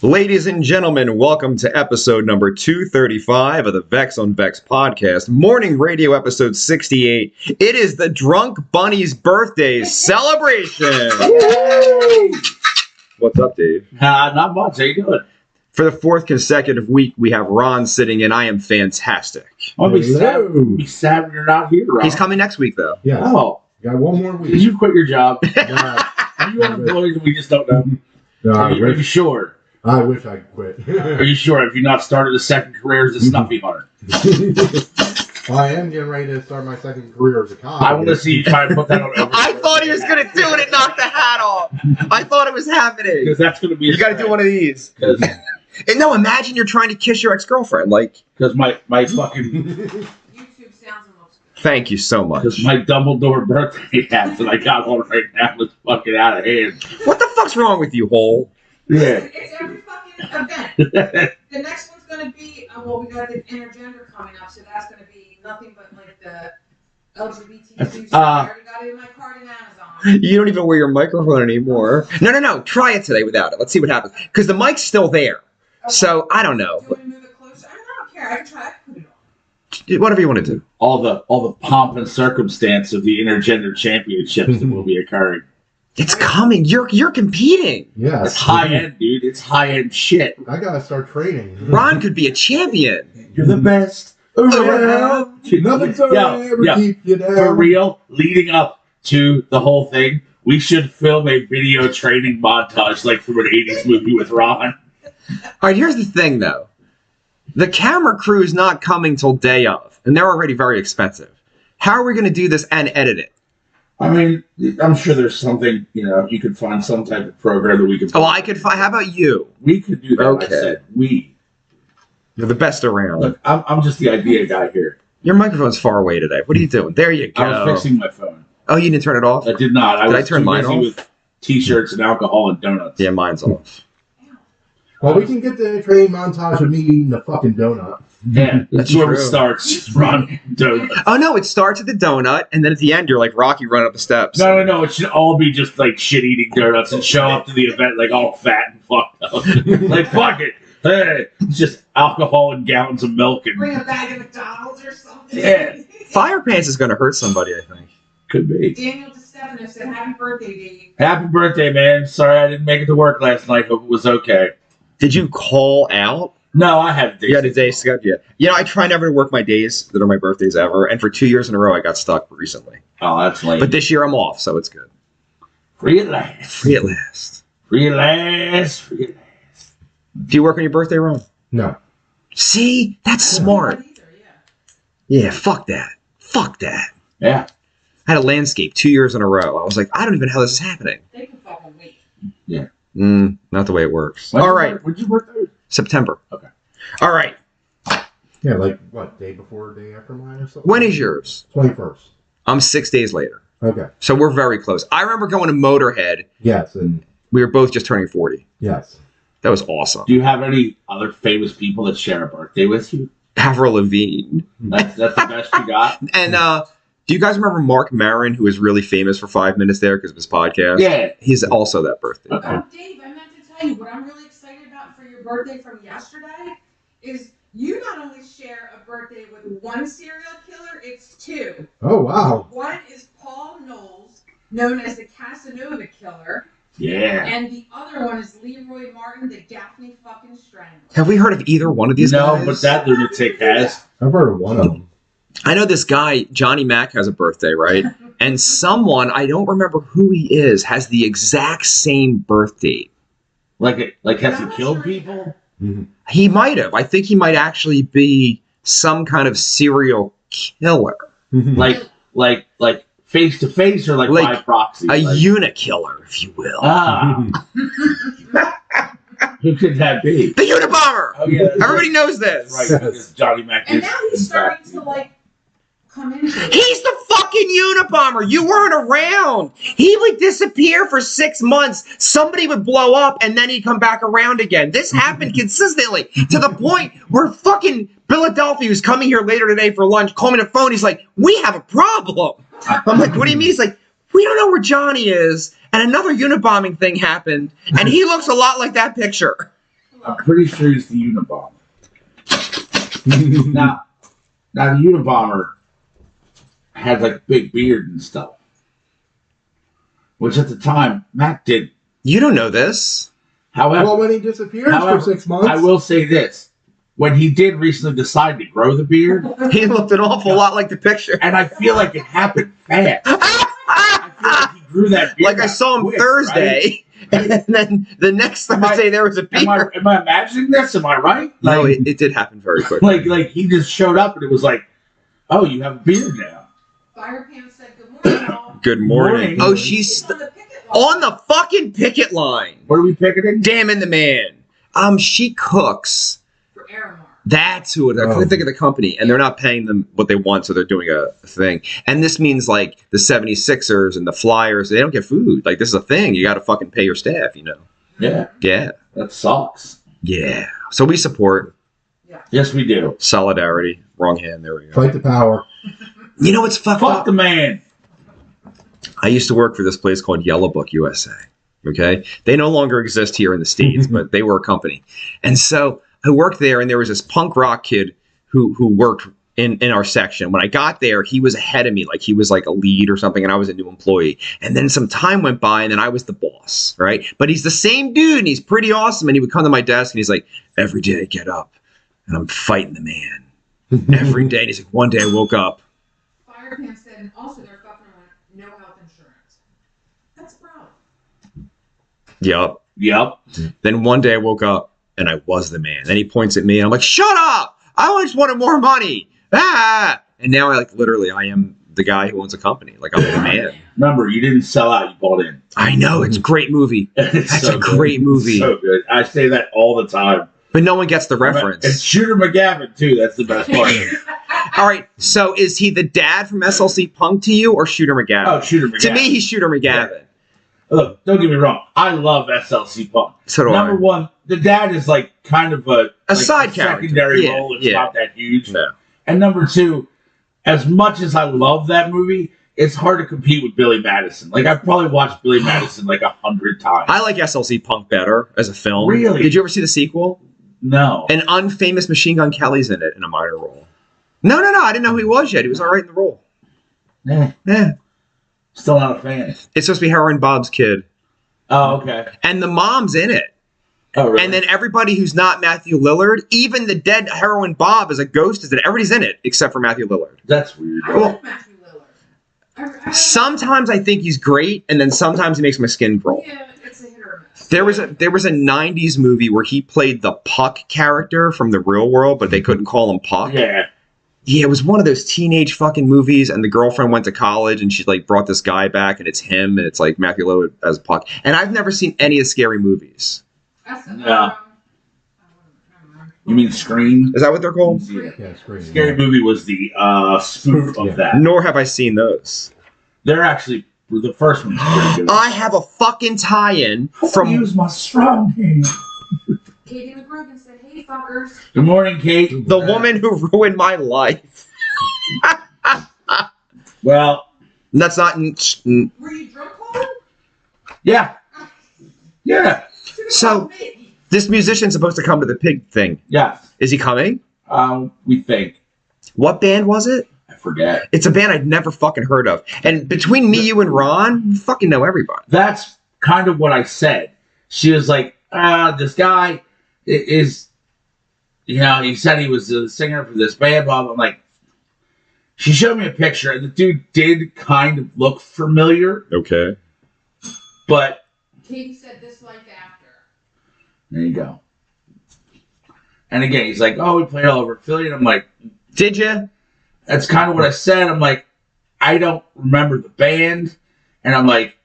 Ladies and gentlemen, welcome to episode number 235 of the Vex on Vex podcast, morning radio episode 68. It is the Drunk Bunny's birthday celebration. What's up, Dave? Not much. How you doing? For the fourth consecutive week, we have Ron sitting in. I am fantastic. I'll be sad when you're not here, Ron. He's coming next week, though. Yeah. Oh. Got one more week. Did you quit your job? Nah, Are you unemployed and we just don't know? no, Are you sure? I wish I quit. Are you sure? Have you not started a second career as a snuffy hunter? Well, I am getting ready to start my second career as a cop. I want to see you try to put that on. I thought he was going to do it and knock the hat off. I thought it was happening. Because that's going to be. You got to do one of these. And no, imagine you're trying to kiss your ex-girlfriend. Because my fucking. YouTube sounds and looks good. Thank you so much. Because my Dumbledore birthday hat that I got on right now is fucking out of hand. What the fuck's wrong with you, Hole? Yeah. It's every fucking event. The next one's going to be, well, we got the intergender coming up, so that's going to be nothing but like the LGBTQ. I already got it in my card in Amazon. You don't even wear your microphone anymore. No. Try it today without it. Let's see what happens. Because the mic's still there. Okay. So, I don't know. Do you want me to move it closer? I don't care. I can try. I can put it on. Whatever you want to do. all the pomp and circumstance of the intergender championships that will be occurring. It's coming. You're competing. Yeah. It's high end, dude. It's high end shit. I gotta start training. Ron could be a champion. You're the best around. Nothing's gonna ever keep you down. For real, leading up to the whole thing, we should film a video training montage like from an 80s movie with Ron. All right, here's the thing, though. The camera crew is not coming till day of, and they're already very expensive. How are we going to do this and edit it? I mean, I'm sure there's something, you could find some type of program that we could. Oh, I could find. How about you? We could do that. Okay. I said we. You're the best around. Look, I'm just the idea guy here. Your microphone's far away today. What are you doing? There you go. I was fixing my phone. Oh, you didn't turn it off? I did not. Did I was turn too mine busy off? with T-shirts and alcohol and donuts. Yeah, mine's off. Well, we can get the training montage of me eating a fucking donut. Yeah, That's that's where it true. starts. Ron donuts. Oh, no, it starts at the donut, and then at the end, you're like Rocky running up the steps. No. It should all be just like shit eating donuts and show up to the event like all fat and fucked up. Like, fuck it. Hey, it's just alcohol and gallons of milk and. Bring a bag of McDonald's or something. Yeah. Fire Pants is going to hurt somebody, I think. Could be. Daniel DeStefano said, "Happy birthday, Dave." Happy birthday, man. Sorry I didn't make it to work last night. Hope it was okay. Did you call out? No, I had days. You had a day schedule. Yeah. I try never to work my days that are my birthdays ever, and for 2 years in a row, I got stuck recently. Oh, that's lame. But this year, I'm off, so it's good. Free at last. Free at last. Free at last. Free at last. Do you work on your birthday, Ron? No. See? That's smart. Yeah, fuck that. Fuck that. Yeah. I had a landscape 2 years in a row. I was like, I don't even know how this is happening. They can fucking wait. Not the way it works. All right. When's your birthday? September. Okay. All right. Yeah, like what? Day before, day after mine or something? When is yours? 21st. I'm 6 days later. Okay. So we're very close. I remember going to Motorhead. Yes, and We were both just turning 40. yes. That was awesome. Do you have any other famous people that share a birthday with you? Avril Lavigne. That's the best you got? And do you guys remember Mark Maron, who was really famous for 5 minutes there because of his podcast? Yeah. He's also that birthday. Okay. Oh, Dave, I meant to tell you what I'm really excited about for your birthday from yesterday is you not only share a birthday with one serial killer, it's two. Oh, wow. One is Paul Knowles, known as the Casanova Killer, Yeah. and the other one is Leroy Martin, the Gaffney fucking Strangler. Have we heard of either one of these guys? No, but that lunatic has. I've heard of one of them. I know this guy, Johnny Mac, has a birthday, right? And someone, I don't remember who he is, has the exact same birth date. Like has he killed people? Mm-hmm. He might have. I think he might actually be some kind of serial killer. Like face to face or like by proxy? A unikiller, if you will. Who could that be? The Unabomber! Oh, yeah, Everybody knows this. right. Because Johnny Mac And is, now he's in starting fact, to like come into it. He's the fucking Unabomber. You weren't around. He would disappear for 6 months. Somebody would blow up, and then he'd come back around again. This happened consistently to the point where fucking Philadelphia, who's coming here later today for lunch, called me on the phone. He's like, "We have a problem." I'm like, "What do you mean?" He's like, "We don't know where Johnny is." and another Unabombing thing happened, and he looks a lot like that picture. I'm pretty sure he's the Unabomber. now the Unabomber had like big beard and stuff, which at the time Matt did. You don't know this. However, Well, when he disappears for 6 months, I will say this: when he did recently decide to grow the beard, He looked an awful lot like the picture. and I feel like it happened fast. I feel like he grew that beard. Like I saw him quick, Thursday, and then the next Am I- Thursday there was a beard. Am I imagining this? Am I right? No, it did happen very quickly. like he just showed up and it was like, oh, you have a beard now. Fire Pam said, good morning, all. Good morning. Oh, she's On the picket line. on the fucking picket line. What are we picketing? Damn the man. She cooks. For Aramar. That's who it is. I couldn't think of the company, and they're not paying them what they want, so they're doing a thing. And this means like the 76ers and the Flyers, they don't get food. Like this is a thing. You got to fucking pay your staff, you know. Yeah, Yeah. that sucks. Yeah. So we support Yes, we do. solidarity. Wrong hand. There we go. fight the power. You know what's fucked Fuck up? the man. I used to work for this place called Yellow Book USA. Okay. They no longer exist here in the States, but they were a company. And so I worked there, and there was this punk rock kid who worked in our section. When I got there, he was ahead of me. Like he was like a lead or something, and I was a new employee. And then some time went by, and then I was the boss, right? But he's the same dude, and he's pretty awesome. And he would come to my desk, and he's like, every day I get up, and I'm fighting the man. Every day. And he's like, one day I woke up. Fire Pam said, and also their governor went, no health insurance. That's a problem. Yup. Yep. Then one day I woke up and I was the man. Then he points at me and I'm like, shut up! I just wanted more money. Ah! And now I I am the guy who owns a company. Like I'm the man. Remember, you didn't sell out. You bought in. I know, it's a great movie. It's That's so a good. great movie. So good. I say that all the time. But no one gets the It's reference. Shooter McGavin too. That's the best part. All right, so is he the dad from SLC Punk to you or Shooter McGavin? Oh, Shooter McGavin. To me, he's Shooter McGavin. Look, don't get me wrong. I love SLC Punk. So do Number I. one, the dad is like kind of a side character. secondary Yeah, role. It's yeah. not that huge. No. And number two, as much as I love that movie, it's hard to compete with Billy Madison. Like I've probably watched Billy Madison like 100 times. I like SLC Punk better as a film. Really? Did you ever see the sequel? No. An unfamous Machine Gun Kelly's in it in a minor role. No. I didn't know who he was yet. He was all right in the role. Yeah. Still not a fan. It's supposed to be Heroin Bob's kid. Oh, okay. And the mom's in it. Oh, really? And then everybody who's not Matthew Lillard, even the dead Heroin Bob as a ghost is in it. Everybody's in it except for Matthew Lillard. That's weird. I Cool. like Matthew Lillard. I- Sometimes I think he's great, and then sometimes he makes my skin crawl. Yeah, it's a hit or miss. There was a 90s movie where he played the Puck character from the real world, but they couldn't call him Puck. Yeah. Yeah, it was one of those teenage fucking movies, and the girlfriend went to college, and she like brought this guy back, and it's him, and it's like Matthew Lillard as Puck. And I've never seen any of the scary movies. That's Yeah. You mean Scream? Is that what they're called? Yeah. Yeah, scream. Scary Movie was the spoof of Yeah. that. Nor have I seen those. They're actually the first one's pretty good. I have a fucking tie-in from. Use my strong hand. Katie McGrogan said, hey, fuckers. Good morning, Kate. The woman who ruined my life. Well, That's not. Were you drunk, Cole? yeah, yeah, So- This musician's supposed to come to the pig thing. yes. Is he coming? We think. What band was it? I forget. It's a band I'd never fucking heard of. And between me, you, and Ron, we fucking know everybody. That's kind of what I said. She was like, this guy is, he said he was the singer for this band, blah, blah. I'm like, she showed me a picture, and the dude did kind of look familiar, Okay. but Katie said, this life after. there you go. And again, he's like, oh, we played all over Philly, and I'm like, Did you? that's kind of what I said. I'm like, I don't remember the band, and I'm like,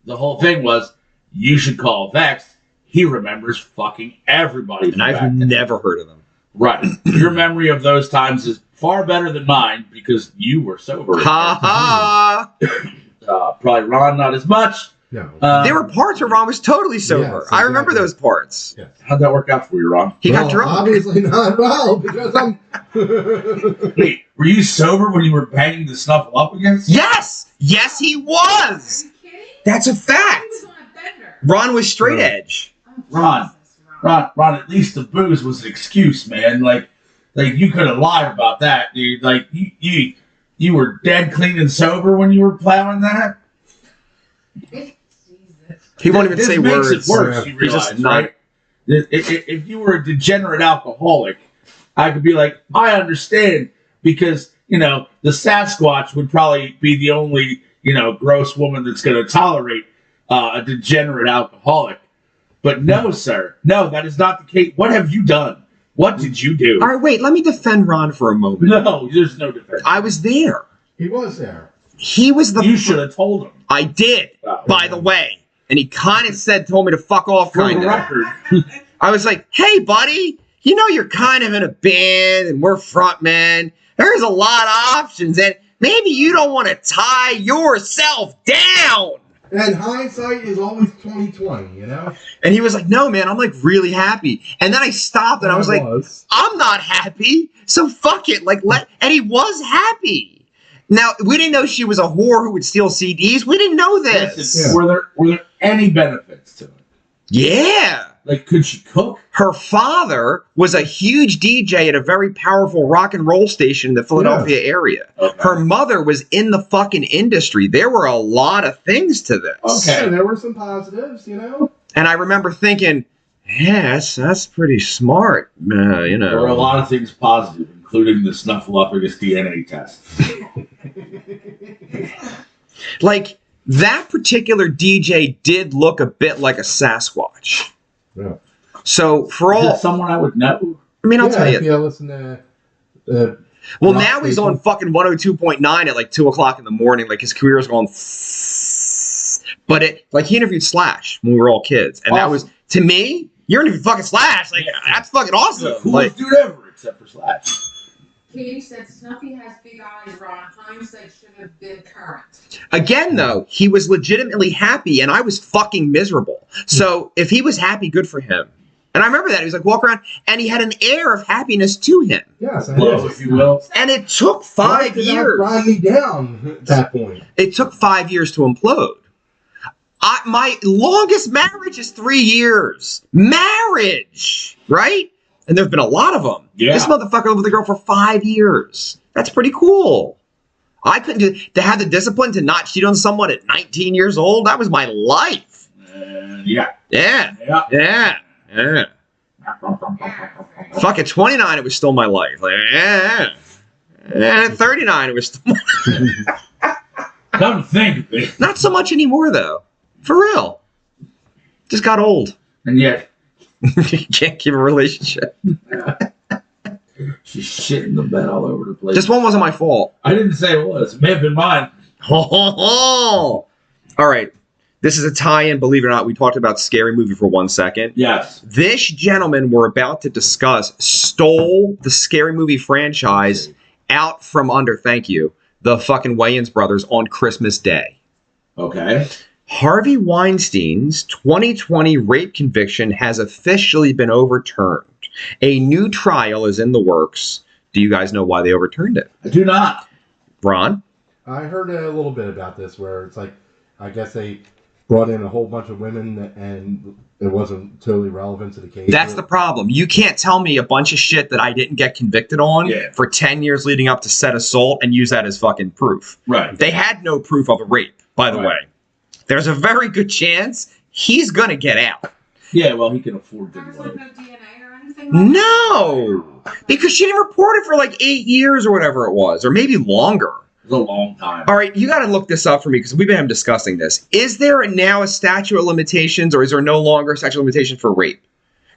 the whole thing was, you should call Vex. He remembers fucking everybody. And from I've back then. never heard of them. Right. Your memory of those times is far better than mine because you were sober. Ha ha! Probably Ron, not as much. No. There were parts where Ron was totally sober. Yes, I remember exactly. those parts. Yes. How'd that work out for you, Ron? He Well, got drunk. Obviously not well because I'm. Wait, were you sober when you were banging the snuffle up against? Yes! Yes, he Are was! you kidding? That's a He fact. was on a bender. Ron was straight edge. Oh, Ron. Jesus, Ron. Ron, at least the booze was an excuse, man. Like you could have lied about that, dude. Like you were dead clean and sober when you were plowing that. Jesus. He won't even This say makes words. it worse. Yeah. You He's just realize, not- right? If you were a degenerate alcoholic, I could be like, I understand, because the Sasquatch would probably be the only gross woman that's going to tolerate a degenerate alcoholic. But no, sir, no, that is not the case. What have you done? What did you do? All right, wait. Let me defend Ron for a moment. No, there's no defense. I was there. He was there. He was the. You should have told him. I did, Oh, by the way. And he kind of told me to fuck off, For the kind of. record, I was like, hey, buddy, you're kind of in a band and we're frontmen. There's a lot of options, and maybe you don't want to tie yourself down. And hindsight is always 20/20, you know? And he was like, no, man, I'm like really happy. And then I stopped and I was like, I'm not happy, so fuck it. And he was happy. Now, we didn't know she was a whore who would steal CDs. We didn't know this. listen, were there any benefits to it? Yeah. Like, could she cook? Her father was a huge DJ at a very powerful rock and roll station in the Philadelphia area. Okay. Her mother was in the fucking industry. There were a lot of things to this. Okay. Yeah, there were some positives, you know? And I remember thinking, yeah, that's pretty smart. There were a lot of things positive, including the Snuffleupagus DNA test. Like, that particular DJ did look a bit like a Sasquatch. Yeah. So, for Is all, that someone I would know? I mean, I'll tell you. If you listen to... Well, rock now he's station. on fucking 102.9 at like 2 o'clock in the morning. Like, his career's going. But he interviewed Slash when we were all kids. And that was, to me, you're interviewing fucking Slash. Like, that's fucking awesome. Coolest Like, dude ever, except for Slash. Katie said Snuffy has big eyes, Ron. Hindsight should have been current. again, though, he was legitimately happy and I was fucking miserable. So if he was happy, good for him. And I remember that. He was like, walk around, and he had an air of happiness to him. Yes, I Love, did. if you will. And it took Why 5 did that years. grind me down at that point. It took 5 years to implode. My longest marriage is 3 years. Marriage, right? And there've been a lot of them. Yeah. This motherfucker lived with a girl for 5 years. That's pretty cool. I couldn't do to have the discipline to not cheat on someone at 19 years old. That was my life. Yeah. Yeah, Yeah. yeah, yeah. Fuck, at 29, it was still my life. Like, yeah. And at 39, it was still my Come to think of it. Not so much anymore, though. For real. Just got old. And yet, You can't keep a relationship. she's shitting the bed all over the place. This one wasn't my fault. I didn't say it was. It may have been mine. All right. This is a tie-in, believe it or not. We talked about Scary Movie for 1 second. Yes. This gentleman we're about to discuss stole the Scary Movie franchise out from under, thank you, the fucking Wayans brothers on Christmas Day. Okay. Harvey Weinstein's 2020 rape conviction has officially been overturned. A new trial is in the works. Do you guys know why they overturned it? I do not. Ron? I heard a little bit about this where it's like, I guess they brought in a whole bunch of women and it wasn't totally relevant to the case. That's the problem. You can't tell me a bunch of shit that I didn't get convicted on for 10 years leading up to said assault and use that as fucking proof. Right. They had no proof of a rape, by the way. There's a very good chance he's going to get out. Yeah, well, he can afford to. There was like no DNA or anything? Like No! Because she didn't report it for like 8 years or whatever it was, or maybe longer. It was a long time. All right, you got to look this up for me because we've been discussing this. Is there now a statute of limitations, or is there no longer a statute of limitations for rape?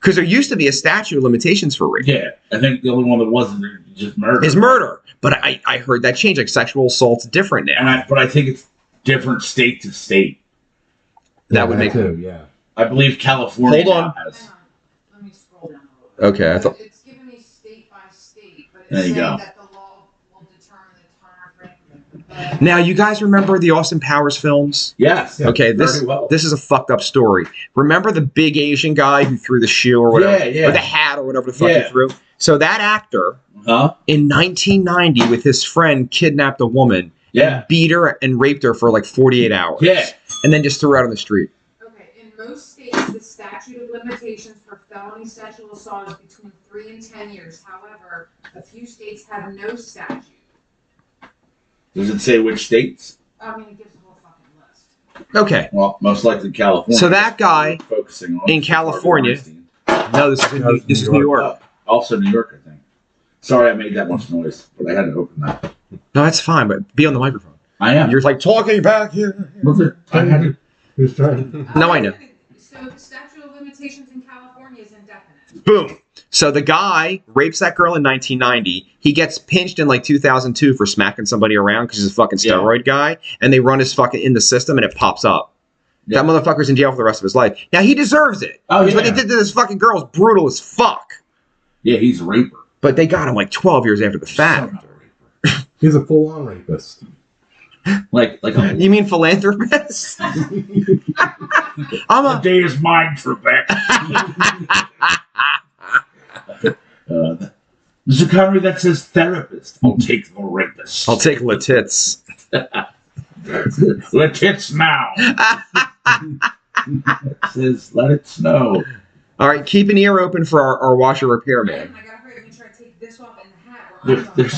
Because there used to be a statute of limitations for rape. Yeah, I think the only one that wasn't just murder. Is murder. But I heard that change. Like sexual assault's different now. But I think it's different state to state. That would make too, yeah. I believe California Hold on. now has. Hang on. Let me scroll down a little bit. Okay, I thought. It's giving me state by state, but it's There you saying go. that the law will determine the time frame. Now, you guys remember the Austin Powers films? Yes. Okay, this Very well. this is a fucked up story. Remember the big Asian guy who threw the shoe or whatever, Yeah, yeah. or the hat or whatever the fuck Yeah. he threw? So that actor Huh? in 1990 with his friend kidnapped a woman Yeah. beat her and raped her for like 48 hours. Yeah. And then just threw her out on the street. Okay, in most states, the statute of limitations for felony sexual assault is between 3 and 10 years. However, a few states have no statute. Does it say which states? I mean, it gives a whole fucking list. Okay. Well, most likely California. So that guy focusing on in California- Weinstein. No, this is New York. Also New York, I think. Sorry I made that much noise, but I had to open that. No, that's fine, but be on the microphone. I am. You're like talking back here. I had to. Who's trying? No, I know. So the statute of limitations in California is indefinite. Boom. So the guy rapes that girl in 1990. He gets pinched in like 2002 for smacking somebody around because he's a fucking steroid guy, and they run his fucking in the system and it pops up. Yeah. That motherfucker's in jail for the rest of his life. Now he deserves it. Oh, Because what yeah. they did to this fucking girl is brutal as fuck. Yeah, he's a raper. But they got him like 12 years after the fact. So not a raper. He's a full-on rapist. Like a You mean philanthropist? I'm the a. day is mine, Trebek. There's a country that says therapist. I'll take the rapist. I'll take Latits. Let it snow. It says, let it snow. All right, keep an ear open for our washer repairman. I gotta hurry up and try to take this off in the hat.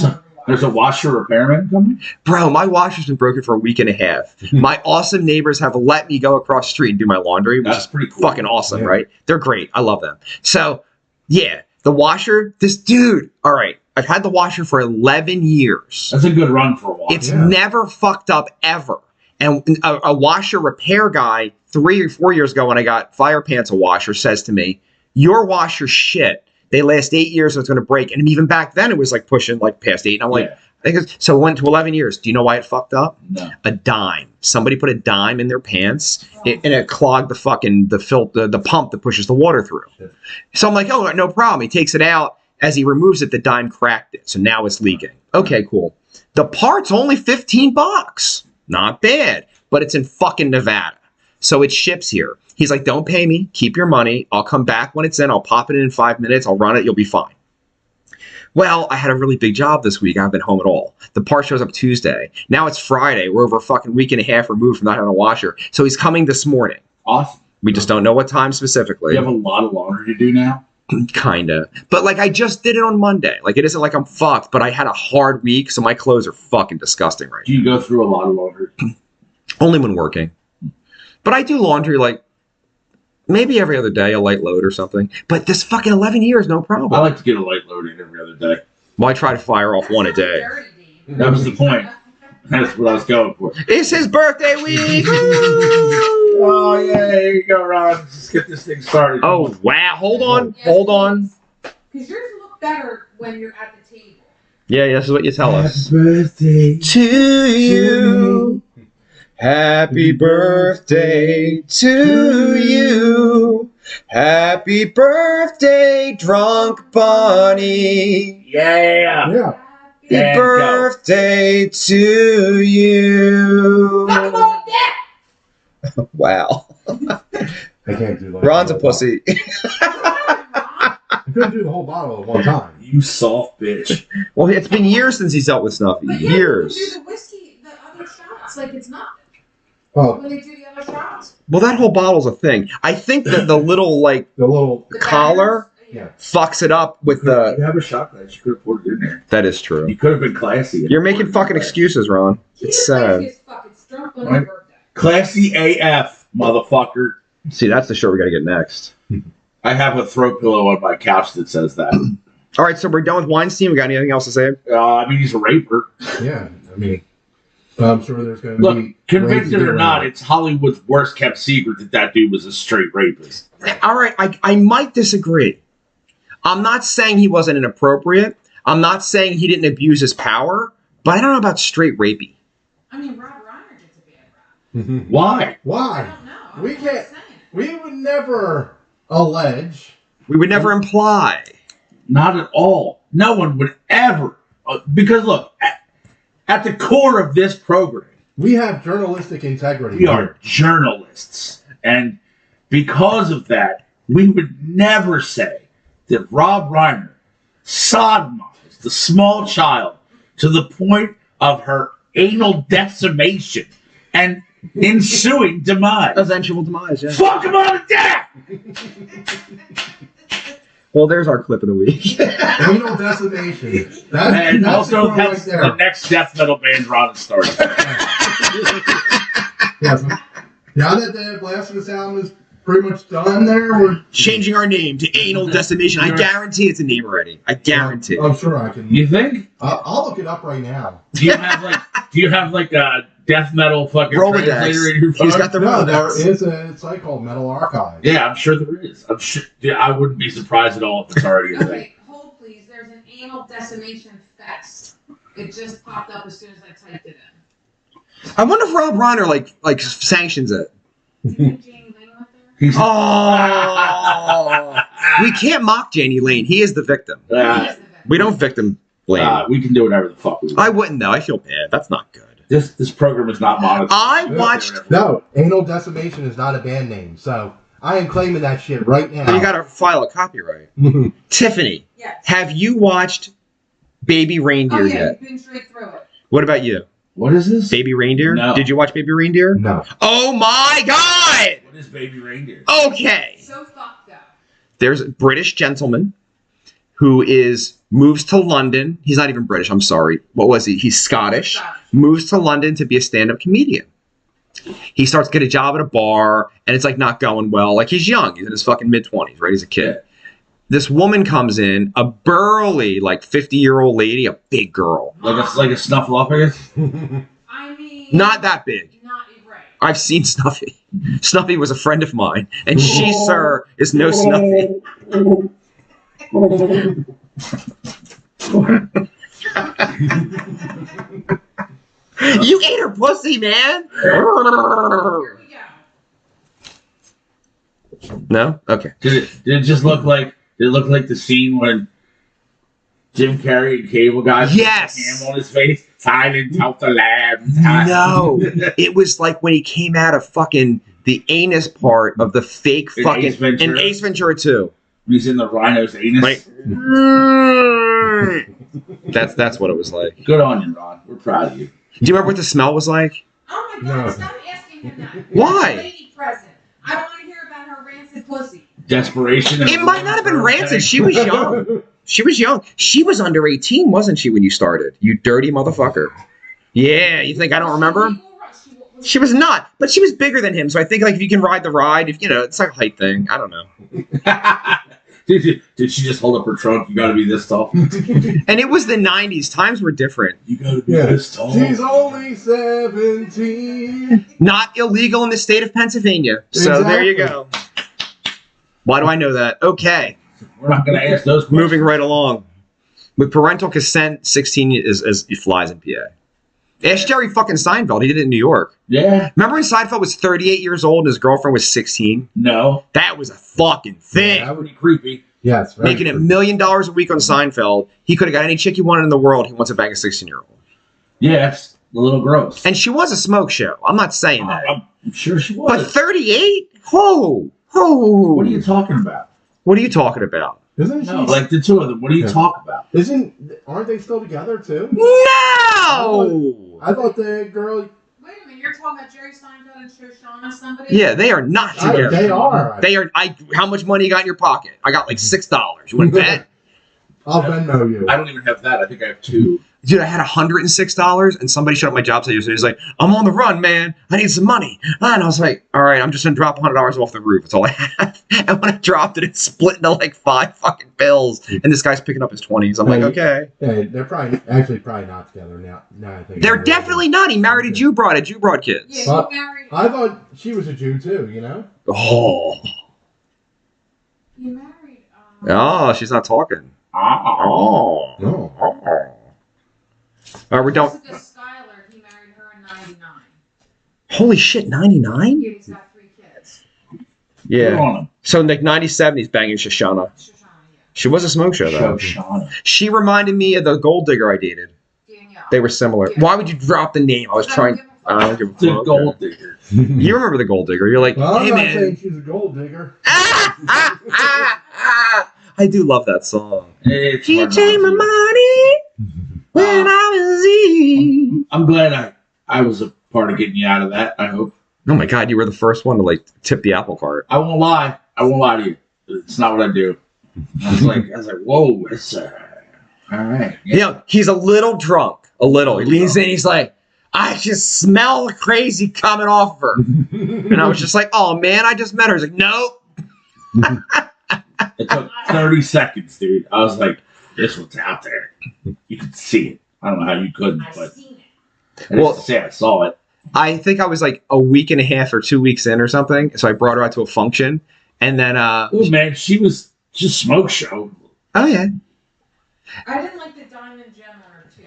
Or There's a washer repairman coming? Bro, my washer's been broken for a week and a half. My awesome neighbors have let me go across the street and do my laundry, which That's is pretty cool. fucking awesome, Yeah. right? They're great. I love them. So, yeah, the washer, this dude, all right, I've had the washer for 11 years. That's a good run for a washer. It's Yeah. never fucked up ever. And a washer repair guy 3 or 4 years ago when I got Fire Pants a washer says to me, your washer's shit. They last 8 years and it's going to break. And even back then it was like pushing like past 8. And I'm like, Yeah. I think so it went to 11 years. Do you know why it fucked up? No. A dime. Somebody put a dime in their pants and it clogged the fucking the pump that pushes the water through. Yeah. So I'm like, oh, no problem. He takes it out. As he removes it, the dime cracked it. So now it's leaking. Okay, cool. The part's only $15. Not bad. But it's in fucking Nevada. So it ships here. He's like, don't pay me. Keep your money. I'll come back when it's in. I'll pop it in 5 minutes. I'll run it. You'll be fine. Well, I had a really big job this week. I haven't been home at all. The part shows up Tuesday. Now it's Friday. We're over a fucking week and a half removed from not having a washer. So he's coming this morning. Awesome. We just don't know what time specifically. You have a lot of laundry to do now? Kinda. But like I just did it on Monday. Like it isn't like I'm fucked, but I had a hard week, so my clothes are fucking disgusting right Do you go through a lot of laundry? now. Only when working. But I do laundry like maybe every other day, a light load or something. But this fucking 11 years, no problem. I like to get a light load in every other day. Well, I try to fire off one a day. That was the point. That's what I was going for. It's his birthday week. Oh, yeah, here you go, Ron. Let's just get this thing started. Oh wow! Hold on. Because yours look better when you're at the table. Yeah, this is what you tell us. birthday To you, happy birthday to you, happy birthday, drunk bunny. Yeah. Yeah. Happy There you go. birthday to you. Wow. I can't do like Ron's a pussy. I couldn't do the whole bottle at one time. You soft bitch. Well, it's been years since he's dealt with Snuffy. But yeah, Years. when you do the whiskey, the other shots, like it's nothing. Oh, When they do the other shots. Well, that whole bottle's a thing. I think that the little like the little The collar batters, yeah. fucks it up with You the. have a shot glass. You could have poured it in there. That is true. You could have been classy. You're making fucking excuses, Ron. It's sad. It's fucking drunk on Right. your birthday. Classy AF, motherfucker. See, that's the shirt we got to get next. I have a throw pillow on my couch that says that. All right, so we're done with Weinstein. We got anything else to say? I mean, he's a raper. Yeah. I mean, I'm sure there's going to Look, be ways convicted to get or not, around it. it's Hollywood's worst kept secret that that dude was a straight rapist. All right, I might disagree. I'm not saying he wasn't inappropriate. I'm not saying he didn't abuse his power, but I don't know about straight rapey. I mean, Rob Reiner gets a bad rap. Why? I Why? don't know. I'm We just can't- saying. We would never allege. We would never imply. Not at all. No one would ever. Because look, at the core of this program, We have journalistic integrity. we are journalists. And because of that, we would never say that Rob Reiner sodomized the small child to the point of her anal decimation and ensuing demise. Eventual demise, yeah. Fuck him on to death! Well, there's our clip of the week. Anal decimation. And That's also, the that's right the next death metal band Ron started. Yes. Now that the Blasphemous album is pretty much done there, we're Changing our name to Anal Decimation. I guarantee it's a name already. I guarantee. I'm sure I can. You think? I'll look it up right now. Do you have like a death metal fucking Rolodex. translator in your phone? He's got the No, there Rolodex. is a site called Metal Archive. Yeah, I'm sure there is. I'm sure. Yeah, I wouldn't be surprised at all if it's already a thing. Okay, hold please. There's an anal decimation fest. It just popped up as soon as I typed it in. I wonder if Rob Reiner like sanctions it. Do you think Janie Lane went there? He's Oh, we can't mock Janie Lane. He is the victim. He is the victim. We don't victim blame. we can do whatever the fuck we want. I wouldn't though. I feel bad. That's not good. This program is not monitored. I watched. No, Anal Decimation is not a band name, so I am claiming that shit right now. You got to file a copyright. Tiffany, Yes. have you watched Baby Reindeer Oh yeah, yet? you've been straight through it. What about you? What is this? Baby Reindeer? No. Did you watch Baby Reindeer? No. Oh my God! What is Baby Reindeer? Okay. So fucked up. There's a British gentleman who moves to London. He's not even British, I'm sorry. What was he? He's Scottish. Moves to London to be a stand-up comedian. He starts to get a job at a bar, and it's like not going well. Like he's young. He's in his fucking mid-20s, right? He's a kid. This woman comes in, a burly, like 50-year-old lady, a big girl. Like a snuffleupagus? I mean, Not that big. Not right. I've seen Snuffy. Snuffy was a friend of mine, and she, sir, is no Snuffy. You ate her pussy, man. Here we go. No? Okay. Did it just look like? Did it look like the scene when Jim Carrey and Cable Guy put Yes. the ham on his face, silent out the lab? No. It was like when he came out of fucking the anus part of the fake In fucking Ace Ventura? in Ace Ventura 2. He's in the rhino's anus. Like, that's what it was like. Good on you, Ron. We're proud of you. Do you remember what the smell was like? Oh my God! No. Stop asking him that. Why? There's a lady present. I don't want to hear about her rancid pussy. Desperation. It might not have been rancid. She was young. She was young. She was under 18, wasn't she, when you started? You dirty motherfucker. Yeah, you think I don't remember? She was not, but she was bigger than him. So I think like if you can ride the ride, if it's like a height thing. I don't know. Did she just hold up her trunk? You got to be this tall. And it was the 90s. Times were different. You got to be Yeah. this tall. She's only 17. Not illegal in the state of Pennsylvania. So there you go. Why do I know that? Okay. We're not going to ask those questions. Moving right along. With parental consent, 16 is flies in PA. Ask Jerry fucking Seinfeld. He did it in New York. Yeah. Remember when Seinfeld was 38 years old and his girlfriend was 16? No. That was a fucking thing. Yeah, Pretty creepy. Yes. very Making $1 true. million a week on Seinfeld. He could have got any chick he wanted in the world. He wants to bang a 16-year-old. Yeah, that's a little gross. And she was a smoke show. I'm not saying that. I'm sure she But was. 38? Ho! Ho! What are you talking about? What are you talking about? Isn't she? No, like the two of them. What are you Yeah. talking about? Aren't they still together too? No! I thought the girl. Wait a minute, you're talking about Jerry Seinfeld and Shoshana, somebody? Yeah, they are not together. They are. They are. How much money you got in your pocket? I got like $6. You want to bet? I'll Venmo you. I don't even have that. I think I have two. Dude, I had $106, and somebody shut up my job site yesterday. He's like, "I'm on the run, man. I need some money." And I was like, "All right, I'm just gonna drop $100 off the roof. That's all I have." And when I dropped it, it split into like 5 fucking bills. And this guy's picking up his 20s. I'm like, okay. Yeah, they're probably not together now. Now I think They're definitely not. He married a Jew broad. A Jew broad kids. Yeah, Well, he married. I thought she was a Jew too. You know. Oh, He married. oh, she's not talking. Oh, No. oh. All right, we're done. Jessica Schuyler, he married her in 99. Holy shit, 99? Yeah, he's got 3 kids. Good Yeah. on him. So in like 97, he's banging Shoshana. Shoshana, yeah. She was a smoke show though. Shoshana. She reminded me of the gold digger I dated. Danielle. They were similar. Why would you drop the name? I was trying. I don't give a The fuck. gold digger. You remember the gold digger? You're like, Well, I'm hey not man. saying she's a gold digger. I do love that song. It's DJ Mark Ronson. Mamani. When I was Z. I'm glad I was a part of getting you out of that. I hope. Oh my God, you were the first one to like tip the apple cart. I won't lie. I won't lie to you. It's not what I do. I was like, whoa, it's all right. You know, he's a little drunk. A little. He leans in. He's like, I just smell crazy coming off of her. And I was just like, oh man, I just met her. He's like, no. It took 30 seconds, dude. I was like, this one's out there. You could see it. I don't know how you couldn't, I've but seen it. I didn't say I saw it. I think I was like a week and a half or 2 weeks in or something. So I brought her out to a function. And then, Oh man, she was just smoke show. oh yeah. I didn't like the diamond gem on her tooth.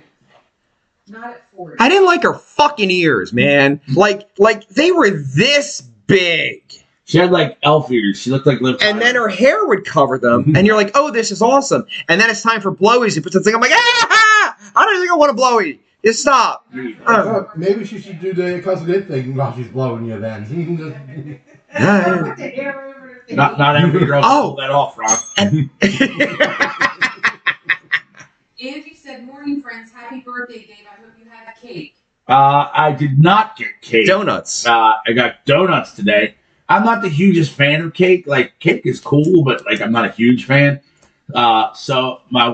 Not at 40. I didn't like her fucking ears, man. Like they were this big. She had like elf ears. She looked like Liv And Tyler. then her hair would cover them. And you're like, oh, this is awesome. And then it's time for blowies. He puts the thing, I'm like, ah, I don't think I want a blowy. Just stop. Maybe she should do the cousin it thing while she's blowing you then. Yeah. Put the hair over her face. Not every girl can Oh. pull that off, Ron. Angie said, morning friends, happy birthday, Dave. I hope you had cake. I did not get cake. Donuts. I got donuts today. I'm not the hugest fan of cake. Like, cake is cool, but like, I'm not a huge fan. So my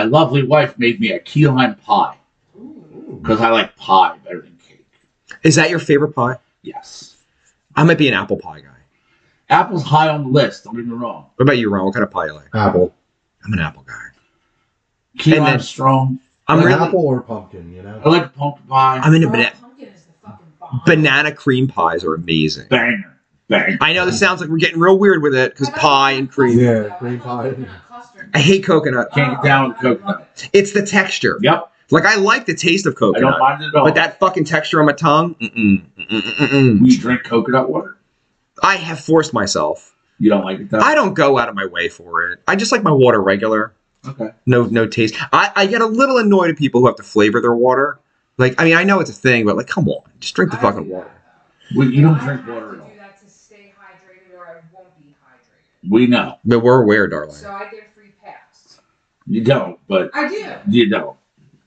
lovely wife, made me a key lime pie because I like pie better than cake. Is that your favorite pie? Yes, I might be an apple pie guy. apple's high on the list. Don't get me wrong. What about you, Ron? What kind of pie you like? Apple. I'm an apple guy. Key And lime then- strong. I'm Like really. apple or pumpkin, you know? I like pumpkin pie. I'm into Pumpkin is the fucking bomb. banana cream pies are amazing. Banger. I know this sounds like we're getting real weird with it because pie and cream. Yeah, cream pie. I hate coconut. Can't get down with coconut. It's the texture. Yep. Like I like the taste of I don't coconut, mind it at all. but that fucking texture on my tongue. You drink coconut water? I have forced myself. You don't like it though? I don't go out of my way for it. I just like my water regular. Okay. No taste. I get a little annoyed at people who have to flavor their water. Like, I mean, I know it's a thing, but like, come on, just drink the fucking water. You don't drink water at all. I have to do that to stay hydrated or I won't be hydrated. We know. But we're aware, darling. So I get a free pass. You don't, but I do. you don't.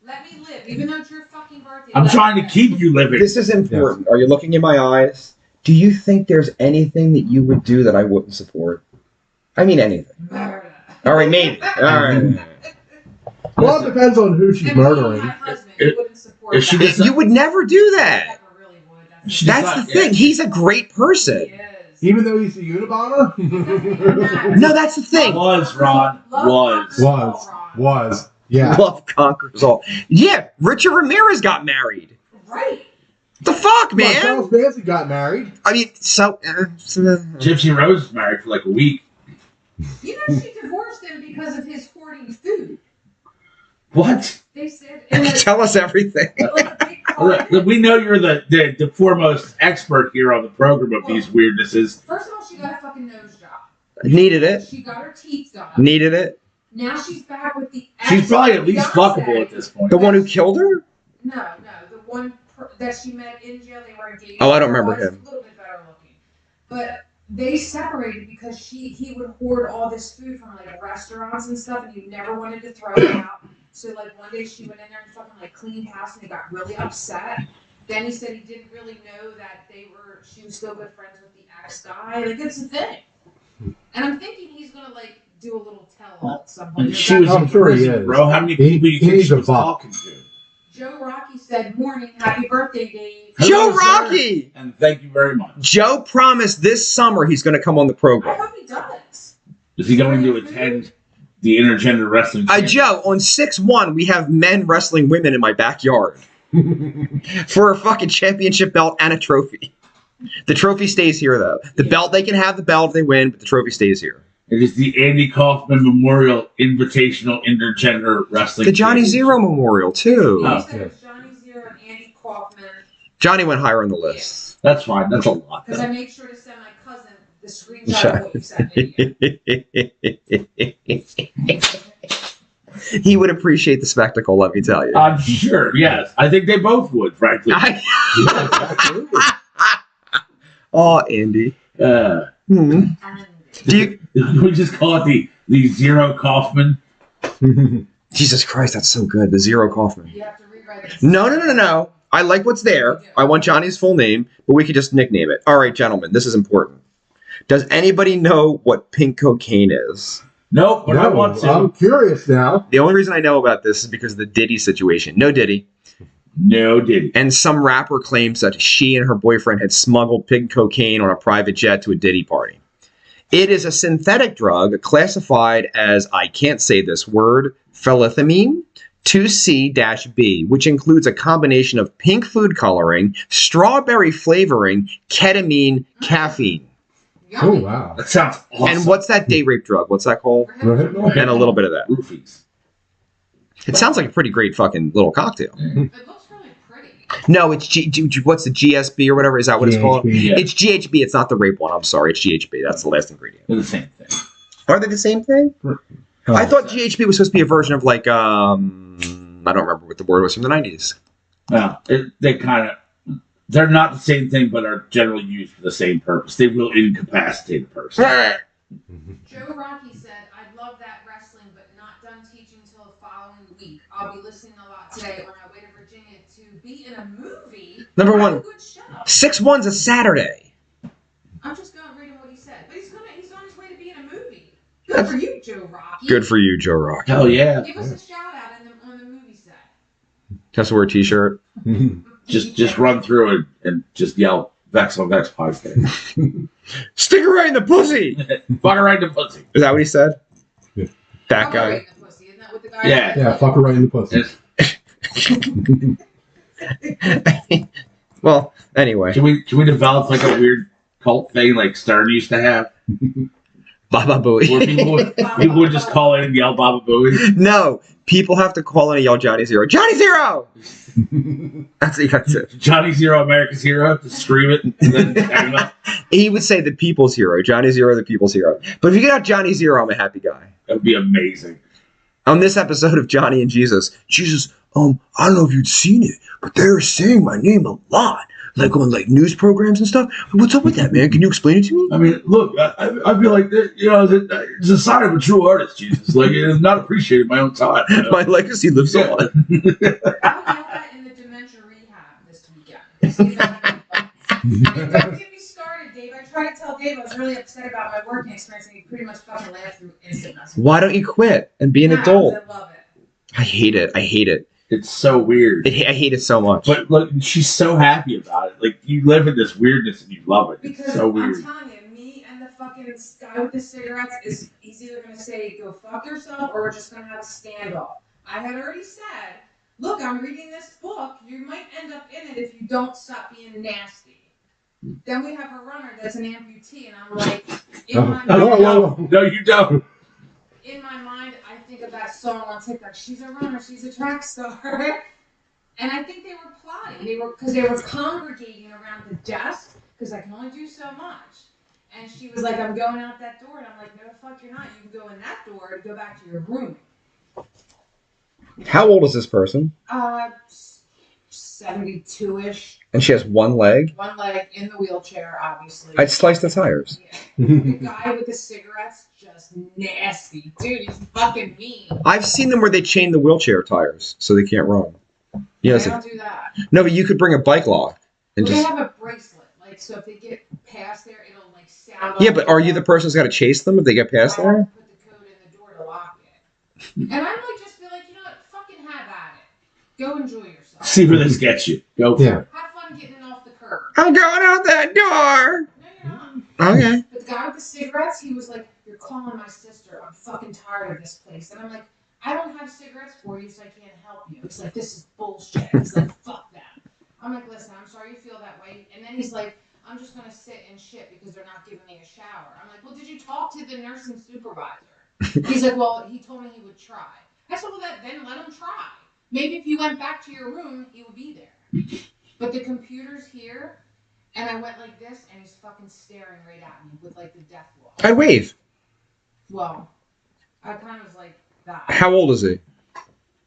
Let me live, even though it's your fucking birthday. I'm let trying me to live. keep you living. This is important. Are you looking in my eyes? Do you think there's anything that you would do that I wouldn't support? I mean, anything. Murder. All right, maybe. All right. Well, it depends on who she's And me, murdering. my husband, you wouldn't support if she that. gets- You would never do I that. never really would. She That's does the not- thing. He's a great person. He is. Even though he's a Unabomber? No, that's the thing. Was, Ron. Was. Was. Yeah. Love conquers all. Yeah, Richard Ramirez got married. Right. The fuck, Well, man? Charles Manson got married. I mean, so. Gypsy Rose was married for like a week. You know she divorced him because of his hoarding food. What? They said in a, Tell us everything. like a big closet. Look, we know you're the foremost expert here on the program of these weirdnesses. First of all, she got a fucking nose job. Needed it. She got her teeth done. Needed it. Now she's back with the. She's probably at least ex-Beyonce. fuckable at this point. The one who killed her? No, the one that she met in jail. They were engaged. Oh, I don't remember was him. A little bit better looking, but they separated because he would hoard all this food from like restaurants and stuff, and he never wanted to throw it out. So like one day she went in there and fucking like cleaned house, and he got really upset. Then he said he didn't really know that she was still good friends with the ex guy. Like it's a thing. And I'm thinking he's gonna like do a little tell-all at some point. She was I'm in sure he prison, is. bro. How many He- people you he think needs she a was buck. talking to? Joe Rocky said, "Morning, happy birthday, Dave." Joe Hello, sir. Rocky! And thank you very much. Joe promised this summer he's going to come on the I program. hope he does. Is he going to attend the intergender wrestling? Joe, on 6/1, we have men wrestling women in my backyard for a fucking championship belt and a trophy. The trophy stays here, though. The belt, they can have the belt if they win, but the trophy stays here. It is the Andy Kaufman Memorial Invitational Intergender Wrestling. The Johnny Championship. Zero Memorial, too. Oh. He said it's Johnny Zero and Andy Kaufman. Johnny went higher on the list. That's fine. That's a lot. Because though. I made sure to send my cousin the screenshot of what you sent me. He would appreciate the spectacle, let me tell you. I'm sure. Yes, I think they both would. Frankly. Yes, absolutely. Oh, Andy. Uh, Do you we just call it the Zero Kaufman. Jesus Christ, that's so good. The Zero Kaufman. You have to rewrite it. No. I like what's there. I want Johnny's full name, but we could just nickname it. All right, gentlemen, this is important. Does anybody know what pink cocaine is? Nope, but I want to. I'm curious now. The only reason I know about this is because of the Diddy situation. No Diddy. No, did he? And some rapper claims that she and her boyfriend had smuggled pink cocaine on a private jet to a Diddy party. It is a synthetic drug classified as, I can't say this word, phenethylamine 2C-B, which includes a combination of pink food coloring, strawberry flavoring, ketamine, caffeine. Oh, Yummy. wow. That sounds awesome. And what's that date rape drug? What's that called? Right? And a little bit of that. Roofies. It sounds like a pretty great fucking little cocktail. It looks really pretty. No, it's what's the GSB or whatever? Is that what it's called? GHB. Yeah. It's GHB. It's not the rape one. I'm sorry. It's GHB. That's the last ingredient. They're the same thing. Are they the same thing? I thought GHB was supposed to be a version of like I don't remember what the word was from the 90s. No, they're not the same thing, but are generally used for the same purpose. They will incapacitate a person. Joe Rocky said, "I'd love that wrestling, but not done teaching till the following week. I'll be listening a lot today on my way to Virginia to be in a movie." Number Have a one. good show. 6-1's a Saturday. I'm just going to read him what he said. But he's on his way to be in a movie. Good for you, Joe Rocky. Good for you, Joe Rock. Hell yeah. Give us a shout out on the movie set. Just wear a t-shirt. Just run through it and just yell Vex on Vex podcast. Stick her right in the pussy. Fuck her right in the pussy. Is that what he said? Yeah. That Oh, guy. right in the pussy. Isn't that what the guy Yeah. said? Yeah, fuck her right in the pussy. Yes. Well, anyway. Can we develop like a weird cult thing like Stern used to have? Baba Where Booey. people would just call in and yell Baba Booey? No. People have to call in and yell Johnny Zero. Johnny Zero! That's what you got to do. Johnny Zero, America's hero. Just scream it and then tag him up. He would say the people's hero. Johnny Zero, the people's hero. But if you get out Johnny Zero, I'm a happy guy. That would be amazing. On this episode of Johnny and Jesus, I don't know if you'd seen it, but they're saying my name a lot. Like on like news programs and stuff. What's up with that, man? Can you explain it to me? I mean, look, I feel like that, it's a sign of a true artist, Jesus. Like, it is not appreciated my own time. You know? My legacy lives Yeah. on. I'll get that in the dementia rehab this weekend. Don't get me started, Dave. I tried to tell Dave I was really upset about my working experience, and he pretty much fucking laughed through instant message. Why don't you quit and be an adult? I love it. I hate it. It's so weird. I hate it so much. But look, she's so happy about it. Like, you live in this weirdness and you love it. It's Because so I'm weird. telling you, me and the fucking guy with the cigarettes he's either gonna say go fuck yourself or we're just gonna have a standoff. I had already said, look, I'm reading this book. You might end up in it if you don't stop being nasty. Then we have a runner that's an amputee, and I'm like, in my mind, No, you don't. in my mind, I think of that song on TikTok. She's a runner. She's a track star. And I think they were plotting. Because they were congregating around the desk. Because I can only do so much. And she was like, "I'm going out that door," and I'm like, "No, the fuck, you're not. You can go in that door to go back to your room." How old is this person? 72-ish. And she has one leg? One leg in the wheelchair, obviously. I'd slice the tires. Yeah. The guy with the cigarettes, just nasty. Dude, he's fucking mean. I've seen them where they chain the wheelchair tires so they can't run. They Yes. don't do that. No, but you could bring a bike lock and Well, just. they have a bracelet. Like, so if they get past there, it'll like sound. Yeah, but are you the person who's got to chase them if they get past I there? have to put the code in the door to lock it. And I like just feel like, you know what? Fucking have at it. Go enjoy yourself. See where this gets you. Go for Yeah. it. Have fun getting off the curb. I'm going out that door. No, you're not. Okay. But the guy with the cigarettes, he was like, "You're calling my sister. I'm fucking tired of this place." And I'm like, "I don't have cigarettes for you, so I can't help you." He's like, "This is bullshit." He's like, "Fuck that." I'm like, "Listen, I'm sorry you feel that way." And then he's like, "I'm just gonna sit and shit because they're not giving me a shower." I'm like, "Well, did you talk to the nursing supervisor?" He's like, "Well, he told me he would try." I said, "Well, then let him try. Maybe if you went back to your room, he would be there." But the computer's here. And I went like this, and he's fucking staring right at me with like the death look. I'd wave. Well, I kind of was like that. How old is he?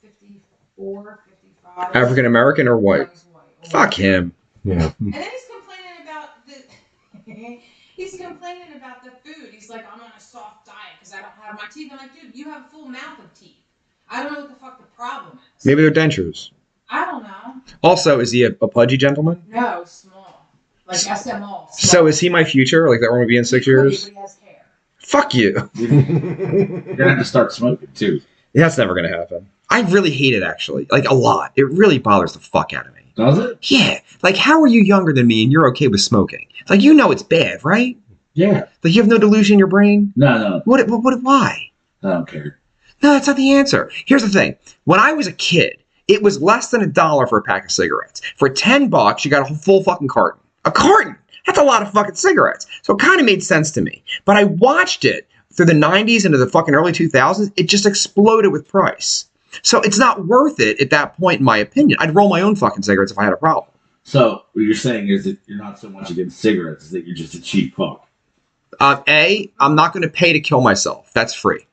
54, 55. African American or white? He's white. Fuck him. Yeah. And then he's complaining about the. He's complaining about the food. He's like, "I'm on a soft diet because I don't have my teeth." I'm like, "Dude, you have a full mouth of teeth." I don't know what the fuck the problem is. Maybe they're dentures. I don't know. Also, is he a pudgy gentleman? No, small. Like SML. So is he my future? Like that we're gonna be in 6 years? He has hair. Fuck you. You're gonna have to start smoking too. That's never gonna happen. I really hate it actually. Like a lot. It really bothers the fuck out of me. Does it? Yeah. Like how are you younger than me and you're okay with smoking? Like you know it's bad, right? Yeah. Like you have no delusion in your brain? No, What why? I don't care. No, that's not the answer. Here's the thing. When I was a kid, it was less than $1 for a pack of cigarettes. For $10, you got a full fucking carton. A carton! That's a lot of fucking cigarettes. So it kind of made sense to me. But I watched it through the 90s into the fucking early 2000s. It just exploded with price. So it's not worth it at that point, in my opinion. I'd roll my own fucking cigarettes if I had a problem. So what you're saying is that you're not so much against cigarettes, is that you're just a cheap fuck. A, I'm not going to pay to kill myself. That's free.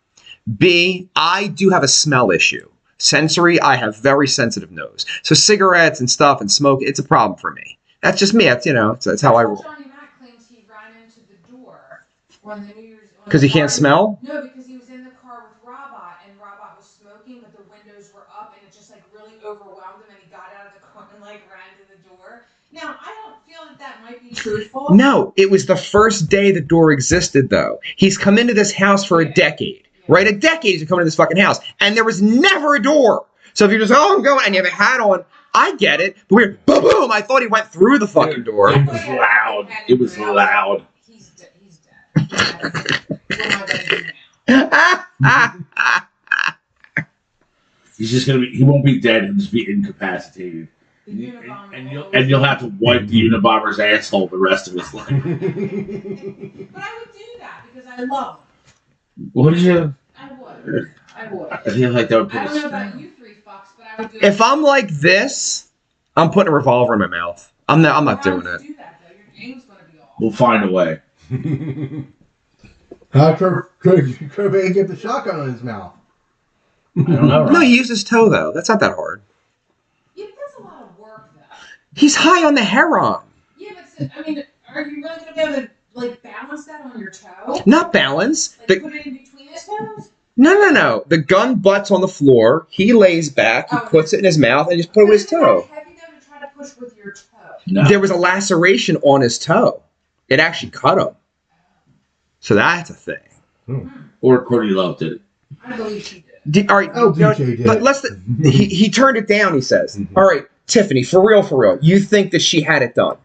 B, I do have a smell issue. Sensory, I have very sensitive nose. So cigarettes and stuff and smoke, it's a problem for me. That's just me. That's, that's how I roll. Johnny Mac claims he ran into the door on the New Year's. Because he can't smell? No, because he was in the car with Robot, and Robot was smoking, but the windows were up, and it just really overwhelmed him, and he got out of the car and ran to the door. Now, I don't feel that might be truthful. No, it was the first day the door existed, though. He's come into this house for a decade. Right? A decade he's been coming to this fucking house. And there was never a door. So if you're just, I'm going, and you have a hat on, I get it. But we're, boom, boom. I thought he went through the fucking door. It was loud. It was loud. He's dead. What am I gonna do now? He's just gonna be. He won't be dead. He'll just be incapacitated. And you'll have to wipe the Unabomber's asshole the rest of his life. But I would do that because I love him. Would you? I would. I feel like that would put I don't know a about you three fucks, but I would do it. If I'm like this, I'm putting a revolver in my mouth. I'm not doing How would it. you do that, though? Your game's gonna be off. We'll find a way. How could get the shotgun on his mouth? I don't know. No, Right? he used his toe, though. That's not that hard. Yeah, but that's a lot of work, though. He's high on the heroin. Yeah, but I mean, are you really gonna be able to balance that on your toe? Not balance. Like put it in between his toes? No. The gun butts on the floor. He lays back. He puts it in his mouth and just put it with his toe. Isn't that heavy though to try to push with your toe? No. There was a laceration on his toe. It actually cut him. So that's a thing. Or Courtney Love did it. I believe she did. All right, LBJ did. he turned it down, he says. All right, Tiffany, for real, you think that she had it done?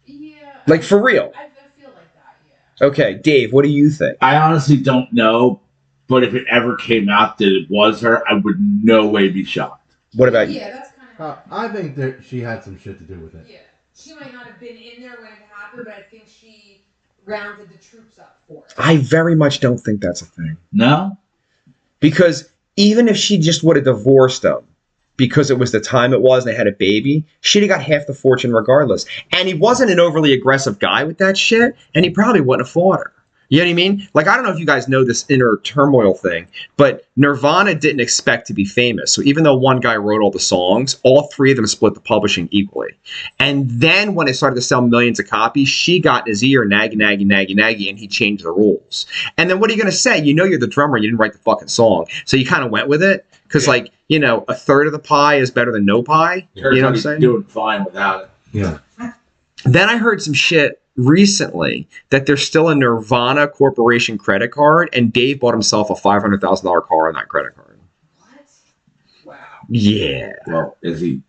Yeah. Like, for real? I feel like that, yeah. Okay, Dave, what do you think? I honestly don't know, but if it ever came out that it was her, I would no way be shocked. What about you? Yeah, that's kind of. I think that she had some shit to do with it. Yeah. She might not have been in there when it happened, but I think she rounded the troops up for it. I very much don't think that's a thing. No? Because even if she just would have divorced him because it was the time it was and they had a baby, she'd have got half the fortune regardless. And he wasn't an overly aggressive guy with that shit, and he probably wouldn't have fought her. You know what I mean? Like, I don't know if you guys know this inner turmoil thing, but Nirvana didn't expect to be famous. So even though one guy wrote all the songs, all three of them split the publishing equally. And then when it started to sell millions of copies, she got in his ear, naggy, and he changed the rules. And then what are you going to say? You know you're the drummer, you didn't write the fucking song. So you kind of went with it, because, a third of the pie is better than no pie. You know what I'm saying? Doing fine without it. Yeah. Then I heard some shit recently that there's still a Nirvana Corporation credit card, and Dave bought himself a $500,000 car on that credit card. What? Wow. Yeah. Well, is he?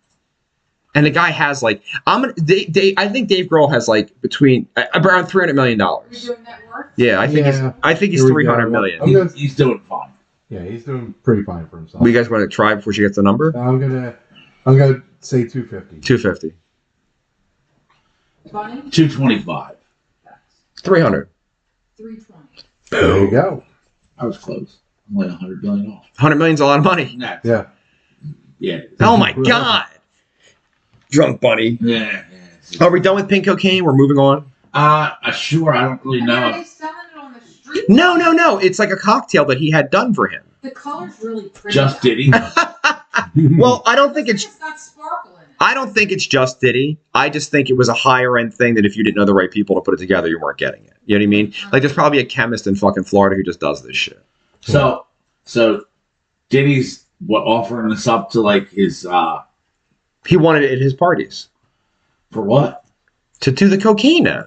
And the guy has I think Dave Grohl has between around $300 million. Are you doing that work? Yeah, I think he's Here we go. 300 million. He's doing fine. Yeah, he's doing pretty fine for himself. You guys want to try before she gets the number? I'm gonna say 250. 250. Funny? 225. 300. 320. There you go. I was close. I'm like $100 billion off. 100 million's a lot of money. Next. Yeah. Yeah. Oh my God. Drunk bunny. Yeah. Are we done with pink cocaine? We're moving on. Sure. I don't really Are know. they selling it on the street? No. It's like a cocktail that he had done for him. The color's really pretty. Just Diddy. Well, I don't think it's got sparkle in it. I don't think it's just Diddy. I just think it was a higher end thing that if you didn't know the right people to put it together, you weren't getting it. You know what I mean? Like, there's probably a chemist in fucking Florida who just does this shit. So Diddy's offering this up to like his He wanted it at his parties for what? to do the cocaine now.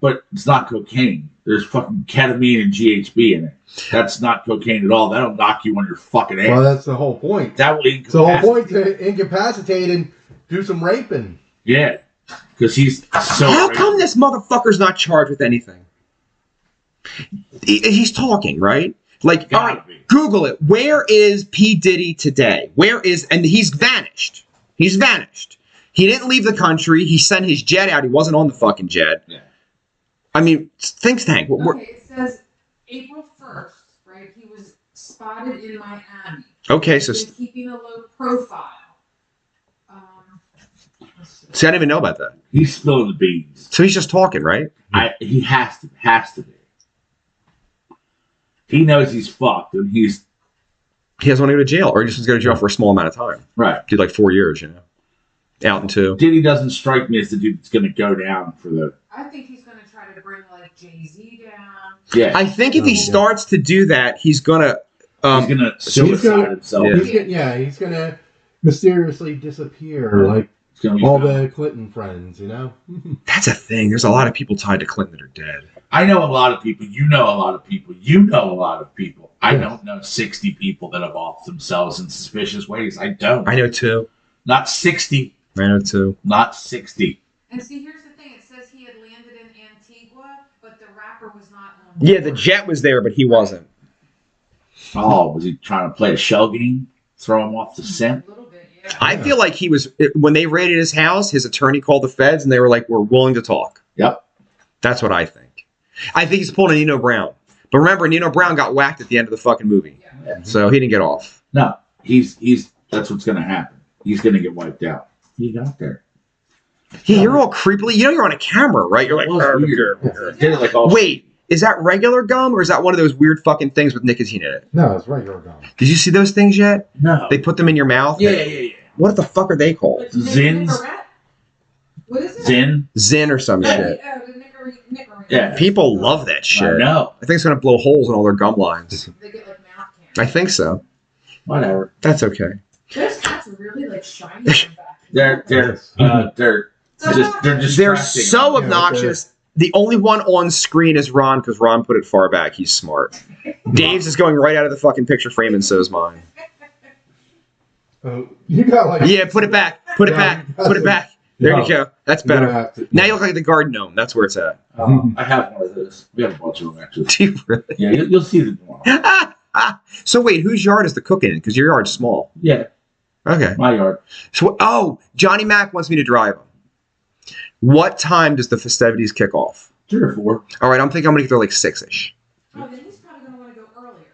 But it's not cocaine. There's fucking ketamine and GHB in it. That's not cocaine at all. That'll knock you on your fucking ass. Well, that's the whole point. That will It's the whole point to incapacitate and do some raping. Yeah, because he's so. How come this motherfucker's not charged with anything? He's talking, right? Like, all Gotta right, be. Google it. Where is P. Diddy today? And he's vanished. He's vanished. He didn't leave the country. He sent his jet out. He wasn't on the fucking jet. Yeah. I mean, think tank. Okay, it says April 1st, right? He was spotted in Miami. Okay, so He's been keeping a low profile. Let's see. see, I didn't even know about that. He's spilling the beans. So he's just talking, right? He has to be. He knows he's fucked, and he's He doesn't want to go to jail, or he just wants to go to jail for a small amount of time. right. Do like 4 years, you know, out in 2. Diddy doesn't strike me as the dude that's going to go down for the. I think he's going to try to bring like Jay-Z down. Yeah, I think if he Yeah. starts to do that, he's gonna. he's going to suicide himself. Yeah. He's gonna mysteriously disappear like It's gonna be all fun. the Clinton friends, you know. That's a thing. There's a lot of people tied to Clinton that are dead. I know a lot of people. You know a lot of people. You know a lot of people. I Yes. don't know 60 people that have off themselves in suspicious ways. I don't. I know 2. Not 60. I know 2. Not 60. And see, here's the thing. It says he had landed in Antigua, but the rapper was not on Yeah, the board. jet was there, but he wasn't. Oh, was he trying to play a shell game? Throw him off the scent? A little bit, yeah. I feel like he was when they raided his house. His attorney called the feds, and they were like, "We're willing to talk." Yep. That's what I think. I think he's pulling a Nino Brown. But remember, Nino Brown got whacked at the end of the fucking movie, Yeah. so he didn't get off. No, he's. That's what's going to happen. He's going to get wiped out. He got there. Yeah, you're all creepily. You know you're on a camera, right? You're like, Well, it's weird. Did it like all. wait, is that regular gum or is that one of those weird fucking things with nicotine in it? No, it's regular gum. Did you see those things yet? No. They put them in your mouth. Yeah. What the fuck are they called? But Zins? Nicorette? What is it? Zin. Zin or some shit. Oh, the Nicorette. Yeah. People love that I shit. know. I think it's gonna blow holes in all their gum lines. They get like mouth I cancer. think so. Whatever. That's okay. Those hats are really like shiny from back. They're just They're distracting. so Yeah, obnoxious. The only one on screen is Ron because Ron put it far back. He's smart. Dave's is going right out of the fucking picture frame, and so's mine. You got like Yeah, put it back. Put it Yeah, back. Put it back. There you go. That's you're gonna better. have to- Now you look like the garden gnome. That's where it's at. I have one of those. We have a bunch of them actually. Do you really? Yeah, you'll see them tomorrow. So wait, whose yard is the cook in? Because your yard's small. Yeah, Okay. my yard. So Johnny Mac wants me to drive him. What time does the festivities kick off? 3 or 4. All right, I'm thinking I'm gonna get there like 6-ish. Oh, then he's probably gonna want to go earlier.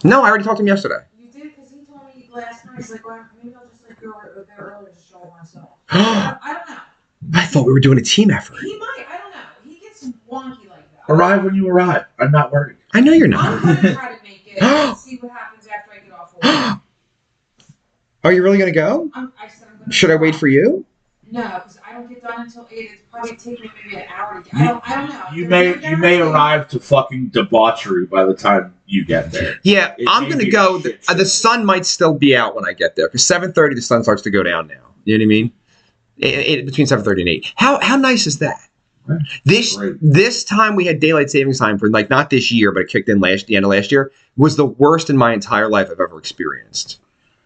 No, I already talked to him yesterday. You did because he told me last night. He's like, well, maybe I'll just like go there earlier to show myself. I I don't know. thought we were doing a team effort. He might. I don't know. He gets wonky like that. Arrive when you arrive. I'm not worried. I know you're I'm not. gonna try to make it and see what happens after I get off work. Are you really gonna go? I said I'm gonna. Should I wait for you? No, because I don't get done until 8. It's probably take me maybe an hour to get. I don't know. You There's may no you may guarantee. arrive to fucking debauchery by the time you get there. Yeah, It I'm may gonna be go. a shit The show. sun might still be out when I get there because 7:30 the sun starts to go down now. You know what I mean? Between 7:30 and 8. How nice is that? Right. Great. This time we had daylight savings time for like not this year, but it kicked in the end of last year. Was the worst in my entire life I've ever experienced.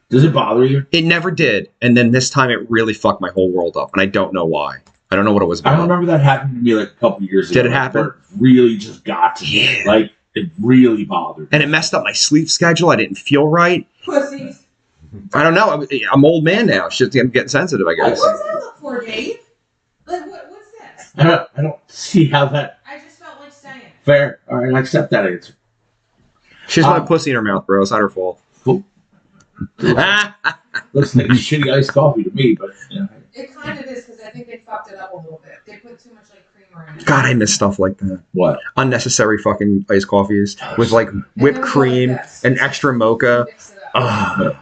Does it bother you? It never did, and then this time it really fucked my whole world up, and I don't know why. I don't know what it was I about. remember that happened to me like a couple years ago. Did it happen? Where it really just got to me. Yeah. Like it really bothered me. And it messed up my sleep schedule. I didn't feel right. Pussies. I don't know. I'm an old man now. Shit, I'm getting sensitive, I guess. What's that look for, Dave? Like, what's this? I don't see how that I just felt like saying it. fair. All right, I accept that answer. She's got a pussy in her mouth, bro. It's not her fault. Cool. Looks like shitty iced coffee to me, but you know. It kind of is because I think they fucked it up a little bit. They put too much like creamer in it. God, I miss stuff like that. What? Unnecessary fucking iced coffees with like And whipped then cream like this. and extra mocha. Mix it up. Ugh.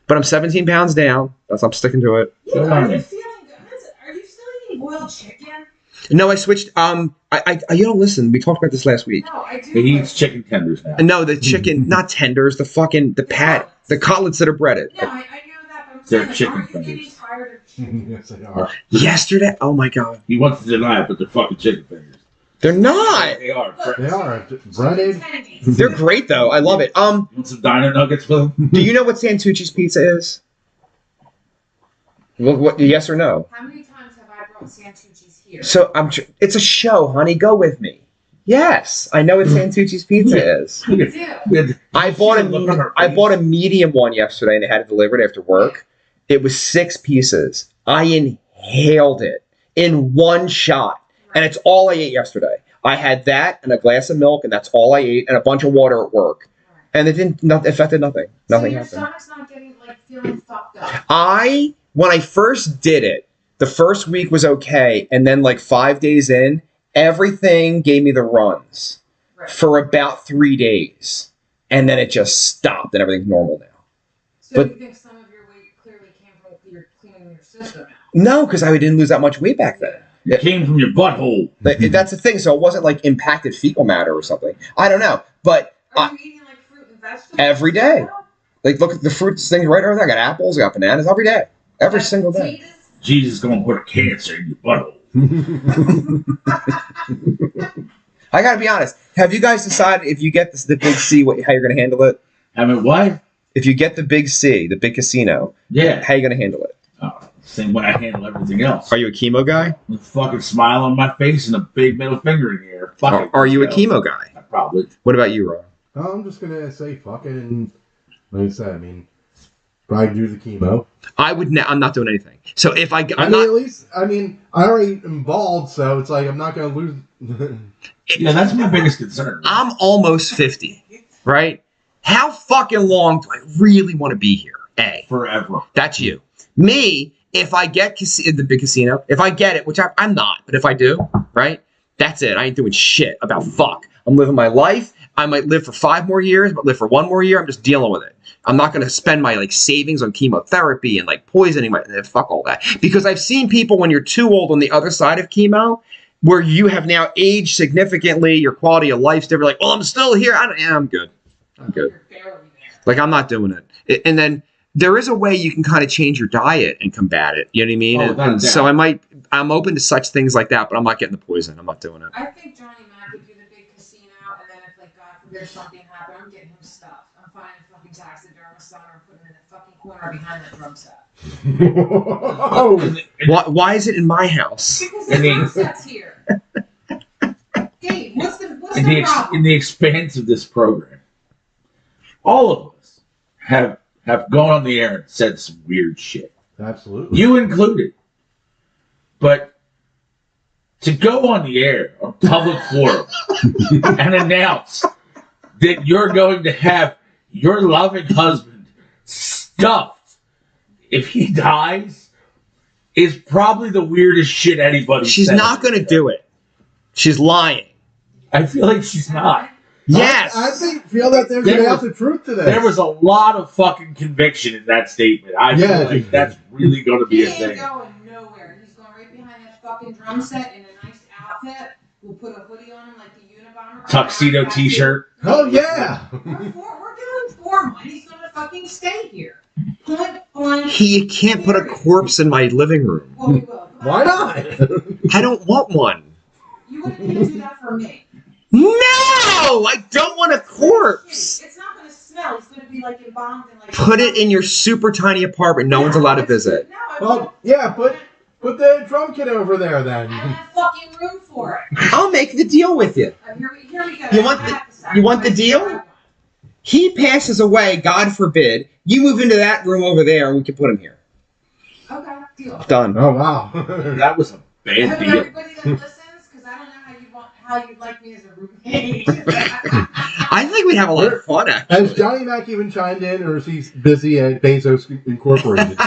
But I'm 17 pounds down. I'm sticking to it. Yeah, are you feeling good? Are you still eating boiled chicken? No, I switched. You don't listen. We talked about this last week. No, I do. He eats chicken tenders now. No, the chicken, not tenders, the pat, the cutlets that are breaded. Yeah, I know that, but I'm They're saying, chicken aren't you fingers. getting tired of chicken? Yes, they are. Yesterday, oh my god, He wants to deny it, but they're fucking chicken fingers. they're not. They are. They are breaded. They're great though. I love it. You want some dino nuggets with them? Do you know what Santucci's pizza is? What? Yes or no? How many times have I brought Santucci's here? So it's a show, honey. Go with me. Yes, I know what Santucci's pizza is. I do. I bought a medium one yesterday, and they had it delivered after work. It was 6 pieces. I inhaled it in one shot, and it's all I ate yesterday. I had that and a glass of milk, and that's all I ate, and a bunch of water at work, and it affected nothing. Nothing so your happened. stomach's not getting feeling fucked up. When I first did it, the first week was okay, and then 5 days in, everything gave me the runs for about 3 days, and then it just stopped, and everything's normal now. So But- you think some of your weight clearly came from your cleaning your system out? No, because I didn't lose that much weight back then. It came from your butthole. That's the thing. So it wasn't impacted fecal matter or something. I don't know, but Are you eating fruit and vegetables? every day. Look at the fruits things right over there. I got apples, I got bananas every day, every single day. Jesus is going to put a cancer in your butthole. I gotta be honest. Have you guys decided if you get the big C, how you're gonna handle it? I mean, what? If you get the big C, the big casino, Yeah. how you gonna handle it? Same way I handle everything else. Are you a chemo guy? With a fucking smile on my face and a big middle finger in the air. Fuck it, Are you a let's go. chemo guy? Probably. What about you, Ron? I'm just gonna say fuck it, and like I said, I mean, probably do the chemo. I would. I'm not doing anything. So if I I'm mean, not. at least, I mean, I already am bald, so it's I'm not gonna lose. Yeah, that's my biggest concern. I'm almost 50, right? How fucking long do I really want to be here? Forever. That's you. Me, if I get the big casino, if I get it, which I'm not, but if I do, right? That's it. I ain't doing shit about fuck. I'm living my life. I might live for 5 more years, but live for 1 more year. I'm just dealing with it. I'm not going to spend my savings on chemotherapy and poisoning fuck all that. Because I've seen people when you're too old on the other side of chemo, where you have now aged significantly, your quality of life's different. I'm still here. I'm good. I'm good. You're barely there. I'm not doing it. And then there is a way you can kind of change your diet and combat it. You know what I mean? Oh, and so I'm open to such things like that, but I'm not getting the poison. I'm not doing it. I think Johnny Mac would do the big casino, and then if God forbid something happened, I'm getting him stuff. I'm finding a fucking taxidermist son or putting him in the fucking corner behind that drum set. Oh, Why is it in my house? Because the And the- drum set's here. Dave, what's the in problem? the expanse of this program, all of us have gone on the air and said some weird shit. absolutely. You included. But to go on the air on public forum and announce that you're going to have your loving husband stuffed if he dies is probably the weirdest shit anybody She's said. not going to do it. She's lying. I feel like she's not. Yes. I feel that there's There an was- ounce of truth to this. There was a lot of fucking conviction in that statement. I feel Yeah. like that's really going to be He a ain't thing. going nowhere. He's going right behind that fucking drum set in a nice outfit. We'll put a hoodie on him like the Unabomber. Tuxedo t-shirt. Oh yeah. We're doing formal. He's going to fucking stay here. Point blank. You can't put a corpse in my living room. Well, we will. Why not? I don't want one. You wouldn't need to do that for me. No, I don't want a corpse. It's not going to smell. It's going to be embalmed and Put it in your super tiny apartment. No one's allowed to visit. No, I Well, won't. yeah, put the drum kit over there then. I don't have fucking room for it. I'll make the deal with you. Here we go. You want you want the deal? He passes away, God forbid. You move into that room over there, and we can put him here. Okay, deal. Done. Oh wow. That was a I bad hope deal. everybody that listens, because I don't know how you'd like me as a roommate. I think we'd have a lot of fun, actually. Has Johnny Mac even chimed in, or is he busy at Bezos Incorporated?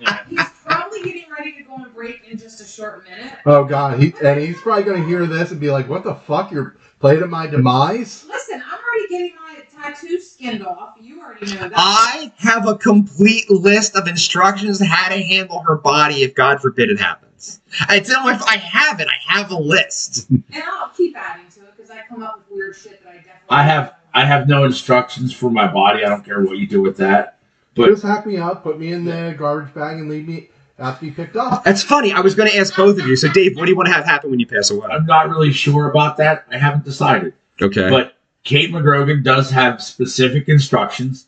Yeah. He's probably getting ready to go on break in just a short minute. Oh God, he's probably gonna hear this and be like, "What the fuck? You're playing at my demise." Listen, I'm already getting my tattoo skinned off. You already know that. I have a complete list of instructions how to handle her body if God forbid it happens. It's on my. I have it. I have a list. And I'll keep adding to it because I come up with weird shit that I definitely. I have no instructions for my body. I don't care what you do with that. But Just hack me up, put me in the garbage bag, and leave me have to be picked up. That's funny. I was going to ask both of you. So, Dave, what do you want to have happen when you pass away? I'm not really sure about that. I haven't decided. Okay. But Kate McGrogan does have specific instructions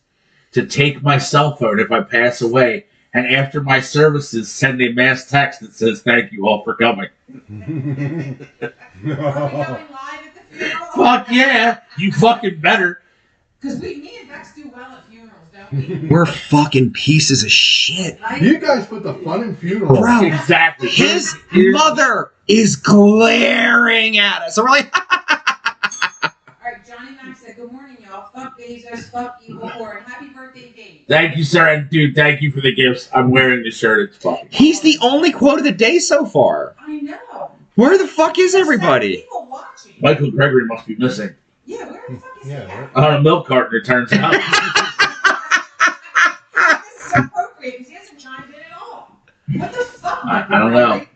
to take my cell phone if I pass away, and after my services, send a mass text that says, "Thank you all for coming." Are we going live at the funeral? Fuck yeah! You fucking better. Because me and Bex do well at funerals, don't we? We're fucking pieces of shit. Right? You guys put the fun in funerals. Bro. Exactly. His mother is glaring at us. So we're like, All right, Johnny Mac said, "Good morning, y'all. Fuck Bezos, fuck Evil Horn. Happy birthday, Dave." Thank you, sir. And dude, thank you for the gifts. I'm wearing the shirt. It's fucking. he's the only quote of the day so far. I know. Where the fuck is everybody? People watching. Michael Gregory must be missing. Yeah, where the fuck is he Yeah, at? On a milk carton, it turns out. This is appropriate because he hasn't chimed in at all. What the fuck? I don't know.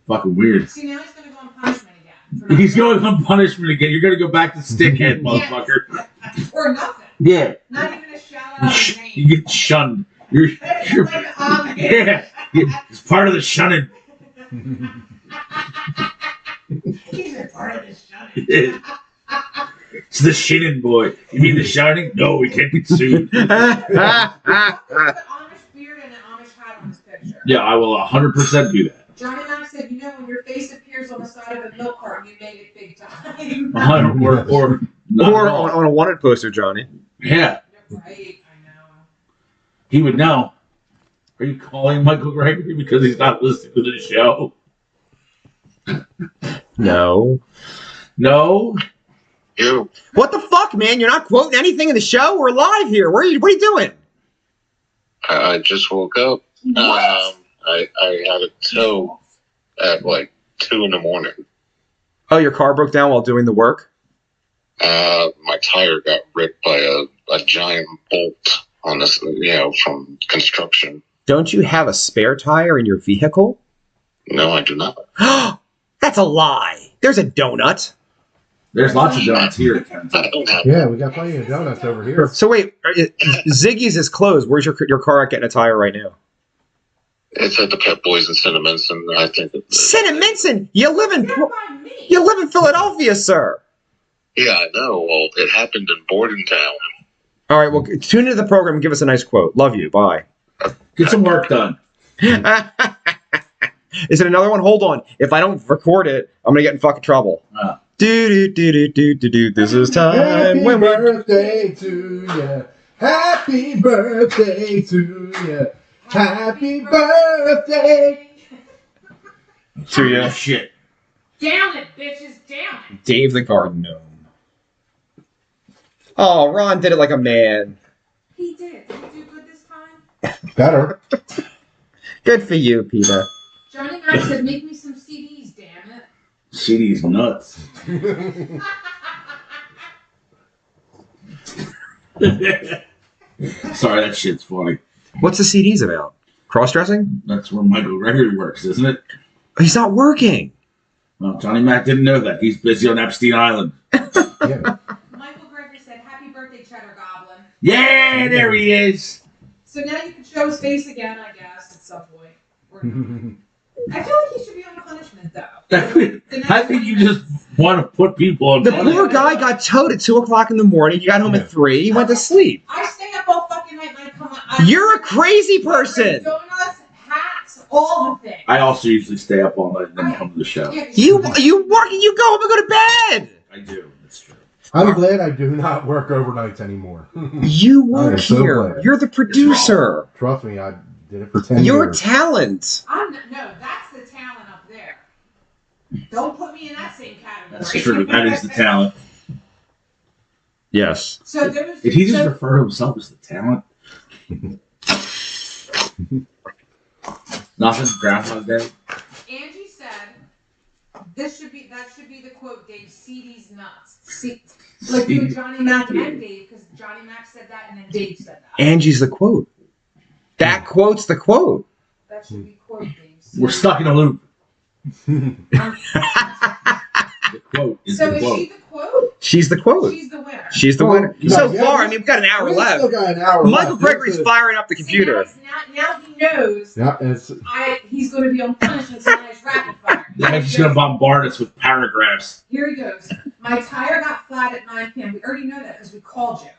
Fucking weird. See, now he's gonna go on punishment again. for He's nothing. going on punishment again. You're gonna go back to stickhead, motherfucker. Or nothing. Yeah. Not even a shout out of his name. You get shunned. You're yeah. It's part of the shunning. He's a part of this shunning. It's the shinning boy. You mean the shining? No, we can't be sued. Put an Amish beard and an Amish hat on his picture. Yeah, I will 100% do that. Johnny Mac said, "You know, when your face appears on the side of a milk carton, you made it big time." Or not Or at all. on a wanted poster, Johnny. Yeah, Right, I know. he would know. Are you calling Michael Gregory because he's not listening to the show? No. No. You, What the fuck, man? You're not quoting anything in the show? We're live here. What are you doing? I just woke up. I had a tow at like 2 a.m. Oh, your car broke down while doing the work? My tire got ripped by a giant bolt on this, from construction. Don't you have a spare tire in your vehicle? No, I do not. That's a lie. There's a donut. There's lots of donuts here. I don't have. Yeah, we got plenty of donuts over here. So wait, Ziggy's is closed. Where's your car at getting a tire right now? It's at the Pet Boys in Cinnaminson. I think. Cinnaminson, you live in You're by me. Philadelphia, sir. Yeah, I know. Well, it happened in Bordentown. All right, well, tune into the program and give us a nice quote. Love you. Bye. Get some work done. Is it another one? Hold on. If I don't record it, I'm gonna get in fucking trouble. Do do do do do do. This is time Happy when we. birthday to ya. Happy birthday to ya. Happy birthday. To ya. Shit. Down it, bitches, down it. Dave the Garden Gnome. Oh, Ron did it like a man. He did. Did he do good this time? Better. Good for you, Peter. Johnny Mac said, "Make me some CDs, damn it." CD's nuts. Sorry, that shit's funny. What's the CDs about? Cross-dressing? That's where Michael Gregory works, isn't it? He's not working. Well, Johnny Mac didn't know that. He's busy on Epstein Island. Yeah. Michael Gregory said, "Happy birthday, Cheddar Goblin." Yeah, there he is. So now you can show his face again, I guess, at some point. Or not. I feel like he should be on punishment, though. I think you just want to put people on The punishment. poor guy got towed at 2 o'clock in the morning. You got home at 3. He went to sleep. I stay up all fucking night and I come on. You're a crazy person. Donuts, hats, all the things. I also usually stay up all night and then come to the show. Yeah, You work and you go home and go to bed. I do. That's true. I'm glad I do not work overnights anymore. You I work am so here. glad. You're the producer. Trust me, I did it for 10 You're a years. talent. No, that's the talent up there. Don't put me in that same category. That's true. That is the talent. Yes. So there was. Did he just so, refer to himself as the talent? Nothing. Groundhog Day. Angie said, that should be the quote, Dave. CD's nuts. Like you, Johnny Mac and Dave, because Johnny Mac said that and then Dave said that. Angie's the quote. That quote's the quote. That should be quote, Dave. We're stuck in a loop. The quote is So the is quote. she the quote? She's the quote. She's the winner. She's the Well, winner. no, So yeah, far, we- I mean, we've got an hour We left. still got an hour Michael left. Gregory's This is- firing up the computer. See, now he knows Yeah, it's he's going to be on punishment tonight. Rapid fire. They're just gonna bombard us with paragraphs. Here he goes. My tire got flat at 9 p.m. We already know that because we called you.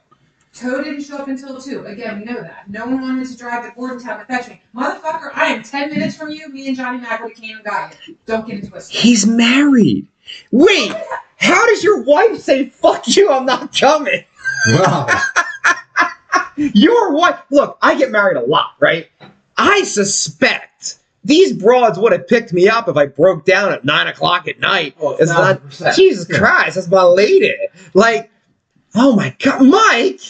Tow didn't show up until 2. Again, we know that. No one wanted to drive to Bordentown to fetch me. Motherfucker, I am 10 minutes from you. Me and Johnny Mac would have came and got you. Don't get it twisted. He's married. Wait, how does your wife say, fuck you, I'm not coming? wow. Your wife, look, I get married a lot, right? I suspect these broads would have picked me up if I broke down at 9 o'clock at night. Oh, It's not, 1000%. Jesus Christ, that's my lady. Like, oh my God, Mike.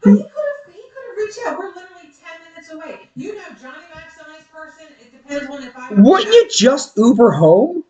But he could have reached out. We're literally 10 minutes away. You know Johnny Mac's a nice person. It depends on if I Wouldn't you just Uber home?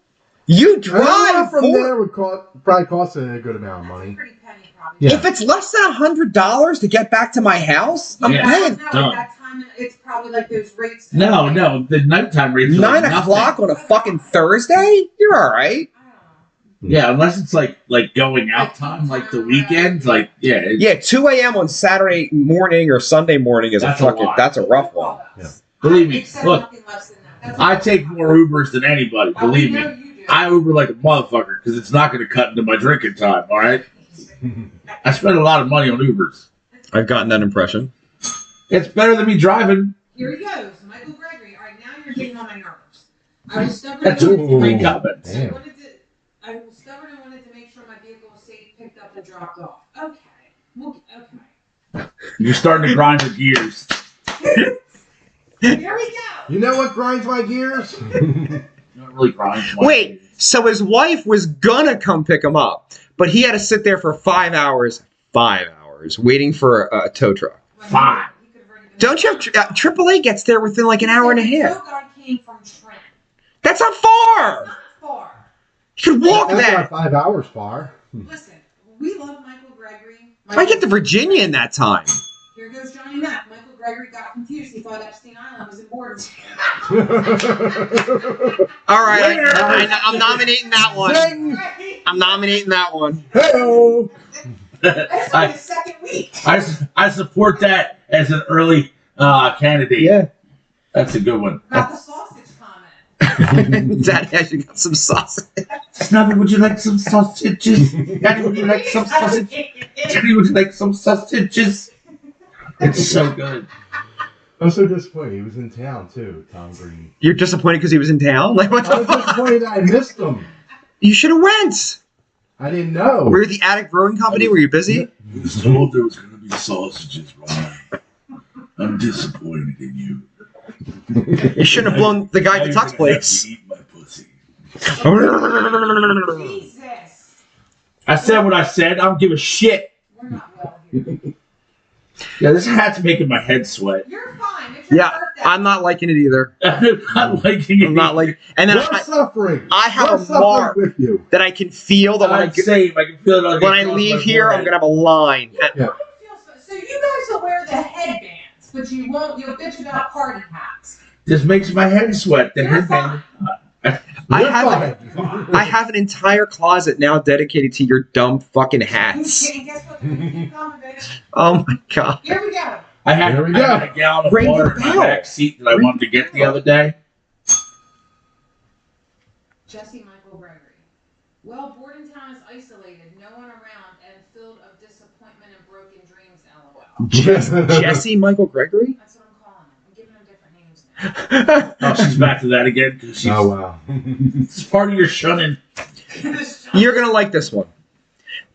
You drive from for- there would probably cost a good amount of That's a money. pretty penny, probably. Yeah. If it's less than $100 to get back to my house, I'm Yeah. paying No, Done. at that time, it's probably like those rates. No, the nighttime rates are 9 like o'clock nothing. on a fucking Thursday. You're all right. I don't know. Yeah, unless it's like going out time, like the weekends, like Yeah, 2 a.m. on Saturday morning or Sunday morning is That's a a fucking. lot. That's a rough one. Yeah. Believe me, Accept look, nothing less than that. That's I all. take more Ubers than anybody. Oh, we Believe know me, you do. I Uber like a motherfucker because it's not going to cut into my drinking time. All right, I spend a lot of money on Ubers. I've gotten that impression. It's better than me driving. Here he goes, Michael Gregory. All right, now you're getting on my nerves. I was stubborn. That's and wanted three Ooh. comments. to- Damn. I was stubborn and wanted to make sure my vehicle was safe, picked up, and dropped off. Okay. Well, okay. You're starting to grind the gears. Here we go. You know what grinds my gears? Not really grind. my Wait, gears. so his wife was gonna come pick him up, but he had to sit there for 5 hours, waiting for a tow truck. Fine. He could have already been- Don't you have AAA gets there within like an hour and a The half? tow guy came from Trent. That's not far. Not far. You could walk That's that. not 5 hours far. Listen, we love Michael Gregory. I get to Virginia in that time. Here goes Johnny Mac. Michael Gregory got confused. He thought Epstein Island was in Bordentown. All right, Winner. I'm nominating that one. Zing! I'm nominating that one. Hey-o! That's only the second week. I support that as an early candidate. Yeah. That's a good one. About the sausage comment. Daddy actually got some sausage. Snubby, would you like some sausages? Daddy, would you like some sausage? Daddy, would you like some sausages? It's so good. I'm so disappointed. He was in town too, Tom Green. You're disappointed because he was in town? Like what I the was fuck? disappointed that I missed him. You should have went. I didn't know. Were you at the Attic Brewing Company? Were you busy? I was told there was going to be sausages, Ryan. I'm disappointed in you. You shouldn't have blown the guy at the Tux place. Eat my pussy. Jesus. I said what I said. I don't give a shit. We're not well here. Yeah, this hat's making my head sweat. You're fine. It's your Yeah, birthday. I'm not liking it either. I'm not liking it. I'm not like, and then We're suffering. I have We're a suffering mark with you. that I can feel that when I I'm same. I can feel it. when I leave here, I'm gonna have a line. I feel so you guys will wear the headbands, but you won't. You'll bitch about party hats. This makes my head sweat. The You're headband. I You're have fine. I have an entire closet now dedicated to your dumb fucking hats. And guess what? They're gonna keep coming, baby. Oh my god. Here we go. I had, There we I go. had a gallon of Ring the water in my bell. back seat that I wanted to get the other day. Jesse Michael Gregory. Well, Bordentown is isolated, no one around, and filled of disappointment and broken dreams. LOL. Jesse Michael Gregory? That's what I'm calling him. I'm giving him different names now. Oh, she's back to that again because she's Oh wow. it's part of your shunning. You're gonna like this one.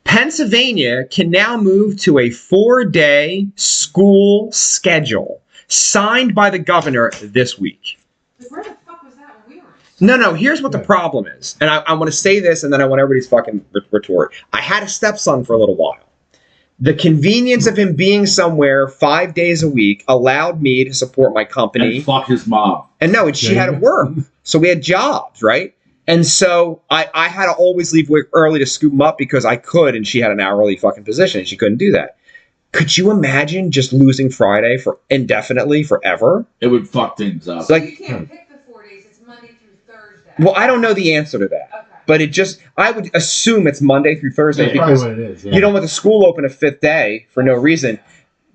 Pennsylvania can now move to a 4-day school schedule signed by the governor this week. Where the fuck was that when we were in school? No, here's what the problem is. And I want to say this and then I want everybody's fucking retort. I had a stepson for a little while. The convenience of him being somewhere 5 days a week allowed me to support my company. And fuck his mom. And no, and she had to work. So we had jobs, right? And so I had to always leave work early to scoop him up because I could, and she had an hourly fucking position, and she couldn't do that. Could you imagine just losing Friday for indefinitely, forever? It would fuck things up. It's like, You can't pick the 4 days. It's Monday through Thursday. Well, I don't know the answer to that, Okay. but I would assume it's Monday through Thursday That's probably because what it is. Yeah. you don't want the school open a fifth day for no reason.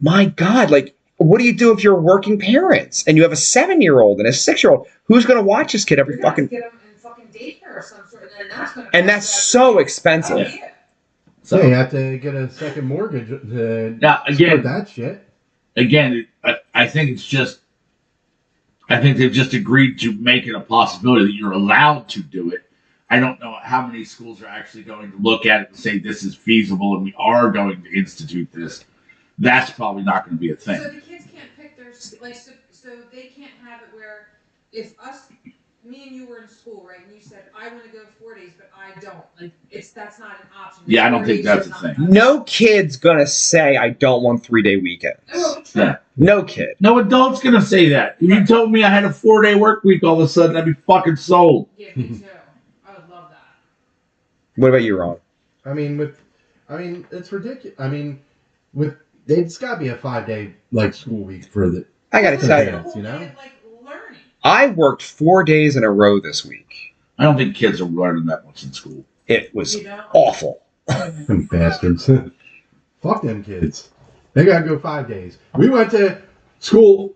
My God, like, what do you do if you're working parents and you have a 7-year-old and a 6-year-old? Who's going to watch this kid every You're gonna fucking? get them in fucking daycare or some sort, And that's so expensive. Oh, yeah. So Yeah, you have to get a second mortgage to now support again, that shit. I think it's just. I think they've just agreed to make it a possibility that you're allowed to do it. I don't know how many schools are actually going to look at it and say this is feasible and we are going to institute this. That's probably not going to be a thing. So the kids can't pick their like so they can't have it where if me and you were in school, right, and you said I want to go 4 days, but I don't. Like that's not an option. Yeah, I don't 4 think days that's is a not- thing. No kid's gonna say I don't want 3-day weekends. Oh, true. Yeah. No kid. No adult's going to say that. If you told me I had a 4-day work week all of a sudden, I'd be fucking sold. Yeah, me too. I would love that. What about you, Ron? I mean, it's ridiculous. I mean, it's got to be a 5-day like school week for the. I gotta Yeah. tell you, The whole You know? day of, like learning. I worked 4 days in a row this week. I don't think kids are learning that much in school. It was You know? awful. Them bastards. Fuck them kids. They gotta go 5 days. We went to school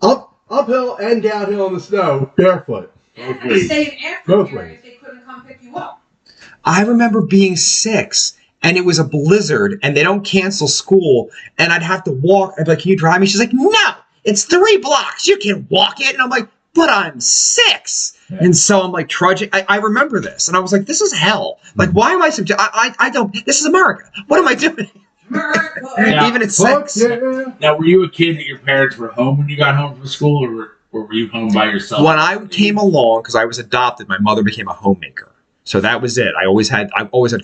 uphill and downhill in the snow barefoot. Both And ways. stay in Both aftercare ways. if they couldn't come pick you up. I remember being 6 and it was a blizzard and they don't cancel school and I'd have to walk. I'd be like, can you drive me? She's like, no, it's 3 blocks. You can walk it. And I'm like, but I'm 6. Yeah. And so I'm like trudging. I remember this and I was like, this is hell. Like, why am I I don't, this is America. What am I doing? Yeah. Even at Fuck 6. yeah. Now, were you a kid that your parents were home when you got home from school, or were you home by yourself? When I came along, because I was adopted, my mother became a homemaker. So that was it. I've always had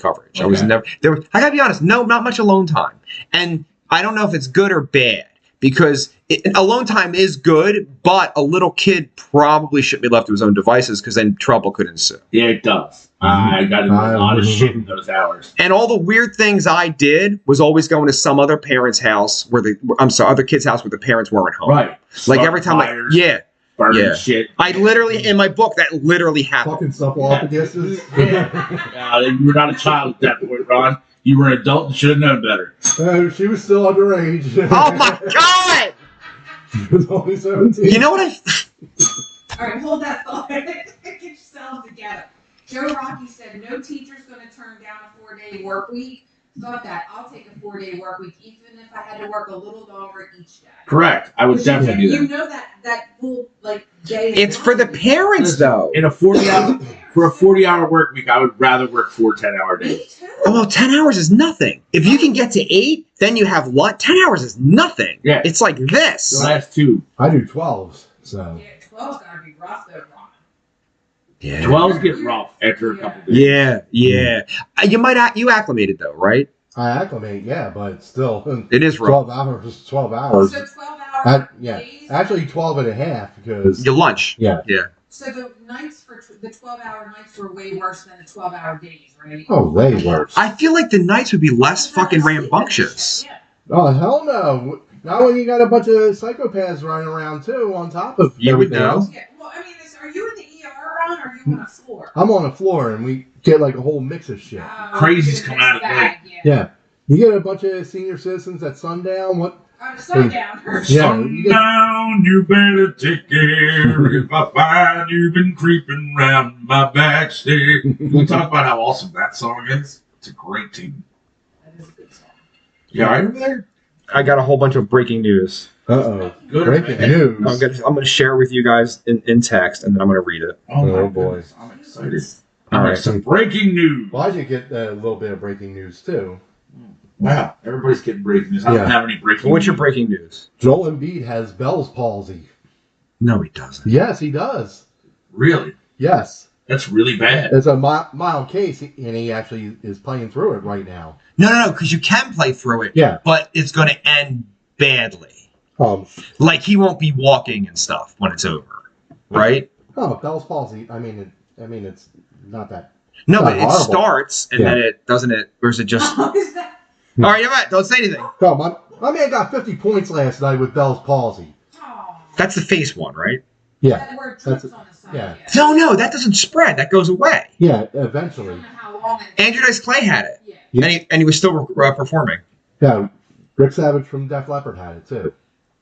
coverage. I was Okay. never I gotta be honest, not much alone time. And I don't know if it's good or bad because alone time is good, but a little kid probably shouldn't be left to his own devices because then trouble could ensue. Yeah, it does. I got to do a lot of shit in those hours. And all the weird things I did was always going to some other parent's house other kid's house where the parents weren't home. Right. Like every time, Fires, yeah. burning yeah. shit. I literally, in my book, that literally happened. Fucking suppleophaguses. You were not a child at that point, Ron. You were an adult and should have known better. She was still underage. Oh my God! She was only 17. You know what All right, hold that thought. Get yourself together. Joe Rocky said no teacher's going to turn down a 4-day work week. Fuck that. I'll take a 4-day work week, even if I had to work a little longer each day. Correct. I would definitely do You that. know that whole like day. It's for the parents, though. In a 40-hour work week, I would rather work 4 10-hour Me days. too. Oh, well, 10 hours is nothing. If you can get to 8, then you have lunch. 10 hours is nothing. Yeah. It's like The this. last 2. I do 12s, so. Yeah, 12's gotta be rough though, Ron. Yeah. 12s get rough after a couple days. Yeah. You acclimated, though, right? I acclimate, yeah, but still. It is rough. 12 hours is 12 hours. So 12 hours Yeah. days. Actually, 12 and a half because. Your lunch. Yeah. So the nights for the 12-hour nights were way worse than the 12-hour days, right? Oh, way worse. I feel like the nights would be less fucking rambunctious. Yeah. Oh, hell no. Not when you got a bunch of psychopaths running around, too, on top of You would everything know. else. Yeah. Well, I mean, are you in the ER, Ron, or are you on a floor? I'm on the floor, and we get like a whole mix of shit. Crazies come out at night. Yeah. Yeah. You get a bunch of senior citizens at sundown. What? On sundown. Yeah, you get- Sundown, you better take care if I find you've been creeping round my backstairs. Can we talk about how awesome that song is? It's a great tune. That is a good song. You all right over there? I got a whole bunch of breaking news. Uh-oh. Good. Breaking man. news. I'm gonna share with you guys in text, and then I'm gonna read it. Oh, my Oh, boy. goodness. I'm excited. All All right. right, some breaking news. Well, I did get a little bit of breaking news, too. Wow, everybody's getting breaking news. I Yeah. don't have any breaking What's your news. breaking news? Joel Embiid has Bell's palsy. No, he doesn't. Yes, he does. Really? Yes. That's really bad. It's a mild case, and he actually is playing through it right now. No, because you can play through it, Yeah. but it's gonna end badly. Like he won't be walking and stuff when it's over, right? Oh, Bell's palsy. I mean, it's not that. No, Not but it horrible. starts and then it doesn't it, or is it just? All Oh, is that? right, you're right. Don't say anything. No, my man got 50 points last night with Bell's palsy. Oh. That's the face one, right? Yeah, That where it that's drips on the side. yeah. No, that doesn't spread. That goes away. yeah. I Eventually, don't know how long it Andrew Dice Clay had it, Yeah. Yeah. and he was still performing. yeah. Rick Savage from Def Leppard had it too.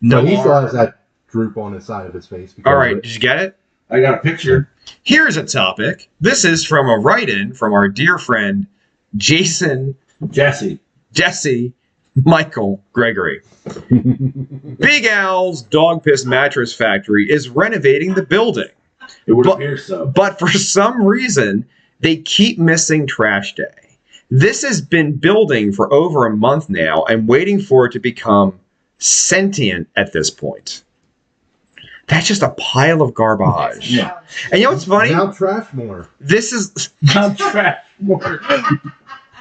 No, But he still has that droop on the side of his face. because All of right, it. did you get it? I got a picture. Here's a topic. This is from a write-in from our dear friend Jason Jesse. Jesse Michael Gregory. Big Al's Dog Piss Mattress Factory is renovating the building, It would But- appear so. but for some reason, they keep missing trash day. This has been building for over a month now and waiting for it to become sentient at this point. That's just a pile of garbage. Yeah. And you know what's funny? Now trash more. This is, Not trash more.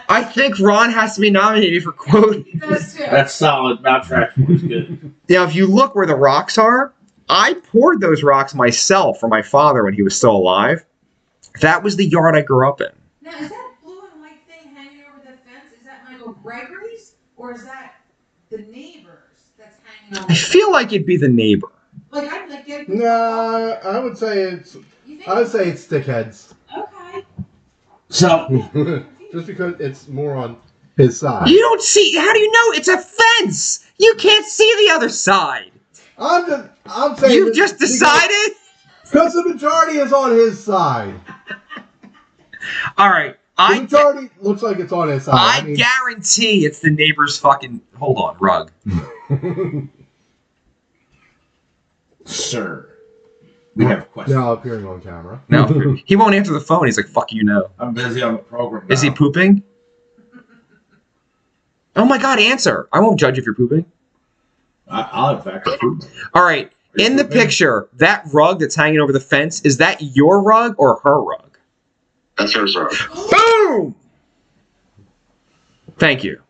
I think Ron has to be nominated for quote. does too. That's solid. Not trash more is good. Now, if you look where the rocks are, I poured those rocks myself for my father when he was still alive. That was the yard I grew up in. Now, is that blue and white thing hanging over the fence? Is that Michael Gregory's? Or is that the neighbor's that's hanging over I the feel like it'd be the neighbor. Like, I'd like get. Nah, I would say it's. You think? I would say it's Stickheads. Okay. So, Just because it's more on his side. You don't see. How do you know? It's a fence. You can't see the other side. I'm saying You've that just because- decided. because the majority is on his side. All right. The I majority looks like it's on his side. I guarantee it's the neighbor's fucking. Hold on, rug. sir, we have a question. now appearing on camera. No, he won't answer the phone. He's like, "Fuck you, no." I'm busy on the program. Is he now. pooping? Oh my God, answer. I won't judge if you're pooping. I'll have back to poop. All right. Are you In the pooping? picture, that rug that's hanging over the fence, is that your rug or her rug? That's hers, sir. Boom! Thank you.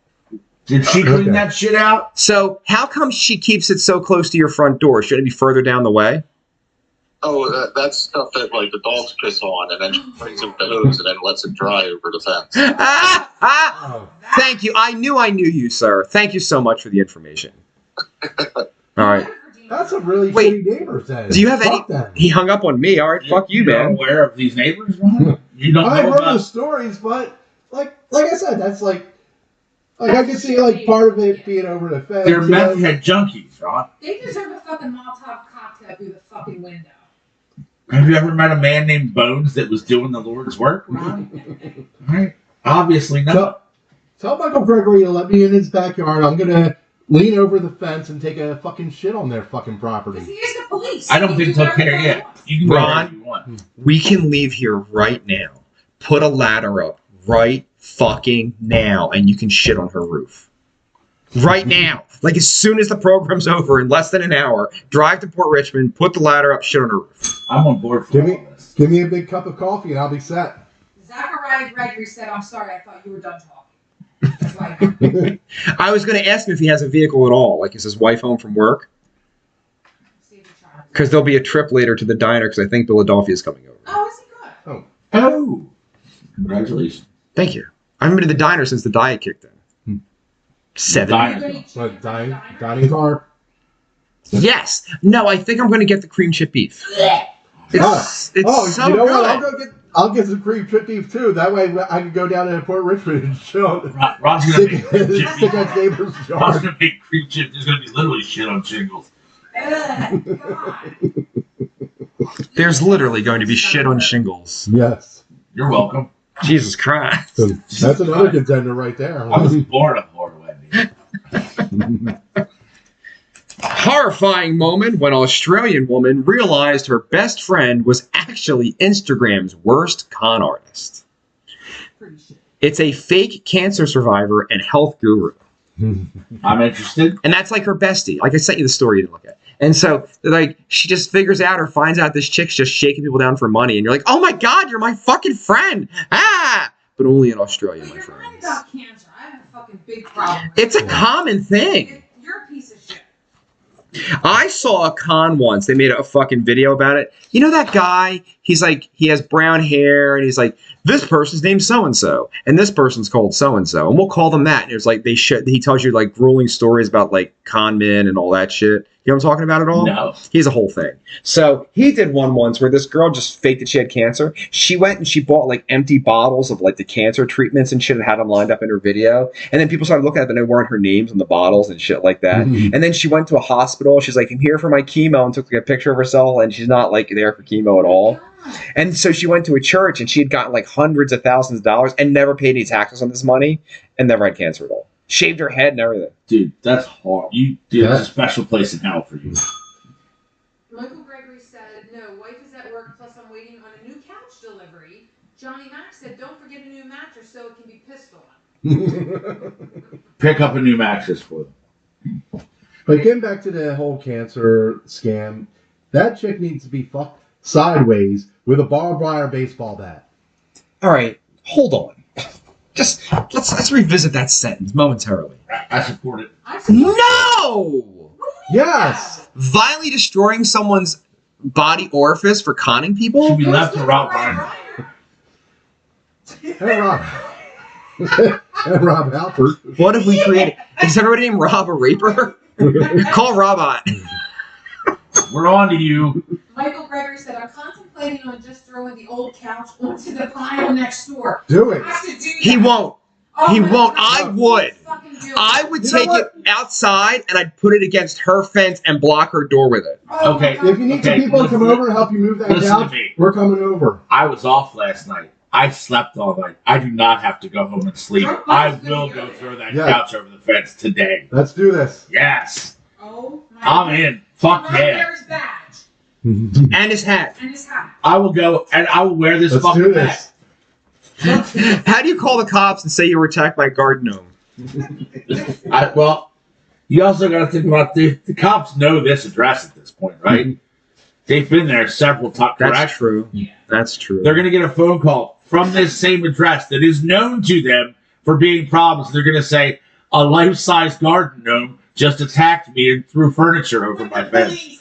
Did she clean Okay. that shit out? So, how come she keeps it so close to your front door? Shouldn't it be further down the way? Oh, that's stuff that like the dogs piss on, and then she brings it with the hose and then lets it dry over the fence. Oh, Thank you. I knew you, sir. Thank you so much for the information. All right. that's a really Wait, shitty neighbor then. do you have Fuck them. He hung up on me. All right, fuck you, You're man. aware of these neighbors, Ron? You don't I've know heard the about. stories, but like I said, that's like I can see like part of it being over the fence. They're you know? meth head junkies, Ron. They deserve a fucking Molotov cocktail through the fucking window. Have you ever met a man named Bones that was doing the Lord's work, Ron? Right? Obviously not. Tell Michael Gregory to let me in his backyard. I'm gonna lean over the fence and take a fucking shit on their fucking Because property. he is the police. I don't He think can he'll do care whatever yet. he wants. You can go Ron? wherever you want. We can leave here right now. Put a ladder up right fucking now, and you can shit on her roof. Right now. Like as soon as the program's over, in less than an hour, drive to Port Richmond, put the ladder up, shit on her roof. I'm on board for Give all me- of this. Give me a big cup of coffee and I'll be set. Zachariah Gregory said, I'm sorry, I thought you were done talking. That's why I I was going to ask him if he has a vehicle at all. Like, is his wife home from work? saved the child. Because there'll be a trip later to the diner because I think Philadelphia's coming over. Oh, is he good? Oh, congratulations. Thank you. I haven't been to the diner since the diet kicked in. 7 Diner. years. What, dining car? Yes. No, I think I'm going to get the cream chip beef. It's so you know good. what? I'll get some cream chip beef too. That way I can go down to Port Richmond and show Ron's gonna make cream chip. stick at neighbor's Ron's yard. gonna make cream chip. There's gonna be literally shit on shingles. Ugh, God. There's literally going to be shit on shingles. Yes. You're welcome. Jesus Christ. So that's another contender right there. I was born a Florida Wendy. Horrifying moment when Australian woman realized her best friend was actually Instagram's worst con artist. Pretty shit. It's a fake cancer survivor and health guru. I'm interested. And that's like her bestie. Like I sent you the story you didn't look at. And so, like, she just figures out or finds out this chick's just shaking people down for money. And you're like, oh my God, you're my fucking friend. Ah! But only in Australia, But my you're right friends. about cancer. I have a fucking big problem. with It's a it. common thing. You're a piece of shit. I saw a con once. They made a fucking video about it. You know that guy? He's like, he has brown hair and he's like this person's named so and so, and this person's called so and so, and we'll call them that. And it's like he tells you like grueling stories about like con men and all that shit. You know what I'm talking about at all? No. He's a whole thing. So he did one once where this girl just faked that she had cancer. She went and she bought like empty bottles of like the cancer treatments and shit and had them lined up in her video. And then people started looking at them and they weren't her names on the bottles and shit like that. Mhm. And then she went to a hospital. She's like, I'm here for my chemo, and took like a picture of herself, and she's not like there for chemo at all. And so she went to a church and she had gotten like hundreds of thousands of dollars and never paid any taxes on this money and never had cancer at all. Shaved her head and everything. Dude, that's hard. There's a special place in hell for you. Michael Gregory said, no, wife is at work, plus I'm waiting on a new couch delivery. Johnny Mac said, don't forget a new mattress so it can be pissed on. Pick up a new mattress for them. But getting back to the whole cancer scam, that chick needs to be fucked sideways with a barbed wire baseball bat. All right, hold on. Just let's revisit that sentence momentarily. I support it. No! Yes! Violently destroying someone's body orifice for conning people? Should be left to Rob Reiner. Hey, Rob. Hey, Rob Halford. What have we created? Is everybody named Rob a raper? Call Robot. We're on to you. Michael Gregory said, I'm contemplating on just throwing the old couch onto the pile next door. Do it. I have to do He that. won't. Oh, He my won't. God. I would. Fucking do it. I would You know take what? it outside and I'd put it against her fence and block her door with it. Oh, my Okay. God. If you need some people to come over and help you move that Listen to couch, me. we're coming over. I was off last night. I slept all night. I do not have to go home and sleep. I will go throw that Yeah. couch over the fence today. Let's do this. Yes. Oh, my I'm God. in. Fuck Right yeah. there his badge And his hat. and his hat. I will go and I will wear this Let's fucking do hat. this. How do you call the cops and say you were attacked by a garden gnome? Well, you also got to think about the cops know this address at this point, right? They've been there several times. That's Correct? true. Yeah. That's true. They're going to get a phone call from this same address that is known to them for being problems. They're going to say a life-size garden gnome just attacked me and threw furniture over my fence.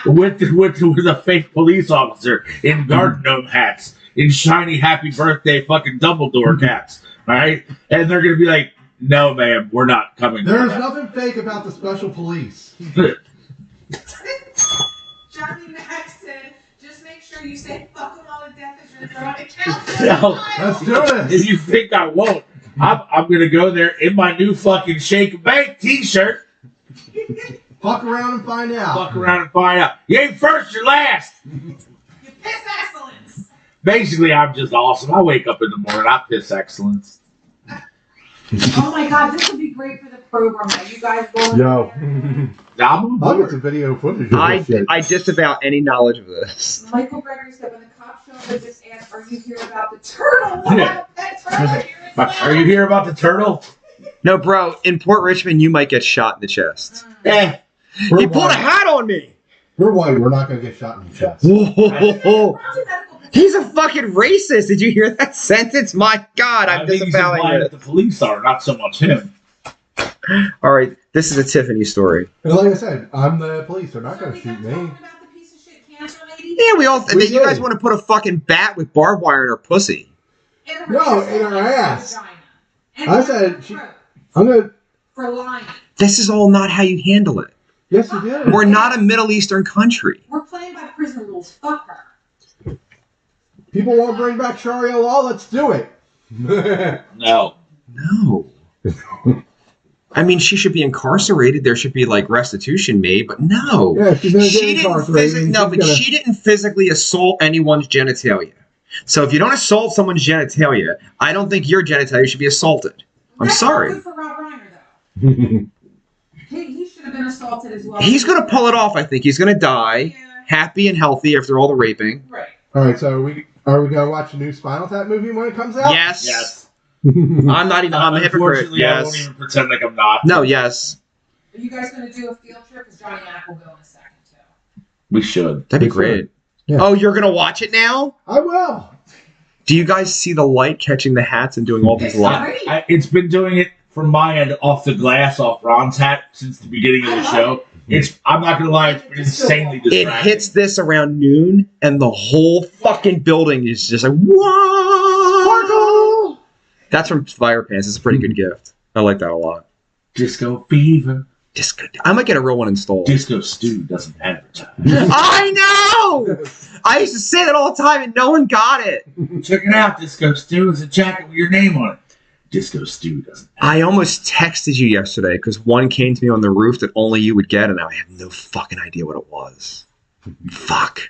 with a fake police officer in garden gnome hats, in shiny happy birthday fucking Dumbledore caps. All right, and they're gonna be like, "No, ma'am, we're not coming." There's nothing fake about the special police. Johnny Mac said, just make sure you say fuck them all to death if you're throwing a couch. No. Let's do If this. you think I won't, I'm gonna go there in my new fucking Shake and Bake T-shirt. Fuck around and find out. Fuck around and find out. You ain't first, you're last. You piss excellence. Basically, I'm just awesome. I wake up in the morning, I piss excellence. Oh my God, this would be great for the program. Are you guys going Yo. there? Now I'm on I'll get board. some video footage of this shit. I disavow any knowledge of this. Michael Gregory said, when the cops show up, they just asked, are you here about the turtle? What about that turtle here as well? Are you here about the turtle? No, bro, in Port Richmond, you might get shot in the chest. Eh. We're He pulled a white. hat on me. We're white. We're not going to get shot in the chest. Whoa. He's a fucking racist. Did you hear that sentence? My God, I I'm think he's disavowing implying it. that the police are, not so much him. All right, this is a Tiffany story. And like I said, I'm the police. They're not going to shoot me. About the piece of shit cancer lady? Yeah, we all. We You guys did. want to put a fucking bat with barbed wire in her pussy? No, in her ass. And I down said her she- throat I'm going to. for lying. This is all not how you handle it. Yes, you did. We're not a Middle Eastern country. We're playing by prison rules. Fuck her. People want to bring back Sharia law. Let's do it. No. No. I mean, she should be incarcerated. There should be like restitution made, but no. Yeah, she's going to She get didn't incarcerated. no, She's but gonna- she didn't physically assault anyone's genitalia. So if you don't assault someone's genitalia, I don't think your genitalia should be assaulted. I'm That's sorry. Good for Rob Reiner, though. He should have been assaulted as well. He's gonna pull it off. I think he's gonna die Yeah. happy and healthy after all the raping. Right. All right, so are we going to watch the new Spinal Tap movie when it comes out? Yes. Yes. I'm not even. I'm a hypocrite. Unfortunately, I won't Yes. even pretend like I'm not. No. Yes. Are you guys going to do a field trip? Because Johnny Mac will go in a second, too. We should. That'd be Good great. Yeah. Oh, you're gonna watch it now? I will. Do you guys see the light catching the hats and doing all these It's lights? great. It's been doing it from my end off the glass, off Ron's hat since the beginning of the show. I'm not gonna lie, it's insanely distracting. It hits this around noon, and the whole fucking building is just like, whoa! That's from Fire Pants. It's a pretty good gift. I like that a lot. Disco Fever. Disco. I might get a real one installed. Disco Stew doesn't advertise. I know! I used to say that all the time, and no one got it. Check it out, Disco Stew. It's a jacket with your name on it. Disco Stew doesn't advertise. I almost texted you yesterday because one came to me on the roof that only you would get, and I have no fucking idea what it was. Fuck.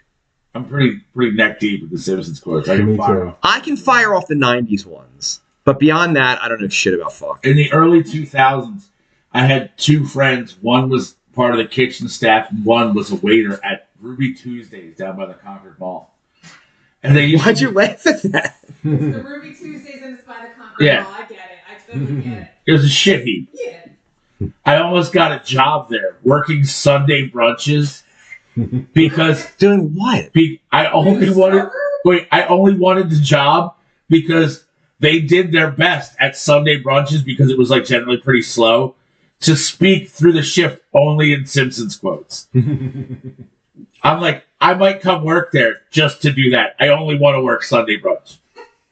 I'm pretty neck deep with the Simpsons quotes. I Me can fire too. off. I can fire off the 90s ones, but beyond that, I don't know shit about fuck. In the early 2000s, I had two friends. One was part of the kitchen staff, and one was a waiter at Ruby Tuesdays down by the Concord Mall. And they used Why'd to, you laugh at that? The Ruby Tuesdays and it's by the Concord Yeah. Mall. I get it. I totally get it. it was a shit heap. Yeah. I almost got a job there working Sunday brunches because Doing what? I only wanted the job because they did their best at Sunday brunches because it was like generally pretty slow to speak through the shift only in Simpsons quotes. I'm like, I might come work there just to do that. I only want to work Sunday brunch.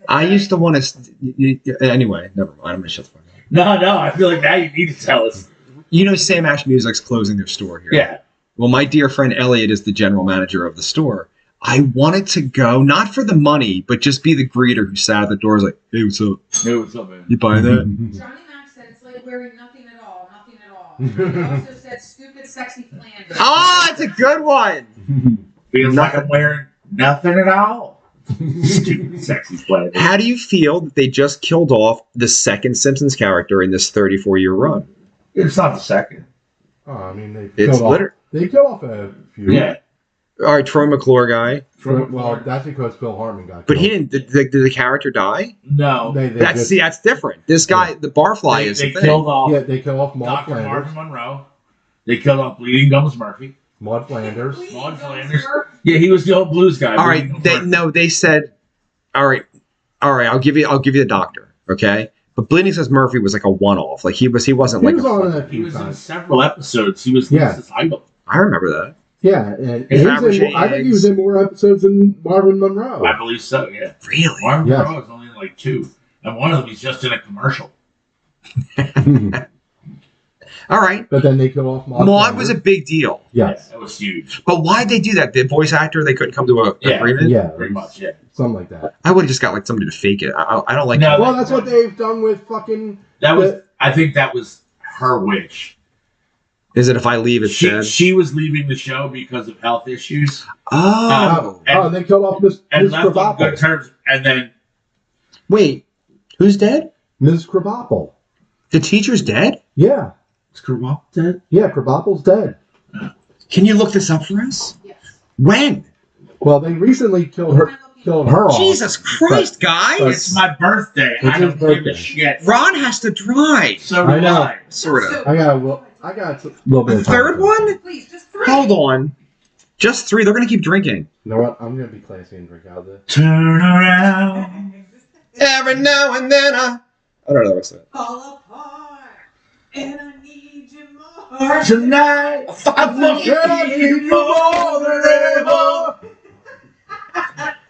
I used to want to. Anyway, never mind. I'm gonna shut the fuck up. No, I feel like now you need to tell us. You know, Sam Ash Music's closing their store here. Yeah. Well, my dear friend Elliot is the general manager of the store. I wanted to go, not for the money, but just be the greeter who sat at the door. Like, hey, what's up? Hey, what's up, man? You buying that? Johnny Mac said it's like wearing nothing at all. Nothing at all. He also said stupid, sexy Flanders. Oh, it's a good one. Feels like I'm wearing nothing at all. Stupid, sexy play. How do you feel that they just killed off the second Simpsons character in this 34-year run? It's not the second. Oh, I mean, they It's killed off. literally. They killed off a few. Yeah. All right, Troy McClure guy. Well, that's because Phil Hartman got killed. But he didn't. Did the character die? No. They That's just, that's different. This guy, the barfly, is they the killed thing. off yeah, they killed off Maud Dr. Flanders. Marvin Monroe. They killed off Bleeding Gums Murphy. Maud Flanders. Maud Flanders. Yeah, he was the old blues guy. All Bleeding right, Gums Murphy. they said, all right. I'll give you the doctor, okay? But Bleeding Gums Murphy was like a one-off. Like he wasn't He like was a. on it a He few was in times. several episodes. He was Yeah. Lisa's idol. I remember that. Yeah, and His he was averaging I think he was in more episodes than Marvin Monroe. I believe so, yeah. Really? Marvin Yes. Monroe is only in like 2. And one of them he's just in a commercial. All right. But then they killed off Maud. Maud was a Flanders. big deal. Yes. That was huge. But why'd they do that? The voice actor, they couldn't come to an Yeah. agreement? Yeah. Pretty much, yeah. Something like that. I would have just got like somebody to fake it. I don't like No. that. Well, that's what they've done with fucking. That was I think that was her wish. Is it if I leave, it's dead? She was leaving the show because of health issues Oh. and- They killed off Miss and left on Krabappel. good terms. And then Wait. Who's dead? Ms. Krabappel. The teacher's dead? Yeah. is Kerwal dead? Yeah, Krabappel's dead. Can you look this up for us? Yes. When? Well, they recently killed her off. Jesus Christ, guys! It's my birthday. It's I don't his give a birthday. shit. Ron has to drive. So do I know. I. Sort of. I got a little bit The of time. third one? Please, just 3. Hold on. Just 3. They're going to keep drinking. You know what? I'm going to be classy and drink out of this. Turn around. Every now and then I don't know what's that. Fall apart, and I need you more. Tonight, I'm looking you more than ever.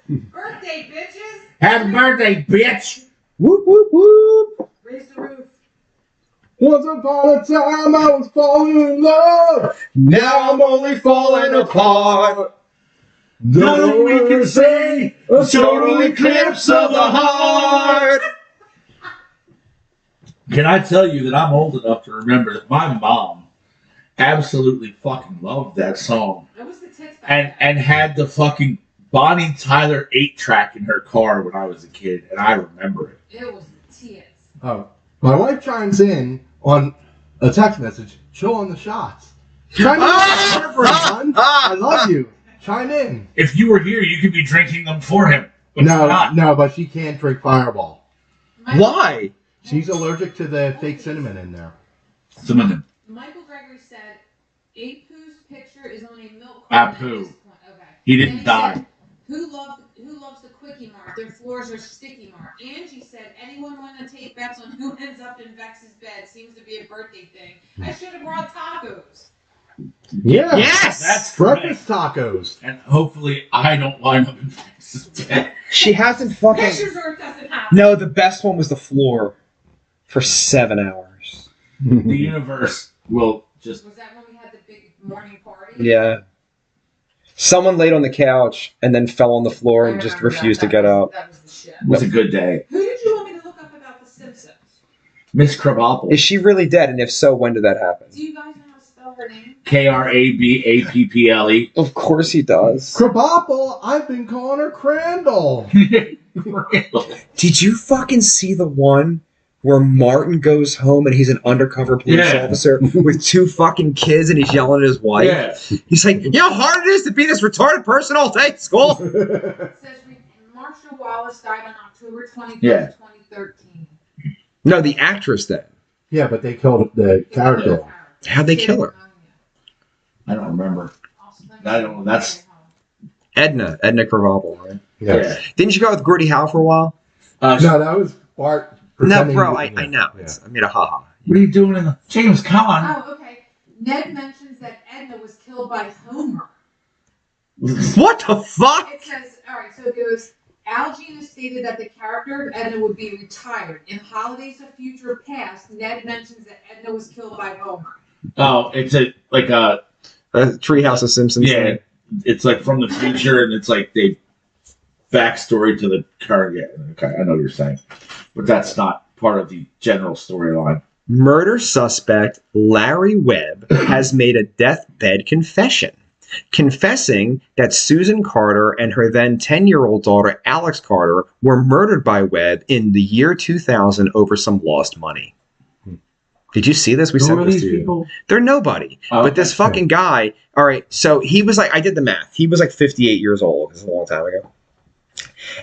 Birthday, bitches! Happy birthday, bitch. Whoop, whoop, whoop. Raise the roof. Once upon a time, I was falling in love. Now I'm only falling apart. Nothing we can say, a total eclipse of the heart. Can I tell you that I'm old enough to remember that my mom absolutely fucking loved that song That was the tits back and had the fucking Bonnie Tyler 8-track in her car when I was a kid, and I remember it. It was the tits. Oh, my wife chimes in on a text message. Chill on the shots. Chime in on the boyfriend, son. I love you. Chime in. If you were here, you could be drinking them for him. But you're not. No, but she can't drink Fireball. Why? She's allergic to the fake cinnamon in there. Cinnamon. Michael Gregory said, Apu's picture is on a milk carton at Apu. this point. Okay. He Then didn't die. said, Who loves the Quickie Mart? Their floors are sticky Mart. Angie said, anyone want to take bets on who ends up in Vex's bed? Seems to be a birthday thing. I should have brought tacos. Yeah. Yes! That's for me. Breakfast tacos. And hopefully I don't wind up in Texas dead. She hasn't fucking... Pictures or it doesn't happen. No, the best one was the floor for 7 hours. The universe will just... Was that when we had the big morning party? Yeah. Someone laid on the couch and then fell on the floor I and just remember that. refused to That get was- up. That was the shit. was a good day. Who did you want me to look up about The Simpsons? Miss Krabappel. Is she really dead? And if so, when did that happen? Do you guys know how to spell her name? Krabapple. Of course he does. Krabappel, I've been calling her Crandall. Did you fucking see the one where Martin goes home and he's an undercover police Yeah. officer with 2 fucking kids and he's yelling at his wife? Yeah. He's like, you know how hard it is to be this retarded person all day at school? It says Marcia Wallace died on October 23rd, Yeah. 2013. No, the actress then. Yeah, but they killed the character. How'd they kill her? I don't remember. I don't know, that's- Edna Krabappel, right? Yeah. Didn't you go with Gordie Howe for a while? No, that was Bart. No, pretending bro, to- I know. Yeah. It's, I mean, a haha. What are you doing in the... James, come on. Oh, okay. Ned mentions that Edna was killed by Homer. What the fuck? It says, alright, so it goes, Al Jean stated that the character of Edna would be retired. In Holidays of Future Past, Ned mentions that Edna was killed by Homer. Oh, it's a Treehouse of Simpsons. yeah, thing. it's like from the future, and it's like they backstory to the current. Yeah, okay, I know what you're saying, but that's not part of the general storyline. Murder suspect Larry Webb has made a deathbed confession, confessing that Susan Carter and her then 10-year-old daughter Alex Carter were murdered by Webb in the year 2000 over some lost money. Did you see this? We Who sent are this these to you. people? They're nobody. Oh, But this okay. fucking guy, all right, so he was like, I did the math. He was like 58 years old. This is a long time ago.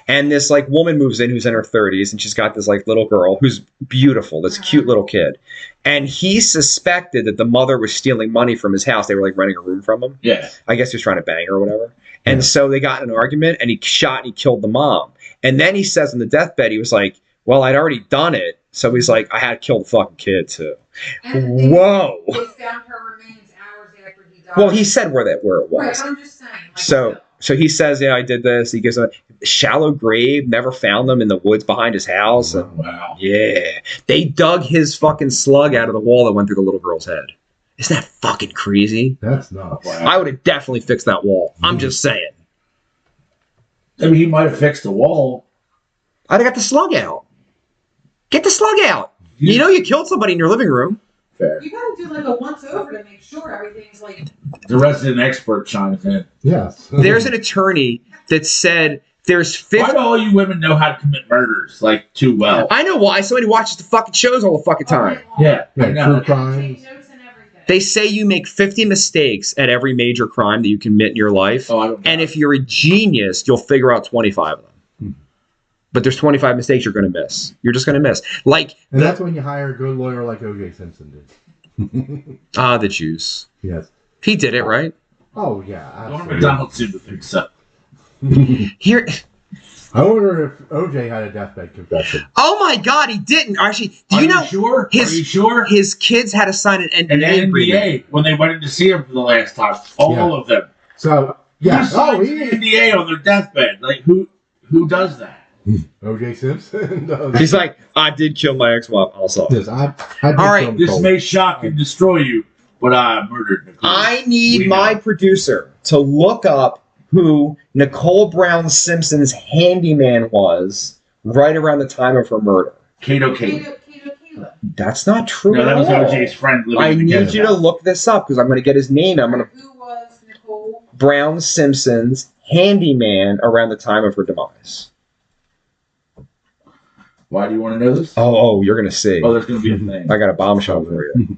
And this like woman moves in who's in her 30s, and she's got this like little girl who's beautiful, this cute little kid. And he suspected that the mother was stealing money from his house. They were like renting a room from him. Yeah, I guess he was trying to bang her or whatever. And so they got in an argument, and he shot and he killed the mom. And then he says on the deathbed, he was like, well, I'd already done it. So he's like, I had to kill the fucking kid too. And they, Whoa. They found her remains hours after he died. Well, he said where it Right, was. I'm just saying. Like, So he says, yeah, I did this. He gives a shallow grave, never found them in the woods behind his house. And wow. yeah, they dug his fucking slug out of the wall that went through the little girl's head. Isn't that fucking crazy? That's nuts. Wow. I would have definitely fixed that wall. I'm just saying. I mean, he might have fixed the wall. I'd have got the slug out. Get the slug out. You know you killed somebody in your living room. Fair. You gotta do like a once over to make sure everything's like. The resident expert chimes in. Yes. There's an attorney that said there's 50. Why do all you women know how to commit murders like too well? I know why. Somebody watches the fucking shows all the fucking time. Yeah, I Yeah, know. true Take crimes. notes and everything. They say you make 50 mistakes at every major crime that you commit in your life. Oh, I don't know. And if you're a genius, you'll figure out 25 of them. But there's 25 mistakes you're going to miss. You're just going to miss. Like, And that's when you hire a good lawyer like O.J. Simpson did. the juice. Yes. He did it, right? Oh, yeah. Norm Absolutely. McDonald seemed to think so. Here. I wonder if O.J. had a deathbed confession. Oh my God, he didn't. Actually, do Are you know sure? his- Are you sure? his kids had to sign an An NDA agreement? NDA when they went in to see him for the last time. All Yeah. of them. So, yeah. Who signs Oh, an he NDA on their deathbed? Like who does that? O.J. Simpson does. He's like, I did kill my ex-wife also. Yes, I did All right, film This Cold. may shock and destroy you, but I murdered Nicole. I need We my know. producer to look up who Nicole Brown Simpson's handyman was right around the time of her murder. Kato Kate. Kato. That's not true. No, that at was all. OJ's friend living I together. need you to look this up because I'm going to get his name. I'm going to Who was Nicole? Brown Simpson's handyman around the time of her demise. Why do you want to know this? Oh, you're going to see. Oh, there's going to be a thing. I got a bombshell for you.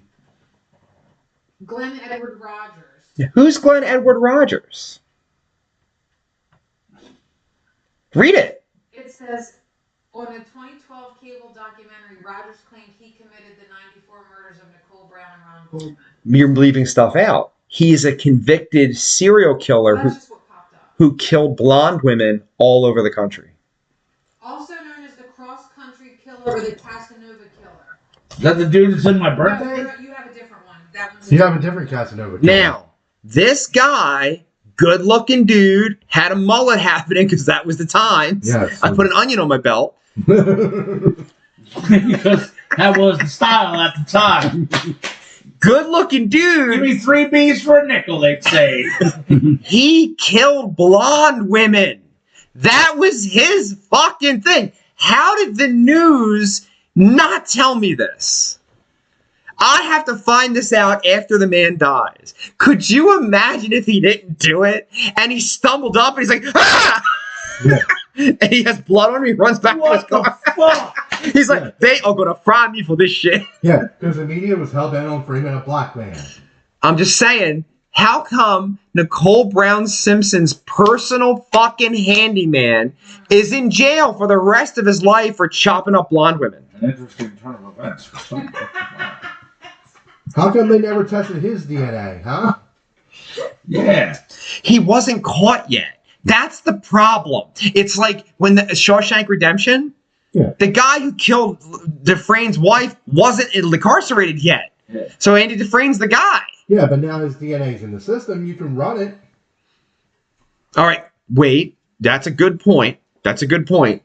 Glenn Edward Rogers. Who's Glenn Edward Rogers? Read it. It says, on a 2012 cable documentary, Rogers claimed he committed the 94 murders of Nicole Brown and Ron Goldman. You're leaving stuff out. He's a convicted serial killer That's just what popped up. who killed blonde women all over the country. Also known as the cross-country killer or the Casanova killer. Is that the dude that's in my No, birthday? you have a different one. That one's You have a different Casanova. Now, this guy, good-looking dude, had a mullet happening because that was the times. Yes. I put an onion on my belt. Because that was the style at the time. Good-looking Give dude. me 3 B's for a nickel, they'd say. He killed blonde women. That was his fucking thing. How did the news not tell me this? I have to find this out after the man dies. Could you imagine if he didn't do it and he stumbled up and he's like, ah! Yeah. And he has blood on him, he runs back to his What the car. fuck? He's like, they are going to fry me for this shit. Yeah, because the media was hell-bent on framing a black man. I'm just saying, how come Nicole Brown Simpson's personal fucking handyman is in jail for the rest of his life for chopping up blonde women? An interesting turn of events. How come they never tested his DNA, huh? Yeah. He wasn't caught yet. That's the problem. It's like when the Shawshank Redemption, Yeah. the guy who killed Dufresne's wife wasn't incarcerated yet. Yeah. So Andy Dufresne's the guy. Yeah, but now his DNA's in the system. You can run it. All right, wait. That's a good point. That's a good point.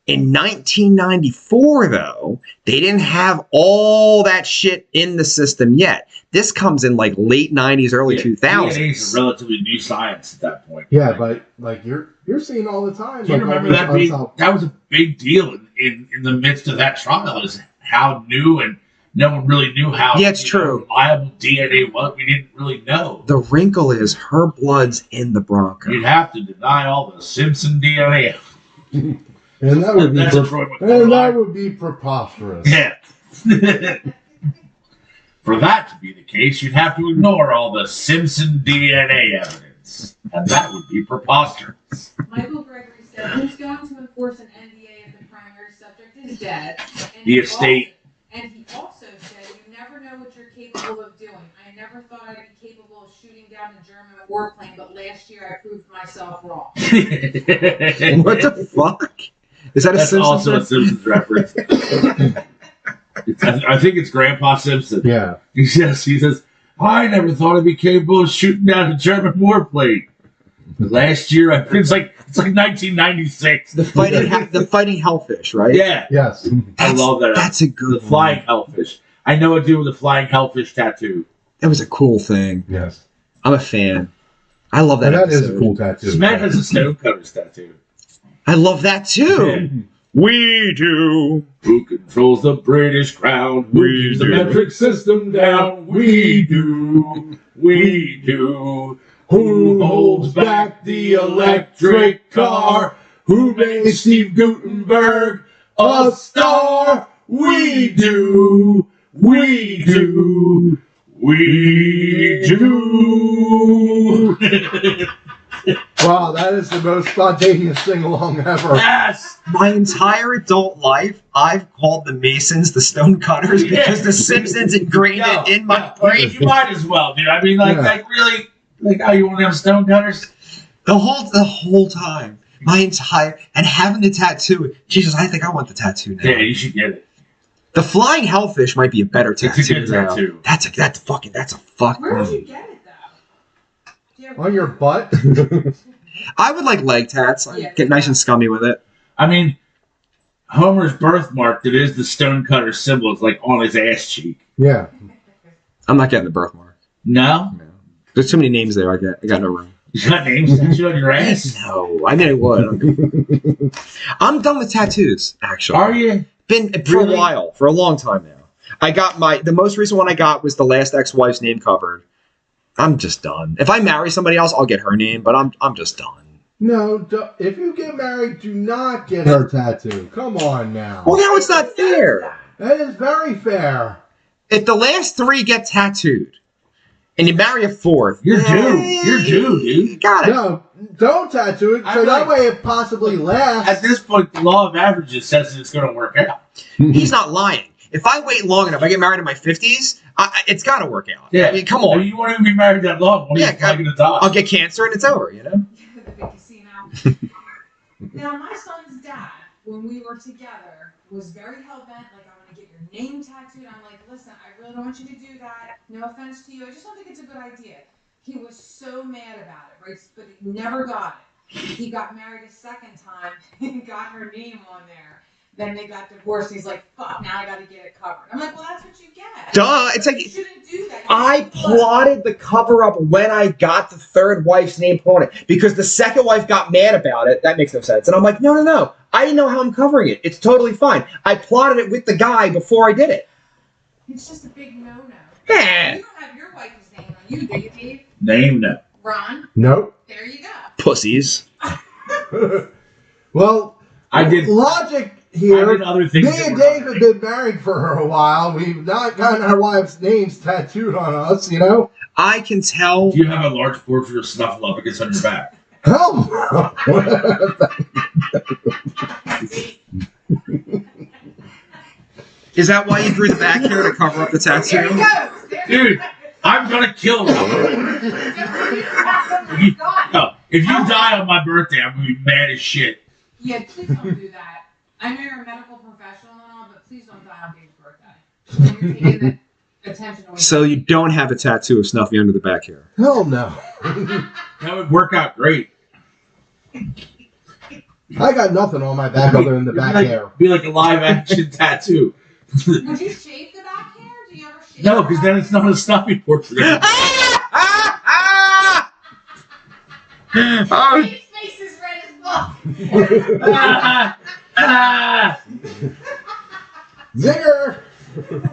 In 1994, though, they didn't have all that shit in the system yet. This comes in like late 90s, early 2000s. DNA is a relatively new science at that point. Yeah, but like you're seeing all the time. Do you like, all remember these that being, unsolved- that was a big deal in the midst of that trial, is how new, and no one really knew how Yeah, it's true. reliable DNA was. We didn't really know. The wrinkle is her blood's in the Bronco. You'd have to deny all the Simpson DNA. And that would be That's a Troy and McClure that line. would be preposterous. Yeah. For that to be the case, you'd have to ignore all the Simpson DNA evidence. And that would be preposterous. Michael Gregory said, who's going to enforce an NDA if the primary subject is dead? And The he estate. And he also said, you never know what you're capable of doing. I never thought I'd be capable of shooting down a German warplane, but last year I proved myself wrong. What the fuck? Is that a That's Simpsons also a reference? Simpsons reference. I think it's Grandpa Simpson. Yeah. He says, I never thought I'd be capable of shooting down a German warplane. Last year, it's like 1996. The fighting hellfish, right? Yeah, Yes. I love that. That's a good The one. flying hellfish. I know a dude with a flying hellfish tattoo. That was a cool thing. Yes. I'm a fan. I love that And that is episode. a cool tattoo. Smack has a Stonecutters tattoo. I love that too. Yeah. We do. Who controls the British crown? Who We keeps the do. metric system down? We do. We do. Who holds back the electric car? Who made Steve Gutenberg a star? We do. We do. We do. Wow, that is the most spontaneous sing-along ever. Yes. My entire adult life, I've called the Masons the Stonecutters because the Simpsons ingrained it in my brain. You might as well, dude. I mean, Yeah. like really, like, oh, you want to have Stonecutters? The whole time. My entire and having the tattoo. Jesus, I think I want the tattoo now. Yeah, you should get it. The flying hellfish might be a better tattoo. It's a good now. tattoo. That's a fuck. Where did you get it, though? Do you ever- On your butt? I would like leg tats. I'd Yeah. get nice and scummy with it. I mean, Homer's birthmark, that is the Stonecutter symbol, is like on his ass cheek. Yeah. I'm not getting the birthmark. No? There's too many names there. I got no room. You got names tattooed on your ass? No, I mean I would. I'm done with tattoos. Actually, Are you? Been for Really? a while, for a long time now. I got the most recent one I got was the last ex-wife's name covered. I'm just done. If I marry somebody else, I'll get her name, but I'm just done. No, if you get married, do not get her tattoo. Come on now. Well, now it's not fair. That is very fair. If the last three get tattooed, and you marry a fourth, You're due. You're due, dude. You got it. No, don't tattoo it, I so that really- way it possibly At lasts. this point, the law of averages says it's going to work out. He's not lying. If I wait long enough, I get married in my 50s, it's got to work out. Yeah. I mean, come I on. mean, you won't even be married that long. When Yeah, you're probably going to die. I'll get cancer and it's over, you know? The big casino. Now, my son's dad, when we were together, was very hell bent, like, I want to get your name tattooed. I'm like, listen, I really don't want you to do that. No offense to you. I just don't think it's a good idea. He was so mad about it, right? But he never got it. He got married a second time and got her name on there. Then they got divorced. And he's like, fuck, now I got to get it covered. I'm like, well, that's what you get. Duh. It's like You shouldn't do that. I plotted the cover up when I got the third wife's name put on it because the second wife got mad about it. That makes no sense. And I'm like, no. I didn't know how I'm covering it. It's totally fine. I plotted it with the guy before I did it. It's just a big no-no. Yeah. You don't have your wife's name on you, do you, Dave? Name no. Ron? Nope. There you go. Pussies. Well, I did. logic I here. did other things. Me that and were Dave not have been married for a while. We've not gotten our wives' names tattooed on us, you know? I can tell. Do you have a large portrait of Snuffleupagus on your back? Hell no. Is that why you grew the back hair to cover up the There tattoo? you go. There you Dude, I'm gonna kill you. If you die on my birthday, I'm gonna be mad as shit. Yeah, please don't do that. I know you're a medical professional and all, but please don't die on Dave's birthday. You're taking the attention away. So you don't have a tattoo of Snuffy under the back hair. Hell no. That would work out great. I got nothing on my back other than the back hair. Be like a live action tattoo. Would you shave the back hair? Do you ever shave? No, the because back then it's not a Snuffy portrait. Oh, Dave's face is red as fuck. Zinger!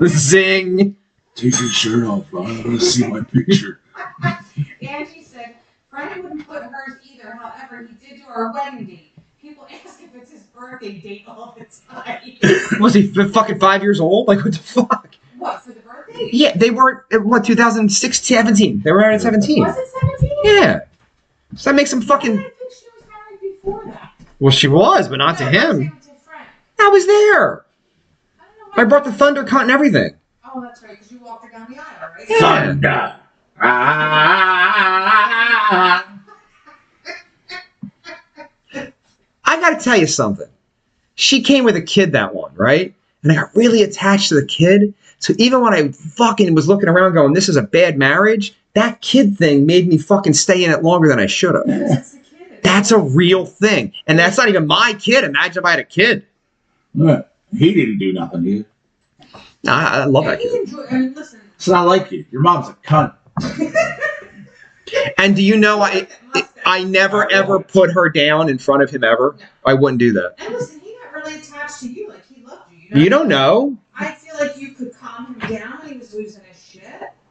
zing. Take your shirt off, Ron. I want to see my picture. Angie said, Freddie wouldn't put hers either. However, he did do our wedding date. People ask if it's his birthday date all the time. Was he fucking 5 years old? Like, what the fuck? What, for the birthday? Yeah, they were, what, 2016, 17. They were married at 17. Was it 17? Yeah. So that makes him I fucking. think she was married before that. Well, she was, but not to No, I was him. saying to Frank. I was there. I don't know I why- brought the thunder cut and everything. Oh, that's right, because you walked her down the aisle, right? Yeah. Thunder. I gotta tell you something. She came with a kid, that one, right? And I got really attached to the kid. So even when I fucking was looking around going, this is a bad marriage, that kid thing made me fucking stay in it longer than I should have. That's the kid. That's a real thing. And that's not even my kid. Imagine if I had a kid. He didn't do nothing to you. Nah, I love that He kid. enjoyed, I mean, listen. It's not like you. Your mom's a cunt. And do you know, I never ever put her down in front of him ever. I wouldn't do that. And listen, he got really attached to you, like he loved you. You don't know. I feel like you could calm him down when he was losing his shit.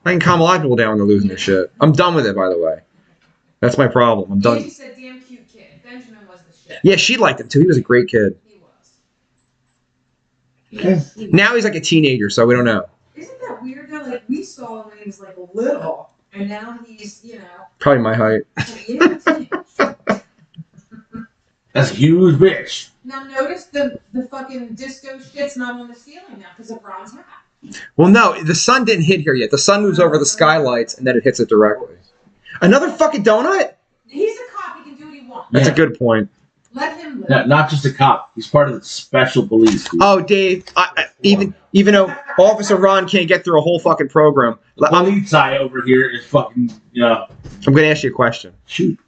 I can calm a lot of people down when they're losing their shit. I'm done with it, by the way. That's my problem. I'm Angie done. said, damn cute kid. Benjamin was the shit. Yeah, she liked him too. He was a great kid. He was. Okay. Yes, he was. Now he's like a teenager, so we don't know. Isn't that weird though? Like we saw him when he was like little, and now he's, you know, Probably my height. yeah, teenage. That's a huge bitch. Now notice the fucking disco shit's not on the ceiling now because of Ron's hat. Well, no, the sun didn't hit here yet. The sun moves over the skylights and then it hits it directly. Another fucking donut? He's a cop. He can do what he wants. That's Yeah. a good point. Let him live. No, not just a cop. He's part of the special police. Dude. Oh, Dave, even though Officer Ron can't get through a whole fucking program, The I'm police guy over here is fucking, going to ask you a question. shoot.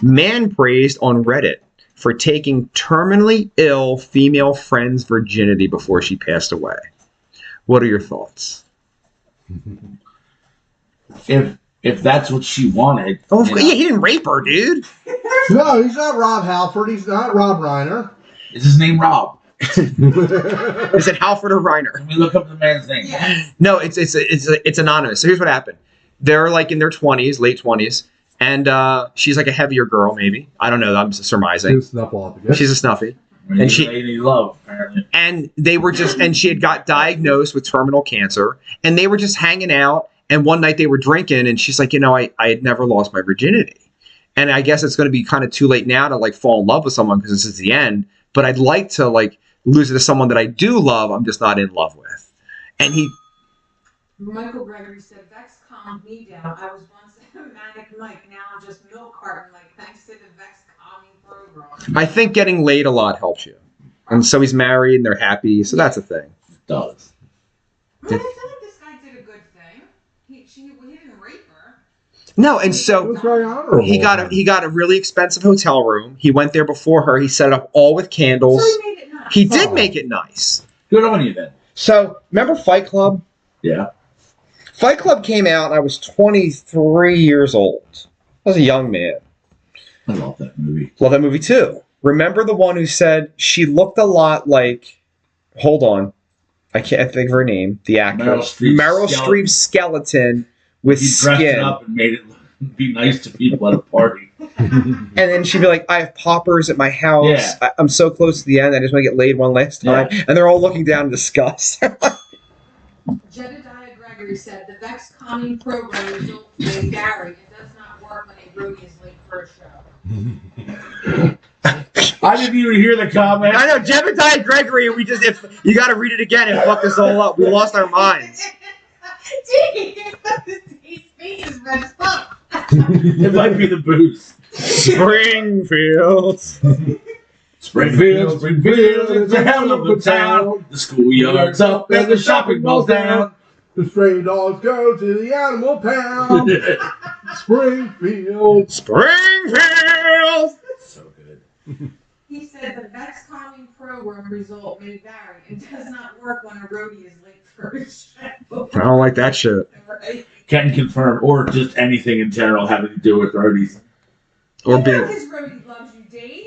Man praised on Reddit for taking terminally ill female friend's virginity before she passed away. What are your thoughts? If that's what she wanted. Oh, you know, yeah, he didn't rape her, dude. No, he's not Rob Halford. He's not Rob Reiner. Is his name Rob? Is it Halford or Reiner? Can we look up the man's name? Yes. No, it's anonymous. So here's what happened. They're like in their 20s, late 20s, and she's like a heavier girl, maybe. I don't know. I'm surmising. She's a snuffy. And she- lady love, apparently. And they were just, and she had got diagnosed with terminal cancer, and they were just hanging out. And one night they were drinking, and she's like, I had never lost my virginity. And I guess it's going to be kind of too late now to like fall in love with someone because this is the end. But I'd like to like lose it to someone that I do love. I'm just not in love with. And Michael Gregory said, Vex calmed me down. I was once a manic Mike. Now I'm just milk carton Mike. Thanks to the Vex calming program. I think getting laid a lot helps you. And so he's married and they're happy. So that's a thing. It does. I feel like this guy did a good thing. He didn't rape her. No, and It so was very honorable. he got a really expensive hotel room. He went there before her. He set it up all with candles. So he made it nice. He did Oh. make it nice. Good on you then. So remember Fight Club? Yeah. Fight Club came out and I was 23 years old. I was a young man. I love that movie. Love that movie too. Remember the one who said she looked a lot like, hold on, I can't think of her name, the actress. Meryl Streep's Streep's skeleton with He dressed it skin. up and made it be nice to people at a party. And then she'd be like, I have poppers at my house. Yeah. I'm so close to the end. I just want to get laid one last time. Yeah. And they're all looking down in disgust. Jedediah Gregory said the Vex calming program results in Gary. It does not work when a roadie is late for a show. I didn't even hear the comment. I know, Jedediah Gregory, if you got to read it again and fuck us all up. We lost our minds. His face is red as fuck. It might be the booze. Springfield. Springfield, it's a hell of a town. The schoolyard's up and the shopping mall's down. The stray dogs go to the animal pound. Springfield. Springfield. So good. He said the Vex calming program result may vary. It does not work when a roadie is late for a show. I don't like that shit. Can confirm, or just anything in general having to do with roadies. Or You know being. his roadie loves you, Dave.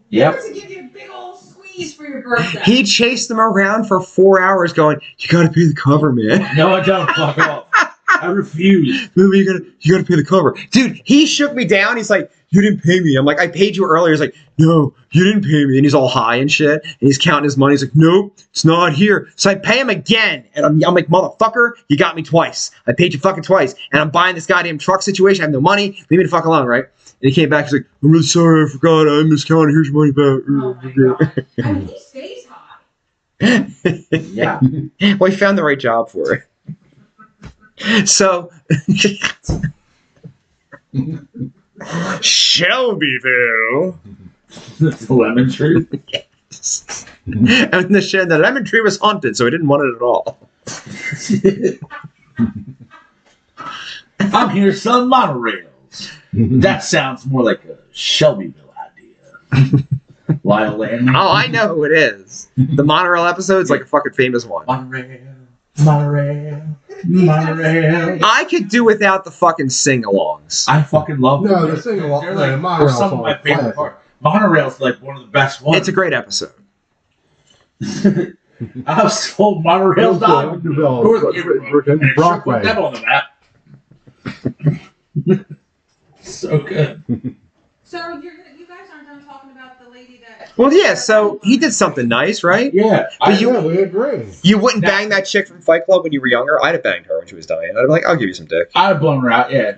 Yep. To give you a big old squeeze for your birthday. He chased them around for 4 hours going, you got to pay the cover, man. No, I don't. Fuck off. I refuse. Maybe you gotta pay the cover. Dude, he shook me down. He's like, you didn't pay me. I'm like, I paid you earlier. He's like, no, you didn't pay me. And he's all high and shit. And he's counting his money. He's like, nope, it's not here. So I pay him again. And I'm like, motherfucker, you got me twice. I paid you fucking twice. And I'm buying this goddamn truck situation. I have no money. Leave me the fuck alone, right? And he came back. He's like, I'm really sorry. I forgot. I miscounted. Here's your money back. Oh my god. I mean, he stays high. Yeah. Well, he found the right job for it. So, Shelbyville. That's the lemon tree. Yes. And the lemon tree was haunted, so he didn't want it at all. I'm here selling monorails. That sounds more like a Shelbyville idea. Lyle Landry. Oh, I know who it is. The monorail episode's like a fucking famous one. Monorail. I could do without the fucking sing-alongs. I fucking love No, them. the sing-along- They're the like, monorail they're some of song my is favorite classic. parts. Monorail's like one of the best ones. It's a great episode. I was told monorails died. Brockway. Devil on the map. So good. So you guys aren't done talking about the lady that. Well, yeah, so he did something nice, right? Yeah. But you- Yeah, we agree. You wouldn't bang that chick from Fight Club when you were younger? I'd have banged her when she was dying. I'd be like, I'll give you some dick. I'd have blown her out, yeah.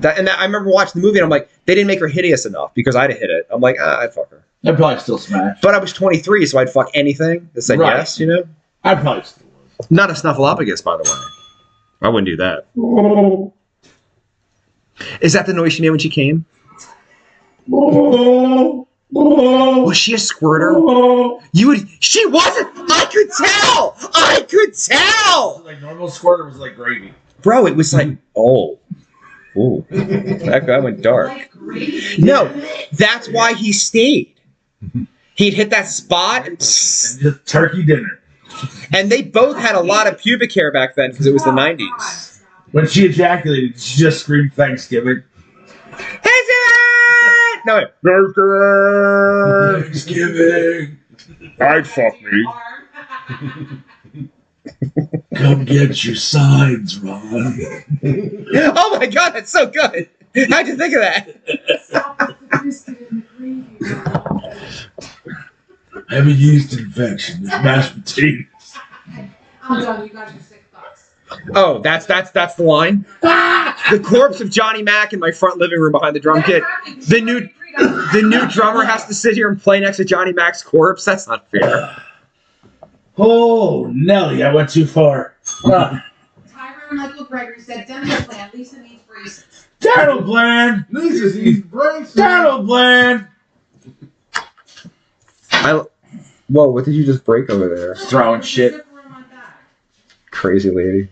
I remember watching the movie and I'm like, they didn't make her hideous enough because I'd have hit it. I'm like, I'd fuck her. I'd probably still smash. But I was 23, so I'd fuck anything that said Right. yes, you know? I'd probably still would. Not a snuffleupagus, by the way. I wouldn't do that. Is that the noise she made when she came? Was she a squirter? She wasn't! I could tell! I could tell! Like normal squirter was like gravy. Bro, it was like, oh. Ooh. That guy went dark. Like great. No, that's why he stayed. He'd hit that spot, And just turkey dinner. and they both had a lot of pubic hair back then because it was the 90s. When she ejaculated, she just screamed Thanksgiving. No, wait. Thanksgiving. I'd fuck me. Come get your signs, Ron. Oh my god, that's so good. How'd you think of that? Stop with the biscuit in the preview. I have a yeast infection. It's mashed potatoes. I'm done. You guys are $6. Oh, that's the line. The corpse of Johnny Mac in my front living room behind the drum kit. The new drummer has to sit here and play next to Johnny Mac's corpse. That's not fair. Oh, Nelly, I went too far. Tyrone Michael Gregory said, dental plan. Lisa needs braces. Dental plan. Lisa's eating braces. Dental plan. Whoa, what did you just break over there? Throwing There's a shit. zipper on my back. Crazy lady.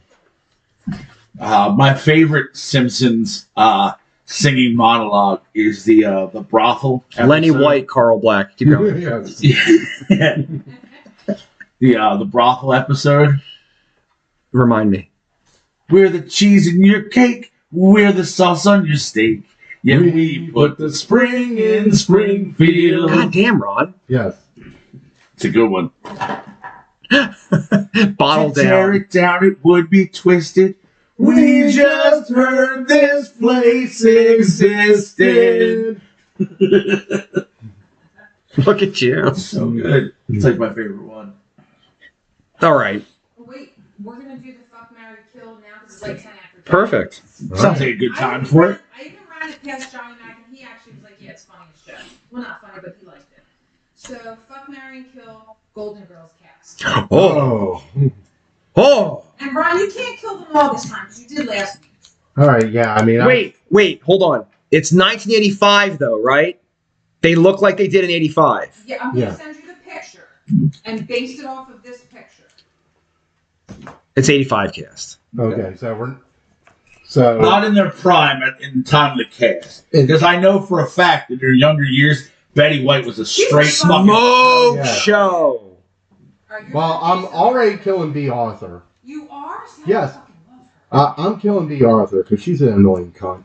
My favorite Simpsons singing monologue is the brothel. Lenny episode. White, Carl Black. Keep going. Yes. The brothel episode. Remind me. We're the cheese in your cake. We're the sauce on your steak. Yeah, we put the spring in Springfield. God damn, Ron. Yes. It's a good one. Bottle To tear down. it down, it would be twisted. We just heard this place existed. Look at you. So good. It's like my favorite one. All right. Wait, we're gonna do the fuck, marry, kill now because it's like 10 after 10. Perfect. Sounds like a good time for it. I even ran it past Johnny Mac and he actually was like, yeah, it's funny as shit. Well, not funny, but he liked it. So, fuck, marry, and kill Golden Girls cast. Oh. Oh. Oh. And Brian, you can't kill them all this time because you did last week. All right. Yeah. I mean. Wait, hold on. It's 1985 though, right? They look like they did in 85. Yeah, I'm gonna Yeah. send you the picture and base it off of this picture. It's 85 cast. Okay. So we're. So. Not in their prime in time of the cast. Because I know for a fact that in their younger years, Betty White was a straight fucking. Smoke Yeah. show. Are you Well, I'm already killing B. Arthur. You are? See, Yes. I fucking love her. I'm killing B. Arthur because she's an annoying cunt.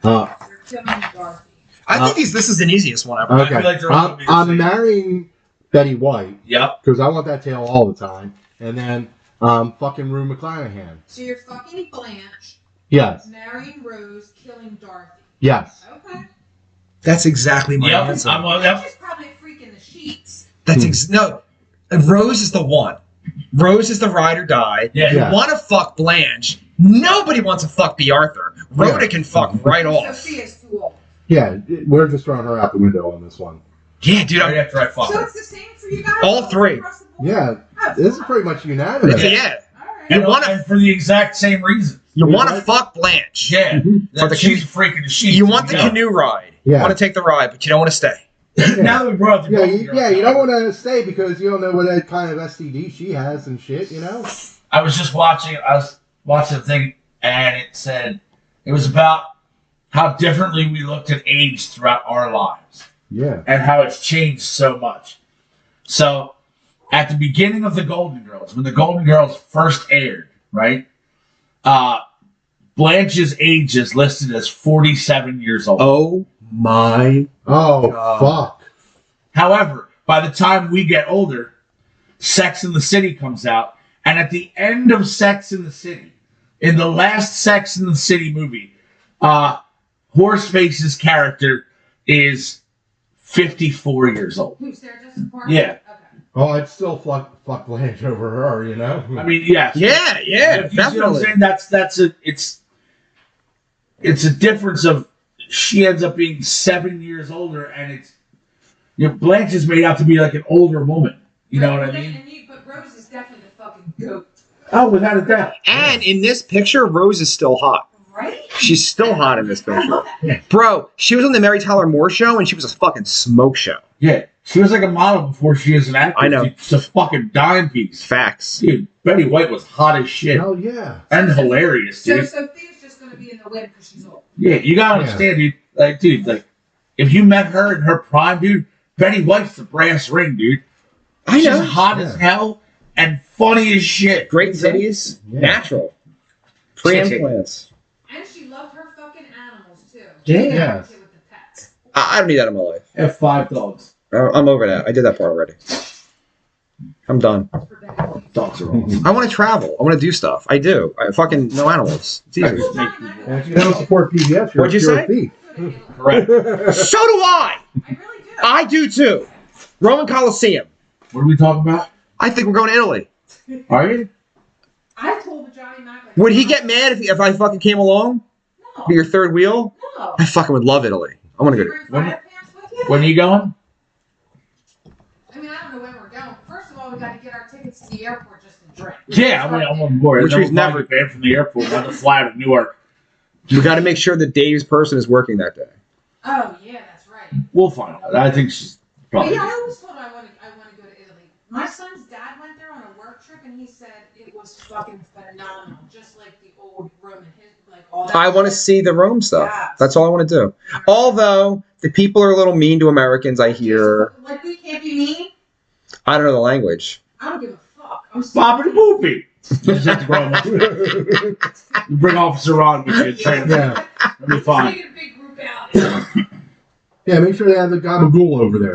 Okay. You're killing Dorothy. I think this is the easiest one ever. Okay. feel like they're all gonna be the I'm same. marrying Betty White Yep. because I want that tail all the time, and then fucking Rue McClanahan. So you're fucking Blanche, Yes. marrying Rose, killing Dorothy. Yes. Okay. That's exactly my Yep. answer. I'm on that. She's probably a freak in the sheets. No. Rose is the one. Rose is the ride or die. Yeah. Yeah. You want to fuck Blanche. Nobody wants to fuck B. Arthur. Rhoda Yeah. can fuck right off. Sophia's too old. Yeah. We're just throwing her out the window on this one. Yeah, dude. Right after I fuck So her. it's the same for you guys? All three. Across the board? Yeah. Oh, This is fine. pretty much unanimous. Yeah. All right. And, You wanna- and for the exact same reason. You want to fuck Blanche. Yeah. For the That she's freaking the sheet. You want the canoe ride. You Yeah. want to take the ride, but you don't want to stay. Now that we brought up the Yeah, Golden you, Girls, yeah, you don't want to stay because you don't know what that kind of STD she has and shit, you know? I was watching the thing, and it said it was about how differently we looked at age throughout our lives Yeah. and how it's changed so much. So, at the beginning of the Golden Girls, when the Golden Girls first aired, right? Blanche's age is listed as 47 years old. Oh my. Oh, fuck. However, by the time we get older, Sex in the City comes out, and at the end of Sex in the City, in the last Sex in the City movie, Horseface's character is 54 years old. Who's Sarah Jessica Parker? Yeah. Okay. Oh, I'd still fuck Blanche over her, you know? I mean, yes. Yeah, If you see what I'm definitely. saying? It's a difference of she ends up being 7 years older, and it's Blanche is made out to be like an older woman. You know what I mean? But Rose is definitely the fucking goat. Oh, without a doubt. And in this picture, Rose is still hot. Right? She's still hot in this I picture. love that. Bro, she was on the Mary Tyler Moore show, and she was a fucking smoke show. Yeah, she was like a model before she is an actress. I know. She's a fucking dime piece. Facts. Dude, Betty White was hot as shit. Hell yeah. And hilarious, So dude. Sophia's just going to be in the win because she's old. Yeah, you gotta understand, dude. Like, if you met her in her prime, dude, Betty White's the brass ring, dude. I know. She's hot as Yeah. hell and funny as shit. Great titties. Yeah. Natural. Pre-implants. And she loved her fucking animals, too. Yeah. She got Yeah. into with the pets. I don't need that in my life. Have 5 dogs. I'm over that. I did that part already. I'm done. For Betty White. Dogs are awesome. I want to travel. I want to do stuff. I do. I fucking no animals. It's easy. Well, Johnny Mac- And if you don't support PBS, you're, What'd you you're say? a thief. Go to Italy. Correct. So do I. I really do. I do too. Roman Coliseum. What are we talking about? I think we're going to Italy. Are you? I told the Johnny Mac. Like, Would he get mad if I fucking came along? No. Be your third wheel? No. I fucking would love Italy. I want to You go to. bring When- fire pants with you? When are you going? I mean, I don't know when we're going. First of all, we got to get our tickets to the airport just to drink. Yeah, I'm on board. Which Then we've we'll never- probably back from the airport. We'll have to fly to Newark. We got to make sure that Dave's person is working that day. Oh yeah, that's right. We'll find out. I think she's But probably. yeah, I always told her I want to go to Italy My son's dad went there on a work trip, and he said it was fucking phenomenal, just like the old Rome and his like all that. I want to see the Rome stuff. Yes. That's all I want to do. Although the people are a little mean to Americans, I hear. Like we can't be mean. I don't know the language. I don't give a fuck. I'm Boppity boopy. You just have to grow up. You bring Officer Ron with you and train him. Yeah. It'll be fine. taking a big group out. Yeah, make sure they have the gabagool over there.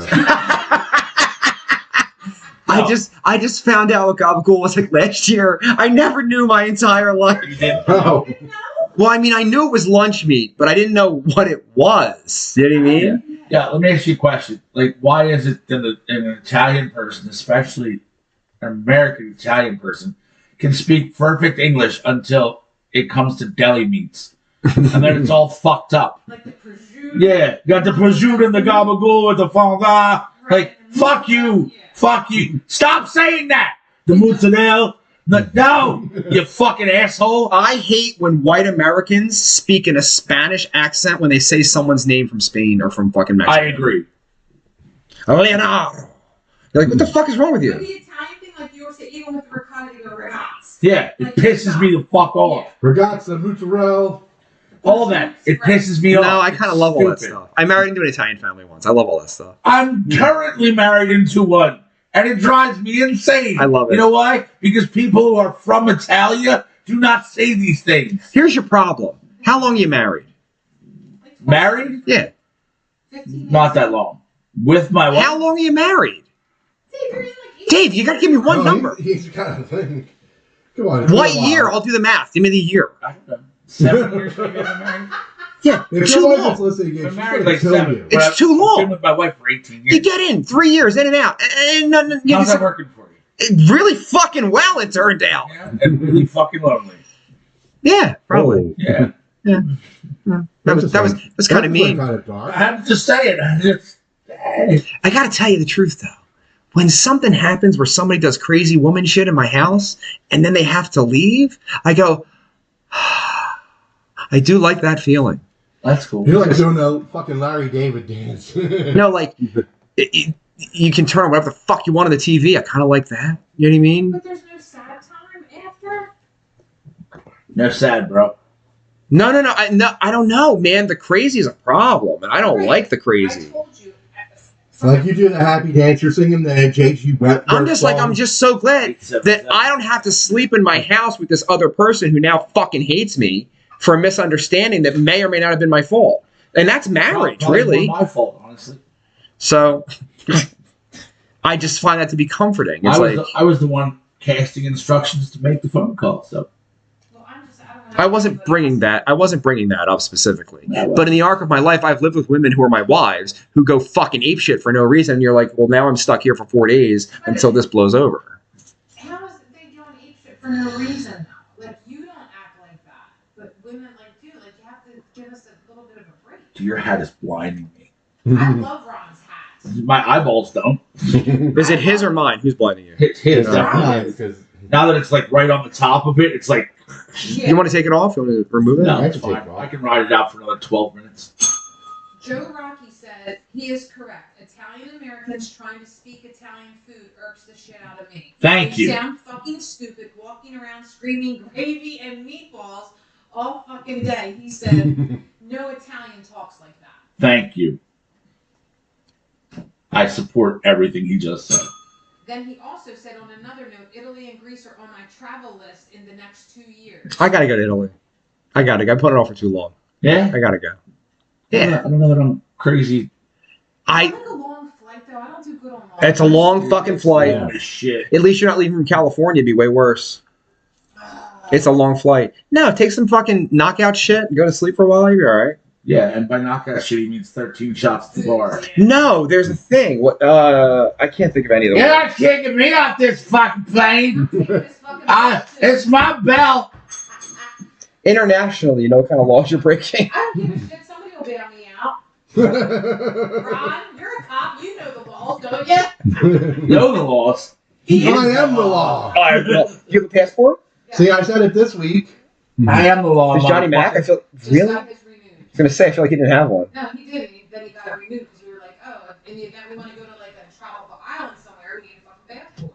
I just found out what Gabagool was like last year. I never knew my entire life. You did. Oh. Well, I mean, I knew it was lunch meat, but I didn't know what it was. You know what I mean? Yeah, let me ask you a question. Like, why is it that an Italian person, especially an American Italian person, can speak perfect English until it comes to deli meats? And then it's all fucked up. Like the prosciutto. Yeah, got the prosciutto and the gabagool with the fondant. Like, fuck you. Yeah. Fuck you. Stop saying that. The mozzarella. No, you fucking asshole. I hate when white Americans speak in a Spanish accent when they say someone's name from Spain or from fucking Mexico. I agree. Leonardo. You're like, what the fuck is wrong with But you? the Italian thing, like you were saying, even with the ricotta, they go ragazzi. Yeah, it pisses me the fuck off. Ragazza, mozzarella. All that. It pisses me No, off. I kind of love all that Stupid. stuff. I married into an Italian family once. I love all that stuff. I'm currently married into one, and it drives me insane. I love it. You know why? Because people who are from Italia do not say these things. Here's your problem. How long you married? Like 12, Married? Yeah. 15 Not that long. With my wife? How long are you married? Dave, you're in like 8 Dave, you gotta give me one number. He's kind of thing. Come on. What come on. year? I'll do the math. Give me the year. I don't know. 7 years maybe I've been married? Yeah, If too your wife is long. listening, I've she's been married gonna like kill 7. you. It's I've too long. been with my wife for 18 years. You get in 3 years, in and out. How's that working for you? Really fucking well, it turned out. Yeah, and really fucking lonely. Yeah, probably. Yeah. That was kind of mean. Kind of dark. I'm just saying. I gotta tell you the truth though. When something happens where somebody does crazy woman shit in my house and then they have to leave, I go, I do like that feeling. That's cool. You're like doing a fucking Larry David dance. No, like you can turn on whatever the fuck you want on the TV. I kind of like that. You know what I mean? But there's no sad time after. No sad, bro. No. I don't know, man. The crazy is a problem, and I don't Right. like the I crazy. told you. Like you do the happy dance, you're singing the Jakes You Wet. I'm just like, I'm just so glad that I don't have to sleep in my house with this other person who now fucking hates me for a misunderstanding that may or may not have been my fault. And that's marriage, Probably really. my fault, honestly. So I just find that to be comforting. It's I was the one casting instructions to make the phone call, so. Well, I don't know. I wasn't bringing that up specifically. Yeah, well. But in the arc of my life, I've lived with women who are my wives who go fucking apeshit for no reason. And you're like, well, now I'm stuck here for 4 days until this blows over. How is it they going apeshit for no reason? Like you don't act like that, but women like do. Like you have to give us a little bit of a break. Your hat is blinding me. I love Ron's hat. My eyeballs don't. Is it his or mine? Who's blinding you? It's his, Yeah, definitely. because Now that it's like right on the top of it, it's like, Yeah. You want to take it off? You want to remove it? no, I it's can take fine. it off. I can ride it out for another 12 minutes. Joe Rocky said he is correct. Italian Americans trying to speak Italian food irks the shit out of me. Thank They you. sound fucking stupid walking around screaming gravy and meatballs all fucking day. He said no Italian talks like that. Thank you. I support everything he just said. Then he also said on another note, Italy and Greece are on my travel list in the next 2 years. I gotta go to Italy. I put it off for too long. Yeah? I gotta go. I don't know that I'm crazy. I like a long flight though. I don't do good on long. It's a long fucking flight. Yeah. Shit. At least you're not leaving from California. It'd be way worse. It's a long flight. No, take some fucking knockout shit and go to sleep for a while. You'll be all right. Yeah, and by knockout shit, he means 13 shots at the bar. No, there's a thing. What? I can't think of any of them. You're not kicking me off this fucking plane. It's my bell. Internationally, you know what kind of laws you're breaking? I don't give a shit. Somebody will bail me out. Ron, you're a cop. You know the laws, don't you? Know the laws. He I is am the law. All right, well, do you have a passport? See, I said it this week. I am the law. Is Johnny Mac? I feel Just really. I got his renewed. was gonna say I feel like he didn't have one. No, he did. Then he got it renewed because we were like, oh, in the event we want to go to like a tropical island somewhere, we need a fucking passport.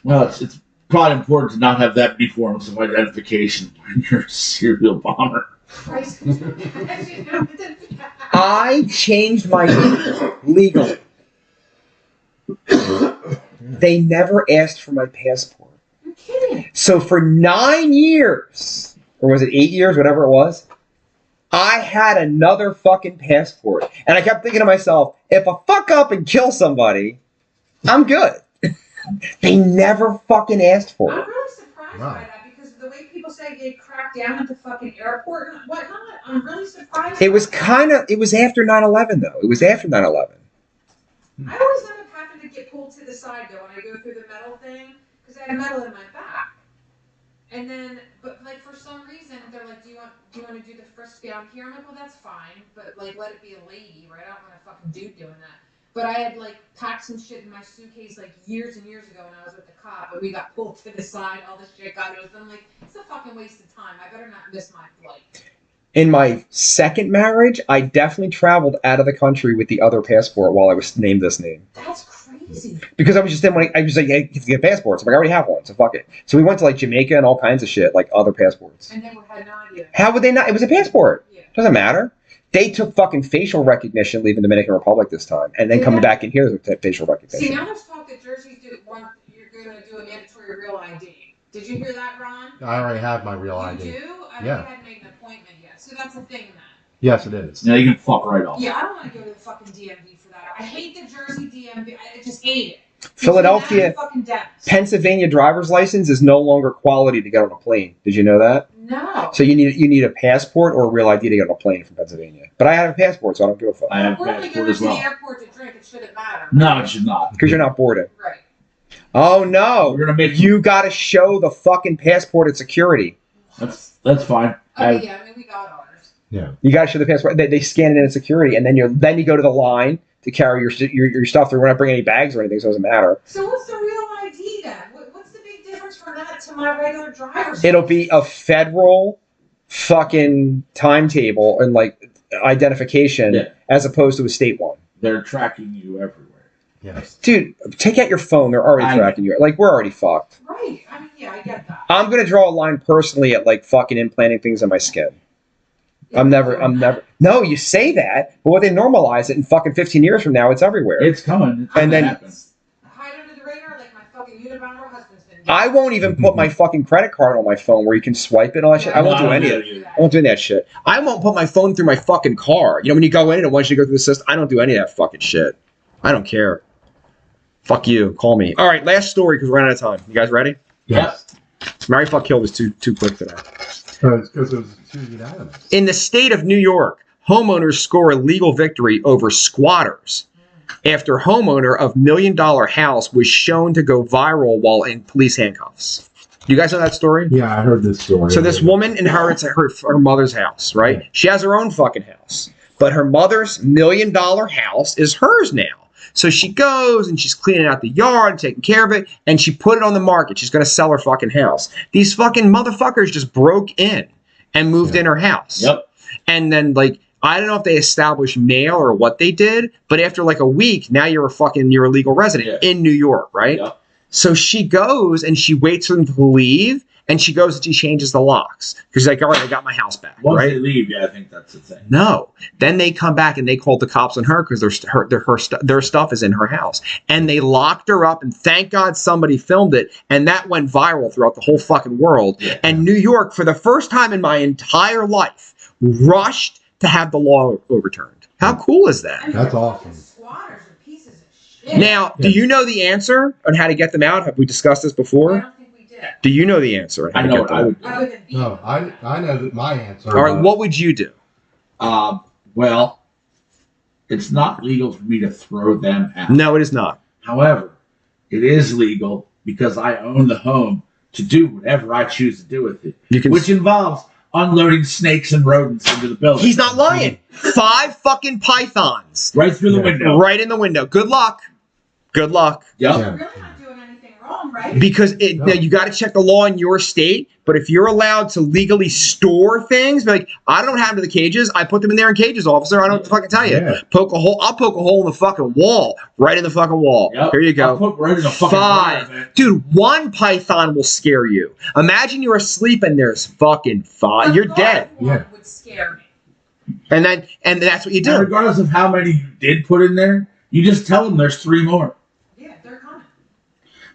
Well, it's probably important to not have that many forms of identification when you're a serial bomber. Christ. I changed my name legally. They never asked for my passport. You're kidding. So for 9 years, or was it 8 years, whatever it was, I had another fucking passport. And I kept thinking to myself, if I fuck up and kill somebody, I'm good. They never fucking asked for I'm it. really surprised by that because of the way people say they cracked down at the fucking airport and whatnot. I'm really surprised. It was after 9/11 though. It was after 9/11. I always end up having to get pulled to the side though when I go through the metal thing because I had metal in my back. And then, but like for some reason they're like, do you want to do the frisk down here? I'm like, well that's fine, but like let it be a lady, right? I don't want a fucking dude doing that. But I had like packed some shit in my suitcase like years and years ago when I was with the cop, and we got pulled to the side. All this shit got open. I'm like, it's a fucking waste of time. I better not miss my flight. In my second marriage, I definitely traveled out of the country with the other passport while I was named this name. That's crazy. Because I was just then when I was like, hey, you can get passports. I'm like, I already have one, so fuck it. So we went to like Jamaica and all kinds of shit, like other passports. And then we had no idea. How would they not? It was a passport. Yeah. Doesn't matter. They took fucking facial recognition leaving the Dominican Republic this time, and then coming back in here with facial See, recognition. now there's talk that Jersey's you're going to do a mandatory real ID. Did you hear that, Ron? I already have my real You ID. do? I Yeah. hadn't made an appointment yet. So that's a thing then. Yes, it is. Now you can fuck right off. Yeah, I don't want to go to the fucking DMV for that. I hate the Jersey DMV. I just hate it. Philadelphia, It's fucking dentist. Pennsylvania driver's license is no longer quality to get on a plane. Did you know that? No. So you need a passport or a real ID to get on a plane from Pennsylvania. But I have a passport, so I don't give a fuck. I have a We're only passport going as to the well. airport to drink. It shouldn't matter. No, it should not. Because you're not boarded. Right. Oh no! We're gonna make You got to show the fucking passport at security. That's fine. Okay, yeah, I mean, we got ours. Yeah. You got to show the passport. They scan it in at security, and then you go to the line to carry your stuff through. We're not bringing any bags or anything, so it doesn't matter. So what's the real ID then? What's the big difference from that to my regular driver's It'll be a federal fucking timetable and like identification Yeah. as opposed to a state one. They're tracking you everywhere. Yes. Dude, take out your phone. They're already I- tracking you. Like, we're already fucked. Right. I mean, yeah, I get that. I'm going to draw a line personally at like fucking implanting things in my skin. I'm never. No, you say that, but when they normalize it in fucking 15 years from now, it's everywhere. It's coming. It's And gonna then- happen. Hide under the radar like my fucking Unabomber husband's been doing. I won't even put my fucking credit card on my phone where you can swipe it and all that shit. I won't do any of it. I won't do any of that shit. I won't put my phone through my fucking car. You know, when you go in and it wants you to go through the system, I don't do any of that fucking shit. I don't care. Fuck you. Call me. All right, last story because we're running out of time. You guys ready? Yes. Marry, fuck, kill was too quick today. Because it was too unanimous. In the state of New York, homeowners score a legal victory over squatters after homeowner of $1 million house was shown to go viral while in police handcuffs. You guys know that story? Yeah, I heard this story. So this woman inherits her mother's house, right? She has her own fucking house, but her mother's $1 million house is hers now. So she goes and she's cleaning out the yard, taking care of it, and she put it on the market. She's going to sell her fucking house. These fucking motherfuckers just broke in and moved in her house. Yep. And then, like, I don't know if they established mail or what they did, but after like a week, now you're a legal resident in New York, right? Yep. So she goes and she waits for them to leave, and she goes and she changes the locks because she's like, all right, I got my house back, Once right? they leave, yeah, I think that's the thing. No. Then they come back and they called the cops on her because their stuff is in her house. And they locked her up, and thank God somebody filmed it, and that went viral throughout the whole fucking world. Yeah. And New York, for the first time in my entire life, rushed to have the law overturned. How cool is that? I mean, That's the awesome. fucking Squatters are pieces of shit. Now, do you know the answer on how to get them out? Have we discussed this I before? don't think we did. Do you know the answer on how I to know get what them I out? would do. Other than being No, I know that my answer. All right, what would you do? Well, it's not legal for me to throw them out. No, it is not. However, it is legal because I own the home to do whatever I choose to do with it, You can. which involves unloading snakes and rodents into the building. He's not lying. 5 fucking pythons Right through the Yeah. window. right in the window. Good luck. Good luck. Yep. Yeah. You're really not doing anything wrong, right? Because now you got to check the law in your state. But if you're allowed to legally store things, be like, I don't know what happened to the cages. I put them in there in cages, officer. I don't know what to fucking tell you. Yeah. Poke a hole. I'll poke a hole in the fucking wall. Right in the fucking wall. Yep. Here you I'll go. put right in the fucking 5. water, man. Dude, 1 python will scare you. Imagine you're asleep and there's fucking 5. You're The dead. fourth one Yeah. would scare me. And that's what you And do. regardless of how many you did put in there, you just tell them there's 3 more. Yeah, they're coming.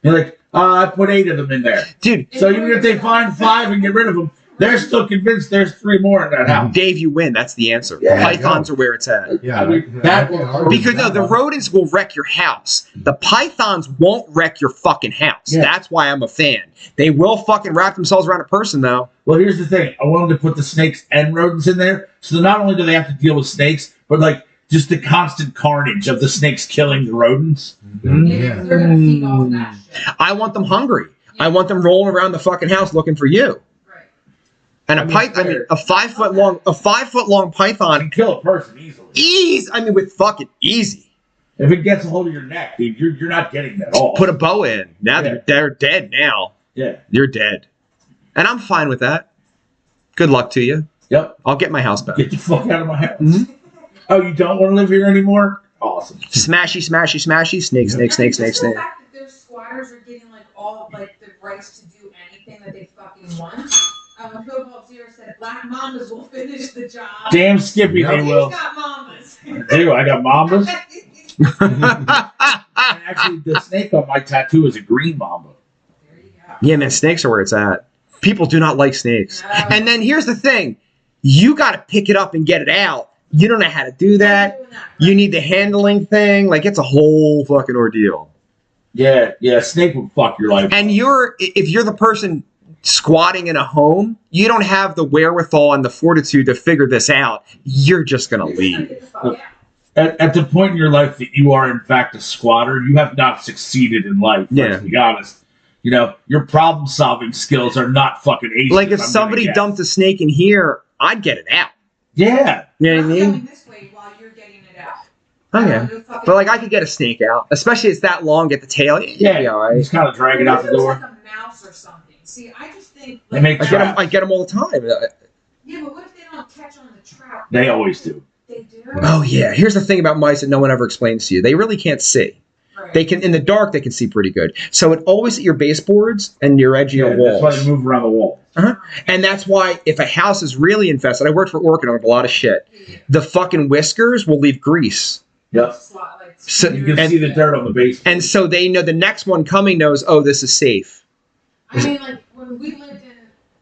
You're like, I put 8 of them in there. Dude, So even if they find 5 and get rid of them, they're still convinced there's 3 more in that house. Dave, you win. That's the answer. Yeah, Pythons are where it's at. Yeah, I mean, that that- Because no, the rodents will wreck your house. The pythons won't wreck your fucking house. Yeah. That's why I'm a fan. They will fucking wrap themselves around a person though. Well, here's the thing. I want them to put the snakes and rodents in there. So not only do they have to deal with snakes, but like just the constant carnage of the snakes killing the rodents. Yeah. They're gonna feed off of that shit. I want them hungry. I want them rolling around the fucking house looking for you. Right. And I a mean, python, fair. a 5 foot long I python, can kill a person easily. with fucking easy. If it gets a hold of your neck, dude, you're not getting that all. Put a bow in. Now Yeah. they're dead now. Yeah. You're dead. And I'm fine with that. Good luck to you. Yep. I'll get my house back. Get the fuck out of my house. Mhm. Oh, you don't want to live here anymore? Awesome. Smashy, smashy, smashy, snake, snake, snake, snake, Just the snake. fact that those squatters are getting like all like the rights to do anything that they fucking want. Cobalt Zero said Black Mambas will finish the job. Damn Skippy, they He's will. got Mambas. Dude, I got mambas. And actually, the snake on my tattoo is a green mamba. There you go. Yeah, man, snakes are where it's at. People do not like snakes. No. And then here's the thing. You got to pick it up and get it out. You don't know how to do that. Doing that, You right? need the handling thing. Like, it's a whole fucking ordeal. Yeah, snake would fuck your life. And if you're the person squatting in a home, you don't have the wherewithal and the fortitude to figure this out. You're just going to You're just gonna leave. get the fuck out. At the point in your life that you are, in fact, a squatter, you have not succeeded in life. Yeah. Let's be honest. You know, your problem-solving skills are not fucking aces. Like, if I'm somebody gonna guess. dumped a snake in here, I'd get it out. Yeah. You know what I I'm mean? going this way while you're getting it out. Oh, I yeah. don't know fucking- But, like, I could get a snake out. Especially it's that long at the tail. Yeah. Be all right. Just kind of drag it out the What if door. was like a mouse or something? See, I just think. They make I get them all the time. Yeah, but what if they don't catch on the trout? They always do. They do. Oh yeah. Here's the thing about mice that no one ever explains to you. They really can't see. Right. They can in the dark. They can see pretty good. So it always at your baseboards and your edge of Yeah, your that's why walls. they move around the wall. And that's why if a house is really infested, I worked for Orchid on a lot of shit. Yeah. The fucking whiskers will leave grease. Yep. Like, So- You can and- see the dirt on the base. And so they know the next one coming knows, oh, this is safe. I mean, like when we lived in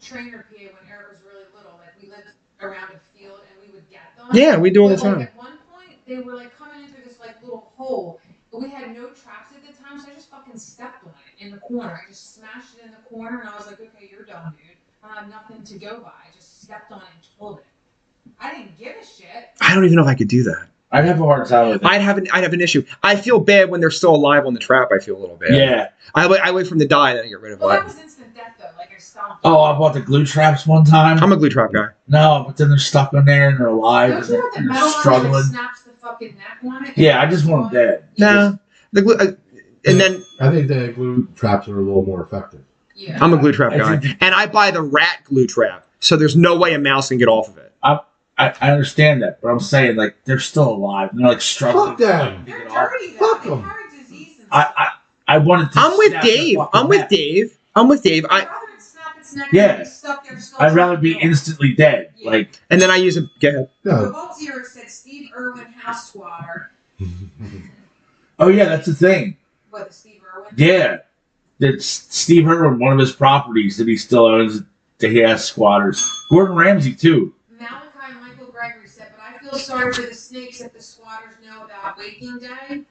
Trainer, PA, when Eric was really little, like we lived around a field and we would get them. Yeah, we do all the But, like, time. at one point, they were like coming in through this like little hole, but we had no traps at the time, so I just fucking stepped on it in the corner. I just smashed it in the corner, and I was like, okay, you're done, dude. I have nothing to go by. I just stepped on it and killed it. I didn't give a shit. I don't even know if I could do that. I'd have a hard time with it. I'd have an issue. I feel bad when they're still alive on the trap. I feel a little bad. Yeah. I wait for them to die, then I get rid of Well, that it. was instant death though. Like I stomped. Oh, I bought the glue traps one time. I'm a glue trap guy. No, but then they're stuck in there and they're alive Don't and you know what the they're metal one that struggling. snaps the fucking neck on it? Yeah, I just want them dead. No, the glue, and then I think the glue traps are a little more effective. Yeah. I'm a glue trap I guy, think- and I buy the rat glue trap, so there's no way a mouse can get off of it. I understand that, but I'm saying like they're still alive and they're like struggling. Fuck them. to They're get off. dirty though. Fuck They 'em. carry disease and I wanted to. I'm with snap their Dave. fucking I'm with neck. Dave. I'm with Dave. I'd rather it snap its neck Yeah. than be stuck there still I'd rather trying be to kill it. instantly dead. Yeah. Like And then I use a. Go ahead. No. Cobalt Zero said Steve Irwin house squatter. oh yeah, that's the thing. What, the Steve Irwin? Yeah, that's Steve Irwin, one of his properties that he still owns. That he has squatters. Gordon Ramsay too. Malachi Michael Gregory said, but I feel sorry for the snakes that the squatters know about Waking Day.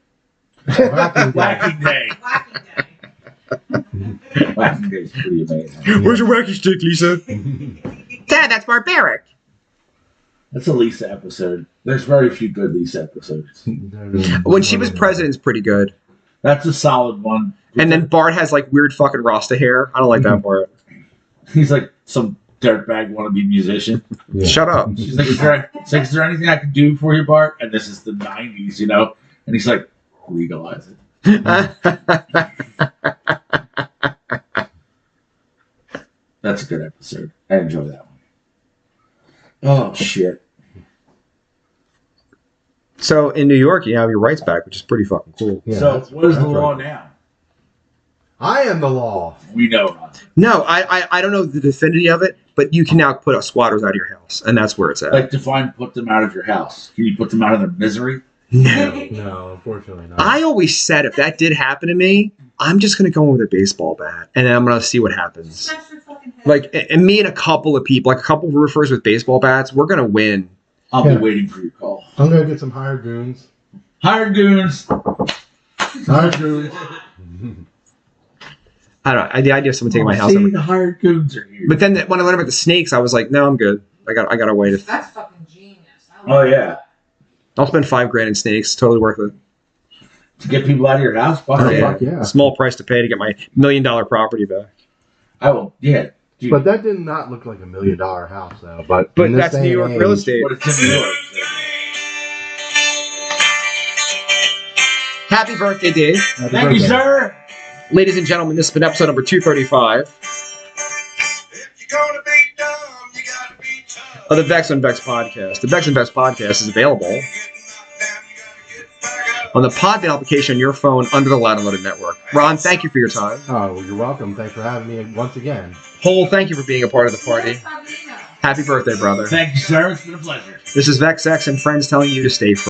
Whacking Whacking Day. Whacking Day. Whacking Day is pretty amazing. Where's your wacky stick, Lisa? Dad, that's barbaric. That's a Lisa episode. There's very few good Lisa episodes. When she was president's pretty good. That's a solid one. And then Bart has like weird fucking Rasta hair. I don't like that part. he's like some dirtbag wannabe musician. Yeah. Shut up. She's like, is there anything I can do for you, Bart? And this is the 90s, you know? And he's like, legalize it. That's a good episode. I enjoy that one. Oh shit. So in New York, you have your rights back, which is pretty fucking cool. Yeah, So that's- what is the that's law right. now? I am the law. We know not. No, I don't know the definitivity of it, but you can now put squatters out of your house, and that's where it's at. Like define put them out of your house. Can you put them out of their misery? No. No, unfortunately not. I always said if that did happen to me, I'm just gonna go in with a baseball bat, and then I'm gonna see what happens. Smash your fucking head. Like, and me and a couple of people, like a couple of roofers with baseball bats, we're gonna win. I'll Yeah. be waiting for your call. I'm gonna get some hired goons. Hired goons. Hired goons. I don't know. The idea of someone taking my house, See, the hired goons are here. but then when I learned about the snakes, I was like, no, I'm good. I gotta wait. That's fucking genius. I Oh love yeah. that. I'll spend $5,000 in snakes. Totally worth it. To get people out of your house, fuck Oh, yeah. Fuck yeah. Small price to pay to get my $1 million property back. I will. Yeah. Dude, But that did not look like $1 million house, though. But But in this that's day New and York real age- estate. but it's in New York. Happy birthday, Dave. Happy Thank you, birthday. sir. Ladies and gentlemen, this has been episode number 235 of the Vex and Vex podcast. The Vex and Vex podcast is available on the Podbean application on your phone under the Loud and Loaded network. Ron, thank you for your time. Oh, well, you're welcome. Thanks for having me once again. Hole, thank you for being a part of the party. Yes, Bobby, you know. Happy birthday, brother. Thank you, sir. It's been a pleasure. This is Vex X and friends telling you to stay free.